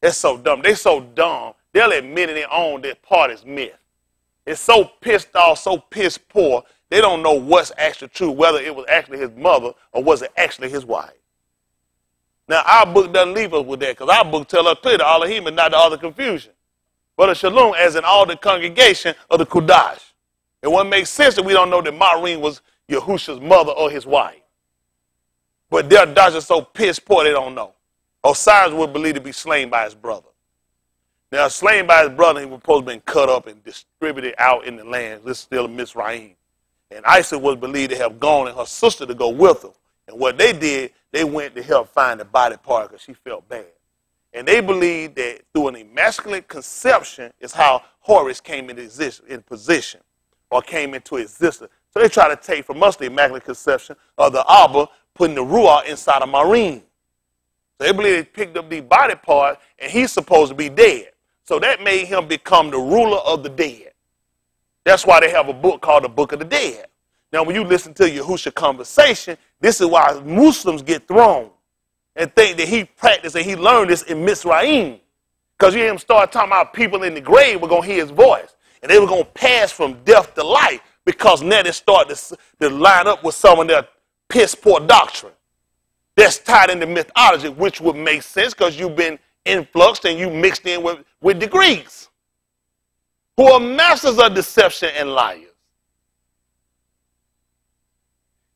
It's so dumb. They're so dumb, they'll admit in their own that part is myth. It's so pissed off, so piss poor, they don't know what's actually true, whether it was actually his mother or was it actually his wife. Now, our book doesn't leave us with that, because our book tells us clearly Elohim is not the other confusion. but a shalom as in all the congregation of the Kudash. It wouldn't make sense that we don't know that Maureen was Yahusha's mother or his wife. But their doctors are so piss poor they don't know. Osiris was believed to be slain by his brother. Now, slain by his brother, he was supposed to have been cut up and distributed out in the land. This is still in Mizraim. And Isis was believed to have gone and her sister to go with her. And what they did, they went to help find the body part because she felt bad. And they believed that through an immaculate conception is how Horus came into position or came into existence. So they try to take from us the immaculate conception of the Abba, putting the Ruach inside of Maureen. So they believe they picked up the body part and he's supposed to be dead. So that made him become the ruler of the dead. That's why they have a book called the Book of the Dead. Now, when you listen to Yahusha conversation, this is why Muslims get thrown and think that he practiced and he learned this in Mizraim. Because you hear him start talking about people in the grave were going to hear his voice. And they were going to pass from death to life because now they started to line up with some of their piss poor doctrine. That's tied into mythology, which would make sense because you've been influxed and you mixed in with the Greeks, who are masters of deception and liars.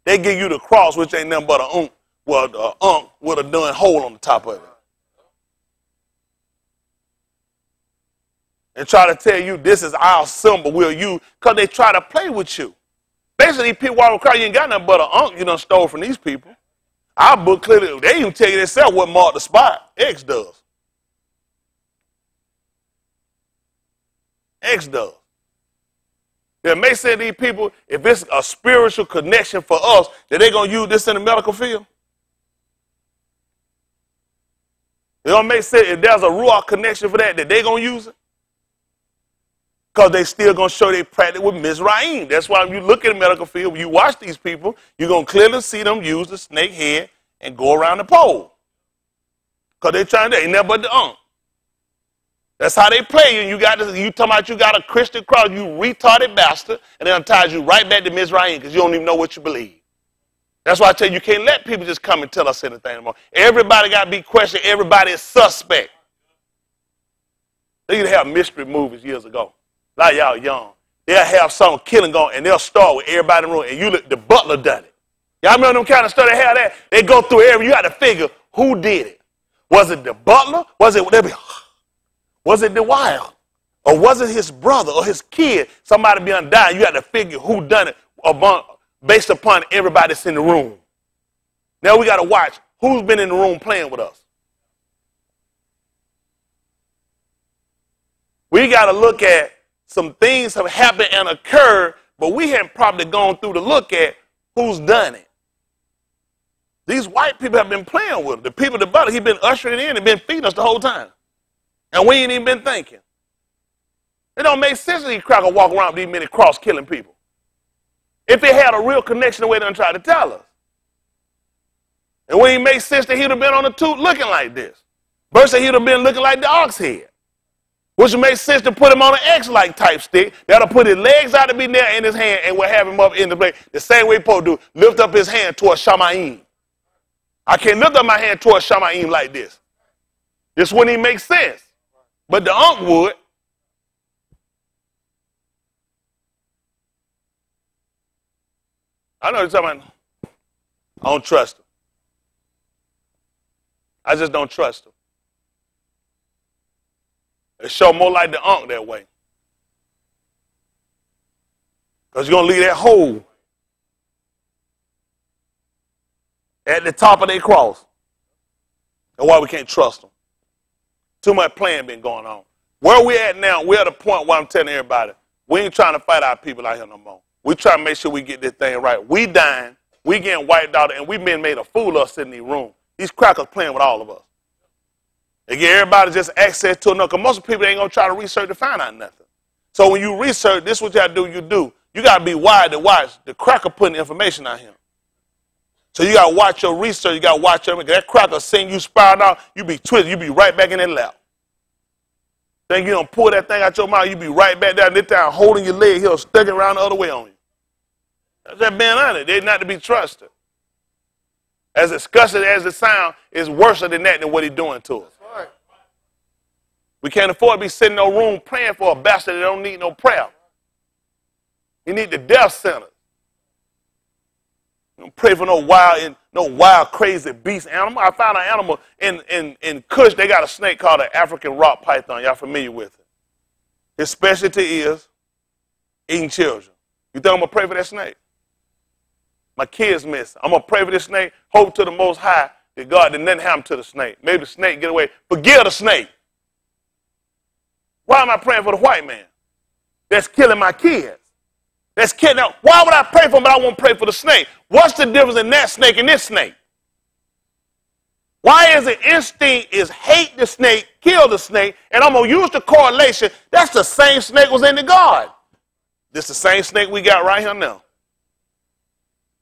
They give you the cross, which ain't nothing but an with a done hole on the top of it. And try to tell you this is our symbol, we'll use, because they try to play with you. Basically, people walk across, you ain't got nothing but an you done stole from these people. Our book clearly, they even tell you themselves what marked the spot. X does. X does. It may say to these people, if it's a spiritual connection for us, that they're going to use this in the medical field. It don't make sense if there's a Ruach connection for that they're going to use it. Because they still going to show they practice with Mizraim. That's why when you look at the medical field, when you watch these people, you're going to clearly see them use the snake head and go around the pole. Because they're trying to, ain't nothing but the That's how they play you. You talking about you got a Christian cross, you retarded bastard, and they ties you right back to Mizraim because you don't even know what you believe. That's why I tell you, you can't let people just come and tell us anything anymore. Everybody got to be questioned. Everybody is suspect. They used to have mystery movies years ago. Like y'all young. They'll have some killing going, and they'll start with everybody in the room, and you look, the butler done it. Y'all remember them kind of stuff they had that? They go through you got to figure who did it. Was it the butler? Was it the wife? Or was it his brother or his kid? Somebody be undying. You got to figure who done it based upon everybody that's in the room. Now we got to watch who's been in the room playing with us. We got to look at some things have happened and occurred, but we haven't probably gone through to look at who's done it. These white people have been playing with them. The people, the butler, he's been ushering in and been feeding us the whole time. And we ain't even been thinking. It don't make sense that these crackers walk around with these many cross killing people. If it had a real connection the way they try to tell us. And when it makes sense that he'd have been on the tooth looking like this. Versus he'd have been looking like the ox head. Which would make sense to put him on an X-like type stick. That'll put his legs out to be there in his hand and we'll have him up in the place. The same way Paul do. Lift up his hand towards Shamayim. I can't lift up my hand towards Shamayim like this. This wouldn't even make sense. But the would. I know what you're talking about. I don't trust him. I just don't trust him. It show more like the that way. Because you're going to leave that hole at the top of their cross. That's why we can't trust them. Too much playing been going on. Where we at now, we're at a point where I'm telling everybody, we ain't trying to fight our people out here no more. We trying to make sure we get this thing right. We dying, we getting wiped out, and we been made a fool of us in the room. These crackers playing with all of us. They give everybody just access to another. Because most people ain't going to try to research to find out nothing. So when you research, this is what you got to do. You got to be wide to watch. The cracker putting information out here. So you got to watch your research. You got to watch everything. That cracker seeing you spiral out, you be twisted. You be right back in that lap. Then you don't pull that thing out your mouth, you be right back down this time holding your leg here, sticking around the other way on you. That's that being honest. They're not to be trusted. As disgusting as it sounds, it's worse than that than what he's doing to us. We can't afford to be sitting in no room praying for a bastard that don't need no prayer. You need the death center. Don't pray for no wild, crazy beast animal. I found an animal in Kush. They got a snake called an African rock python. Y'all familiar with it? His specialty is eating children. You think I'm going to pray for that snake? My kids miss. I'm going to pray for this snake, hope to the Most High that God did nothing happen to the snake. Maybe the snake get away. Forgive the snake. Why am I praying for the white man that's killing my kids? That's killing. Now, why would I pray for him, but I won't pray for the snake? What's the difference in that snake and this snake? Why is the instinct is hate the snake, kill the snake, and I'm going to use the correlation. That's the same snake was in the garden. This the same snake we got right here now.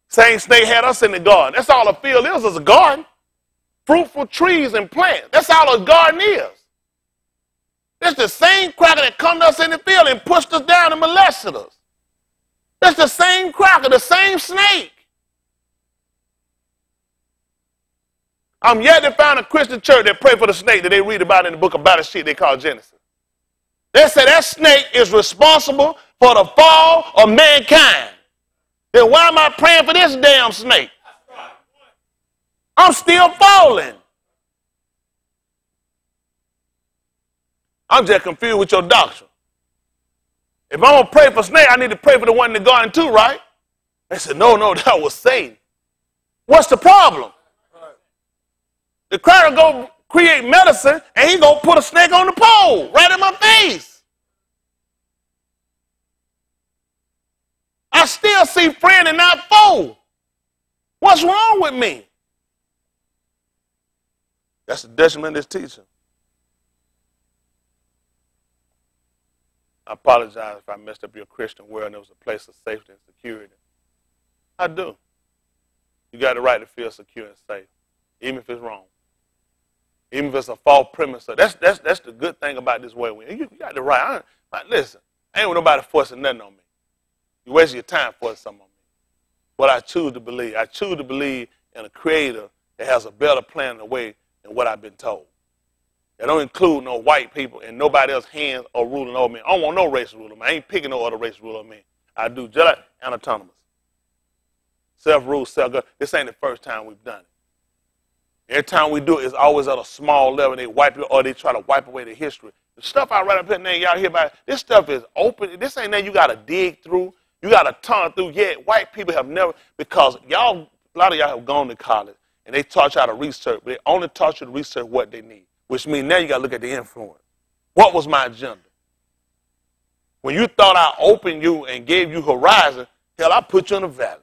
Same snake had us in the garden. That's all a field is a garden. Fruitful trees and plants. That's all a garden is. It's the same cracker that come to us in the field and pushed us down and molested us. That's the same cracker, the same snake. I'm yet to find a Christian church that pray for the snake that they read about in the book of Bereshit they call Genesis. They say that snake is responsible for the fall of mankind. Then why am I praying for this damn snake? I'm still falling. I'm just confused with your doctrine. If I'm going to pray for snake, I need to pray for the one in the garden too, right? They said, no, that was Satan. What's the problem? The cracker go create medicine, and he go put a snake on the pole right in my face. I still see friend and not foe. What's wrong with me? That's the detriment of this teaching. I apologize if I messed up your Christian world and it was a place of safety and security. I do. You got the right to feel secure and safe, even if it's wrong. Even if it's a false premise. So that's the good thing about this way. You got the right. Listen, I ain't with nobody forcing nothing on me. You waste your time forcing something on me. What I choose to believe. I choose to believe in a creator that has a better plan and a way than what I've been told. That don't include no white people and nobody else's hands or ruling over me. I don't want no race ruling me. I ain't picking no other race ruler over me. I do just like and autonomous. Self-rule, self-government. This ain't the first time we've done it. Every time we do it, it's always at a small level. They wipe it or they try to wipe away the history. The stuff I write up here, now y'all hear about it, this stuff is open. This ain't nothing you got to dig through. You got to turn through. Yeah, white people have never, because y'all, a lot of y'all have gone to college and they taught y'all to research, but they only taught you to research what they need, which means now you got to look at the influence. What was my agenda? When you thought I opened you and gave you horizon, hell, I put you in a valley.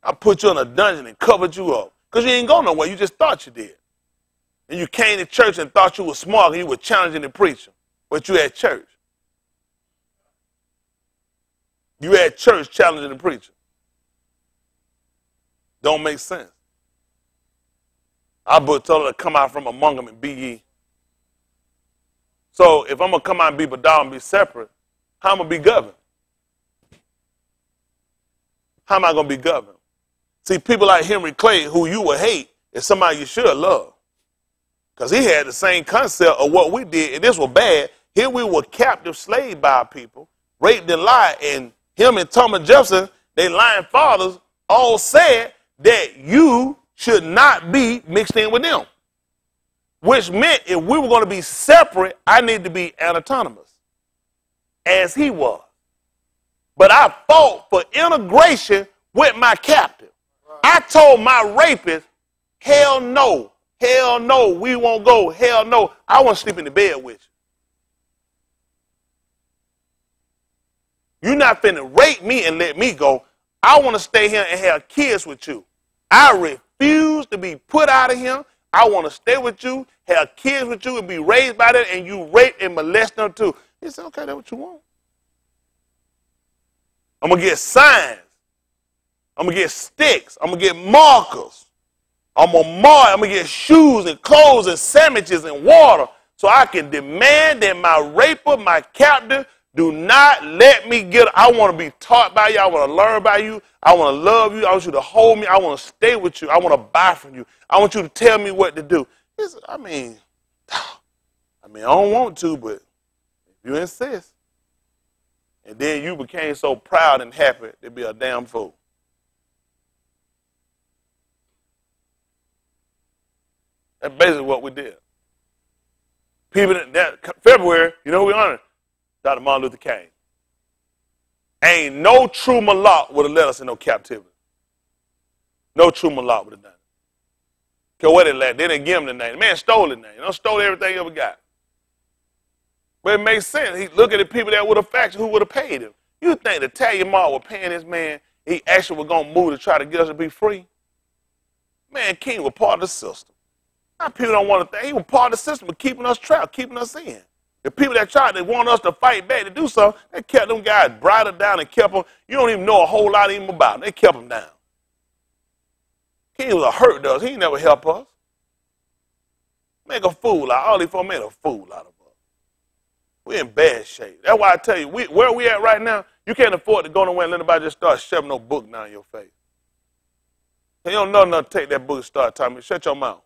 I put you in a dungeon and covered you up. Because you ain't going nowhere. You just thought you did. And you came to church and thought you were smart and you were challenging the preacher. But you at church. You at church challenging the preacher. Don't make sense. I told her to come out from among them and be ye. So if I'm going to come out and be Badal and be separate, how am I going to be governed? How am I going to be governed? See, people like Henry Clay, who you would hate, is somebody you should love. Because he had the same concept of what we did, and this was bad. Here we were captive slaves by our people, raped and lied, and him and Thomas Jefferson, they lying fathers, all said that you should not be mixed in with them. Which meant if we were going to be separate, I need to be autonomous, as he was. But I fought for integration with my captive. I told my rapist, hell no, we won't go, hell no. I want to sleep in the bed with you. You're not finna rape me and let me go. I want to stay here and have kids with you. I refuse to be put out of here. I want to stay with you, have kids with you, and be raised by them, and you rape and molest them too. He said, okay, that's what you want. I'm going to get signs. I'm going to get sticks. I'm going to get markers. I'm going to get shoes and clothes and sandwiches and water so I can demand that my raper, my captive, do not let me get. I want to be taught by you. I want to learn by you. I want to love you. I want you to hold me. I want to stay with you. I want to buy from you. I want you to tell me what to do. I I mean, I don't want to, but if you insist. And then you became so proud and happy to be a damn fool. That's basically what we did. People that February, you know who we honored? Dr. Martin Luther King. Ain't no true Malak would have let us in no captivity. No true Malak would have done it. Because what they didn't give him the name. The man stole the name. They stole everything he ever got. But it makes sense. He look at the people that would have factored, who would have paid him. You think the Italian mob was paying this man, he actually was going to move to try to get us to be free? Man, King was part of the system. Now people don't want to think. He was part of the system of keeping us trapped, keeping us in. The people that tried to want us to fight back to do something, they kept them guys bridled down and kept them. You don't even know a whole lot of them about them. They kept them down. King was a hurt to us. He never helped us. Make a fool out. All these folks made a fool out of us. We're in bad shape. That's why I tell you, where we at right now, you can't afford to go nowhere and let anybody just start shoving no book down your face. You don't know enough to take that book and start telling me, shut your mouth.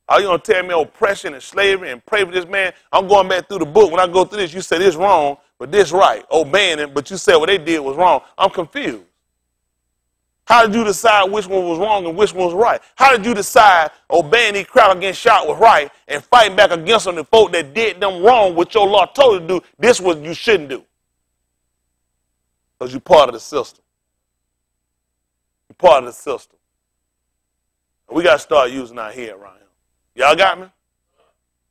Are you going to tell me oppression and slavery and pray for this man? I'm going back through the book. When I go through this, you say this wrong, but this right. Obeying it, but you said what they did was wrong. I'm confused. How did you decide which one was wrong and which one was right? How did you decide obeying these crowd getting shot was right and fighting back against them, the folk that did them wrong, what your law told you to do, this was you shouldn't do? Because you're part of the system. You're part of the system. And we got to start using our head around here. Y'all got me?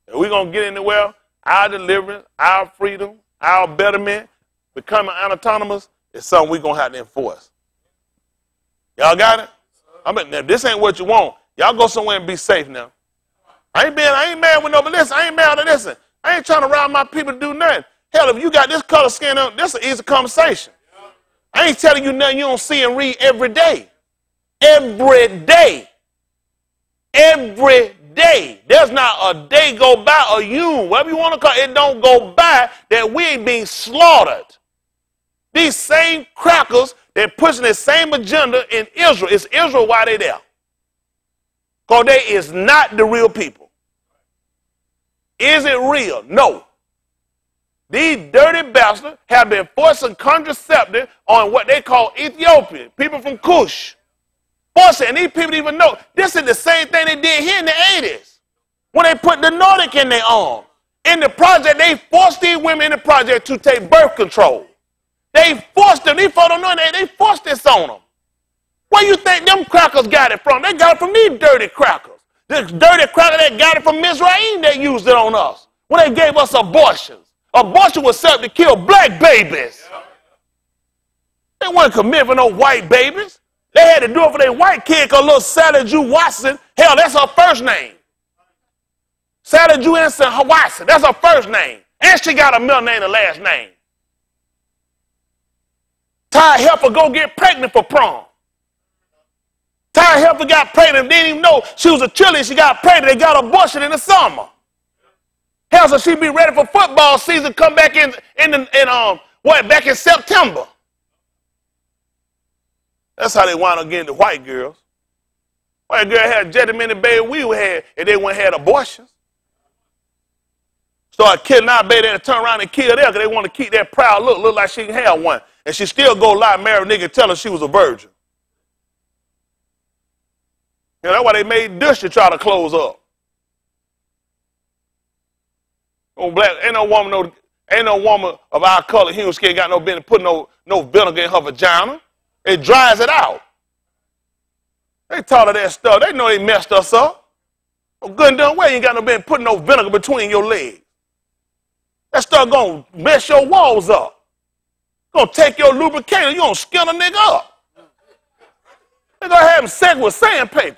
If we're going to get anywhere, our deliverance, our freedom, our betterment, becoming autonomous is something we're going to have to enforce. Y'all got it? I mean, if this ain't what you want, y'all go somewhere and be safe now. I ain't mad with nobody. Listen, I ain't mad at listen. I ain't trying to rob my people to do nothing. Hell, if you got this color skin on, this is an easy conversation. I ain't telling you nothing you don't see and read every day. Every day. Every day. There's not a day go by, or you, whatever you want to call it, it don't go by that we ain't being slaughtered. These same crackers, they're pushing the same agenda in Israel. It's Israel why they there. Because they is not the real people. Is it real? No. These dirty bastards have been forcing contraceptive on what they call Ethiopian, people from Kush. Forcing, and these people didn't even know. This is the same thing they did here in the 80s when they put the Nordic in their arm. In the project, they forced these women in the project to take birth control. They forced them. These folks don't know that. They forced this on them. Where you think them crackers got it from? They got it from these dirty crackers. This dirty cracker that got it from Mizraim that used it on us when they gave us abortions. Abortion was set up to kill black babies. They weren't committed for no white babies. They had to do it for their white kid because little Sally Jew Watson, hell, that's her first name. Sally Jew Watson, that's her first name. And she got a middle name and a last name. Ty Helper go get pregnant for prom. Ty Helper got pregnant, didn't even know she was a cheerleader. She got pregnant, they got abortion in the summer. Hell, so she be ready for football season, come back back in September. That's how they wound up getting the white girls. White girl had just as many babies we had, and they went and had abortions. Started killing our baby and turn around and kill them because they want to keep that proud look like she can have one. And she still go lie, marry a nigga, and tell her she was a virgin. You know, that's why they made Dush to try to close up. Ain't no woman of our color, human skin, got no business putting no vinegar in her vagina. It dries it out. They taught her that stuff. They know they messed us up. Well, good and done well, you ain't got no business putting no vinegar between your legs. That stuff gonna mess your walls up. Gonna take your lubricator, you gonna skin a nigga up. They gonna have him sex with sandpaper.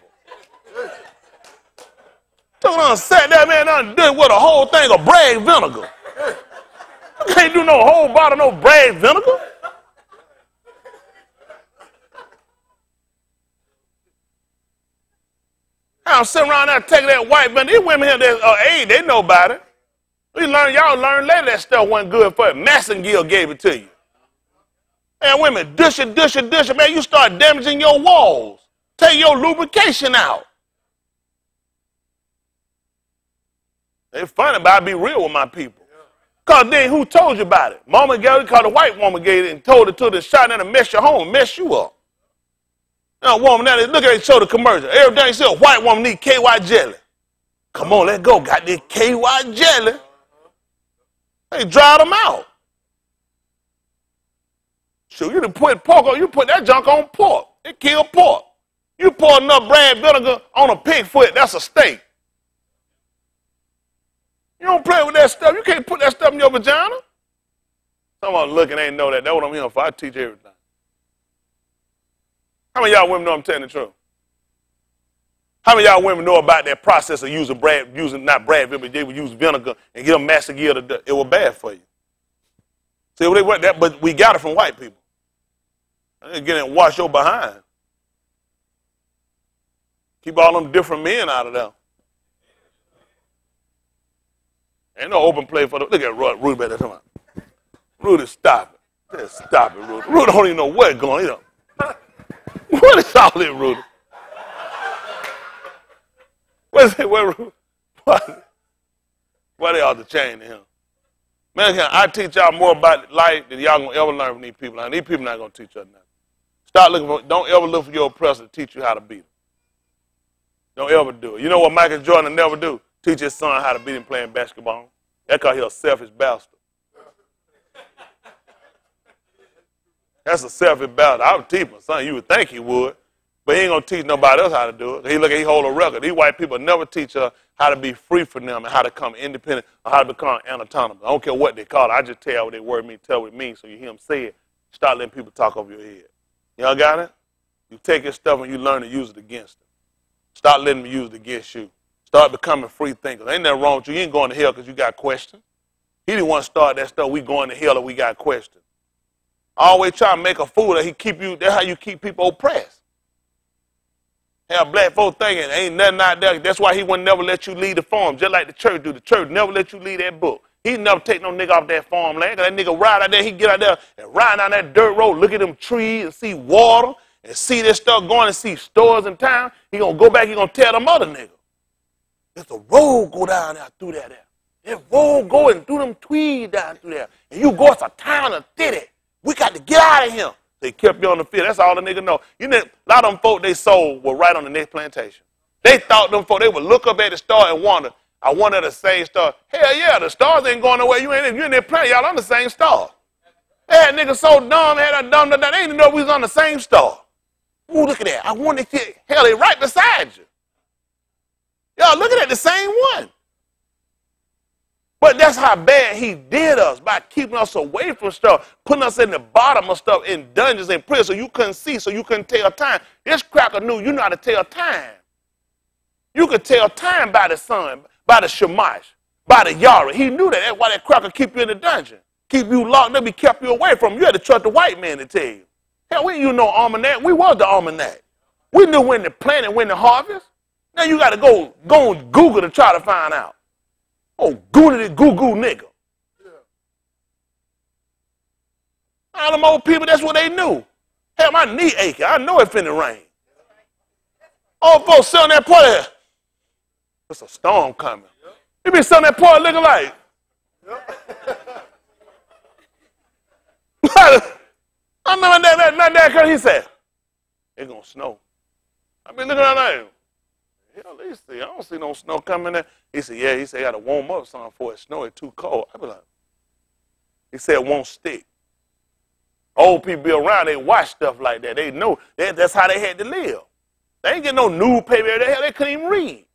Took on sat there, man, done did with a whole thing of Bragg vinegar. You can't do no whole bottle of no Bragg vinegar. I'm sitting around there taking that white vinegar. These women here that age, they know about it. Y'all learned later that stuff wasn't good for it. Massengill gave it to you. Man, women, dish it. Man, you start damaging your walls. Take your lubrication out. It's funny, but I be real with my people. Because then who told you about it? Mama gave it because the white woman gave it and told it to the shot and to mess your home, mess you up. Now, woman, now look at it, show the commercial. Every day you see a white woman need KY jelly. Come on, let's go. Got this KY jelly. They dried them out. So you done put pork on, you put that junk on pork. It killed pork. You pour enough bread vinegar on a pig foot, that's a steak. You don't play with that stuff. You can't put that stuff in your vagina. Someone looking ain't know that. That's what I'm here for. I teach everything. How many of y'all women know I'm telling the truth? How many of y'all women know about that process of using not bread vinegar, but they would use vinegar and get them macerated? It was bad for you. See, but we got it from white people. I didn't get in and wash your behind. Keep all them different men out of there. Ain't no open play for the. Look at Rudy back there. Come on. Rudy, stop it. Just stop it, Rudy. Rudy don't even know what's going on. What is all this, Rudy? What's it? Why they ought to change to him? Man, I teach y'all more about life than y'all gonna ever learn from these people. Now, these people not gonna teach us nothing. Start looking for. Don't ever look for your oppressor to teach you how to beat him. Don't ever do it. You know what Michael Jordan never do? Teach his son how to beat him playing basketball. That's because he's a selfish bastard. That's a selfish bastard. I would teach my son. You would think he would. But he ain't going to teach nobody else how to do it. He hold a record. These white people never teach us how to be free from them and how to become independent or how to become autonomous. I don't care what they call it. I just tell you what they word mean, tell what it means so you hear them say it. Start letting people talk over your head. Y'all got it? You take your stuff and you learn to use it against them. Start letting them use it against you. Start becoming free thinkers. Ain't nothing wrong with you. You ain't going to hell because you got questions. He didn't want to start that stuff. We going to hell if we got questions. Always try to make a fool that he keep you. That's how you keep people oppressed. Have black folks thinking ain't nothing out there. That's why he would never let you leave the farm, just like the church do. The church never let you leave that book. He never take no nigga off that farmland. That nigga ride out there, he get out there and ride down that dirt road, look at them trees and see water and see this stuff going and see stores in town. He gonna go back, he gonna tell them other niggas. There's a road go down there through there. That road going through them trees down through there. And you go to town and did it. We got to get out of here. They kept you on the field. That's all the nigga know. You know, a lot of them folk they sold were right on the next plantation. They thought them folk, they would look up at the star and wonder, I wonder the same star. Hell yeah, the stars ain't going nowhere. You in there playing, y'all on the same star. That nigga so dumb, had a dumb, they didn't even know we was on the same star. Ooh, look at that. I wonder if, hell, they right beside you. Y'all looking at the same one. But that's how bad he did us by keeping us away from stuff, putting us in the bottom of stuff in dungeons and prisons so you couldn't see, so you couldn't tell time. This cracker knew you know how to tell time. You could tell time by the sun, by the shamash, by the yara. He knew that. That's why that cracker keep you in the dungeon, keep you locked up, he kept you away from him. You had to trust the white man to tell you. Hell, we didn't use no almanac. We was the almanac. We knew when to plant and when to harvest. Now you got to go on Google to try to find out. Oh, goody goo-goo nigga. Yeah. All them old people, that's what they knew. Hell, my knee aching. I know it finna rain. Old folks selling that party. There's a storm coming. Yep. You been selling that party looking like. Yep. I remember that because he said, it's going to snow. I been looking at that. Hell, they see, I don't see no snow coming there. He said, yeah, he said, I got to warm up something for it snow. It's too cold. I be like, he said, it won't stick. Old people be around, they watch stuff like that. They know that's how they had to live. They ain't get no newspaper. They couldn't even read.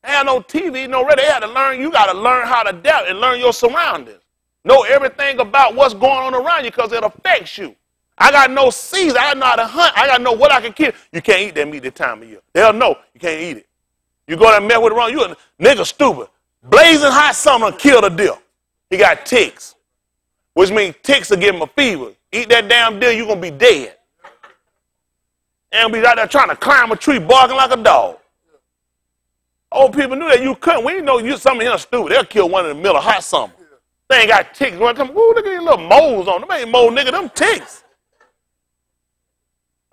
They had no TV, no radio. They had to learn. You got to learn how to adapt and learn your surroundings. Know everything about what's going on around you because it affects you. I got no season. I know how to hunt. I got to know what I can kill. You can't eat that meat this time of year. They'll know you can't eat it. You go there and mess with it wrong, you a nigga stupid. Blazing hot summer killed a deer. He got ticks, which means ticks will give him a fever. Eat that damn deer, you're going to be dead. And be out there trying to climb a tree, barking like a dog. Old people knew that you couldn't. We didn't know you some of them stupid. They'll kill one in the middle of hot summer. They ain't got ticks. Ooh, look at these little moles on them. Them ain't mole, nigga, them ticks.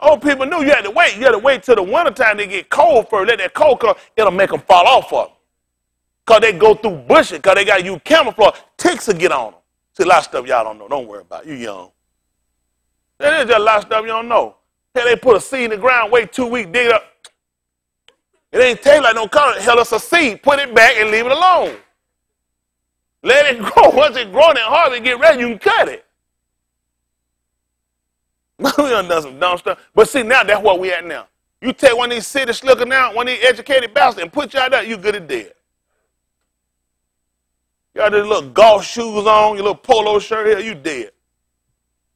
Old people knew you had to wait. You had to wait till the wintertime to get cold first. Let that cold come. It'll make them fall off of them. Because they go through bushes, because they got to use camouflage. Ticks will get on them. See, a lot of stuff y'all don't know. Don't worry about it. You young. There's just a lot of stuff you don't know. Hell, they put a seed in the ground, wait 2 weeks, dig it up. It ain't taste like no color. Hell, it's a seed. Put it back and leave it alone. Let it grow. Once it grown and harvest, get ready, you can cut it. We done some dumb stuff. But see, now that's what we at now. You take one of these city slickers now, one of these educated bastards, and put you out there, you good as dead. You got these little golf shoes on, your little polo shirt here, you dead.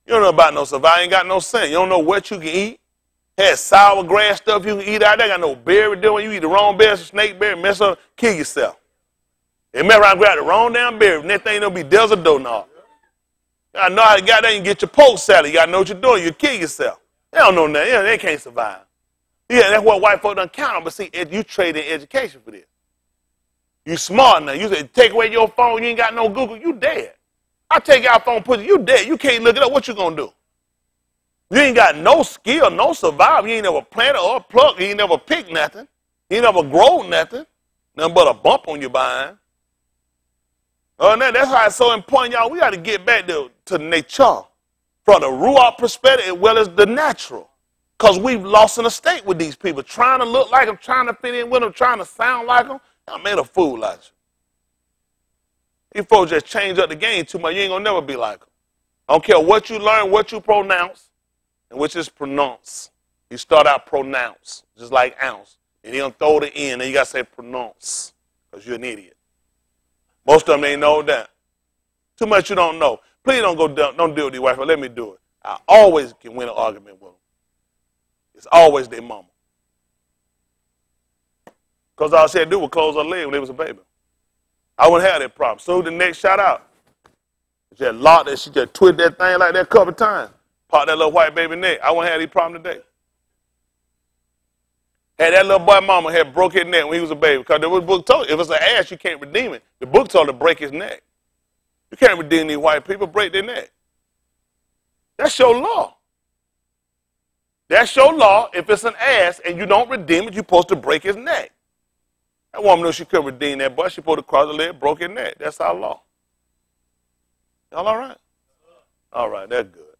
You don't know about no survival. You ain't got no sense. You don't know what you can eat. Had sour grass stuff you can eat out there. Got no berry doing. You eat the wrong berry, some snake berry, mess up, kill yourself. They mess around, grab the wrong damn berry. Next thing you know, be desert donut. You gotta know how to get there and get your poke salad. You gotta know what you're doing. You kill yourself. They don't know nothing. They can't survive. Yeah, that's what white folk don't count on. But see, you trade in education for this. You smart now. You say, take away your phone, you ain't got no Google, you dead. I take your phone, put you dead. You can't look it up. What you gonna do? You ain't got no skill, no survival. You ain't never planted or plucked. You ain't never picked nothing. You ain't never grown nothing. Nothing but a bump on your behind. That's why it's so important, y'all. We got to get back to nature from the Ruach perspective as well as the natural. Because we've lost in a state with these people, trying to look like them, trying to fit in with them, trying to sound like them. I made a fool out of you. These folks just change up the game too much. You ain't going to never be like them. I don't care what you learn, what you pronounce, and which is pronounce. You start out pronounce, just like ounce. And you don't throw the N, and you got to say pronounce, because you're an idiot. Most of them ain't know that. Too much you don't know. Please don't deal with these white folks. Let me do it. I always can win an argument with them. It's always their mama. Because all she had to do was close her leg when they was a baby. I wouldn't have that problem. So the next shout out. She just locked it. She just twisted that thing like that a couple of times. Popped that little white baby neck. I wouldn't have any problem today. Had that little boy mama had broke his neck when he was a baby. Because the book told you, if it's an ass, you can't redeem it. The book told her to break his neck. You can't redeem these white people, break their neck. That's your law. That's your law. If it's an ass and you don't redeem it, you're supposed to break his neck. That woman knew she couldn't redeem that boy. She supposed to cross the leg, broke his neck. That's our law. Y'all all right? All right, that's good.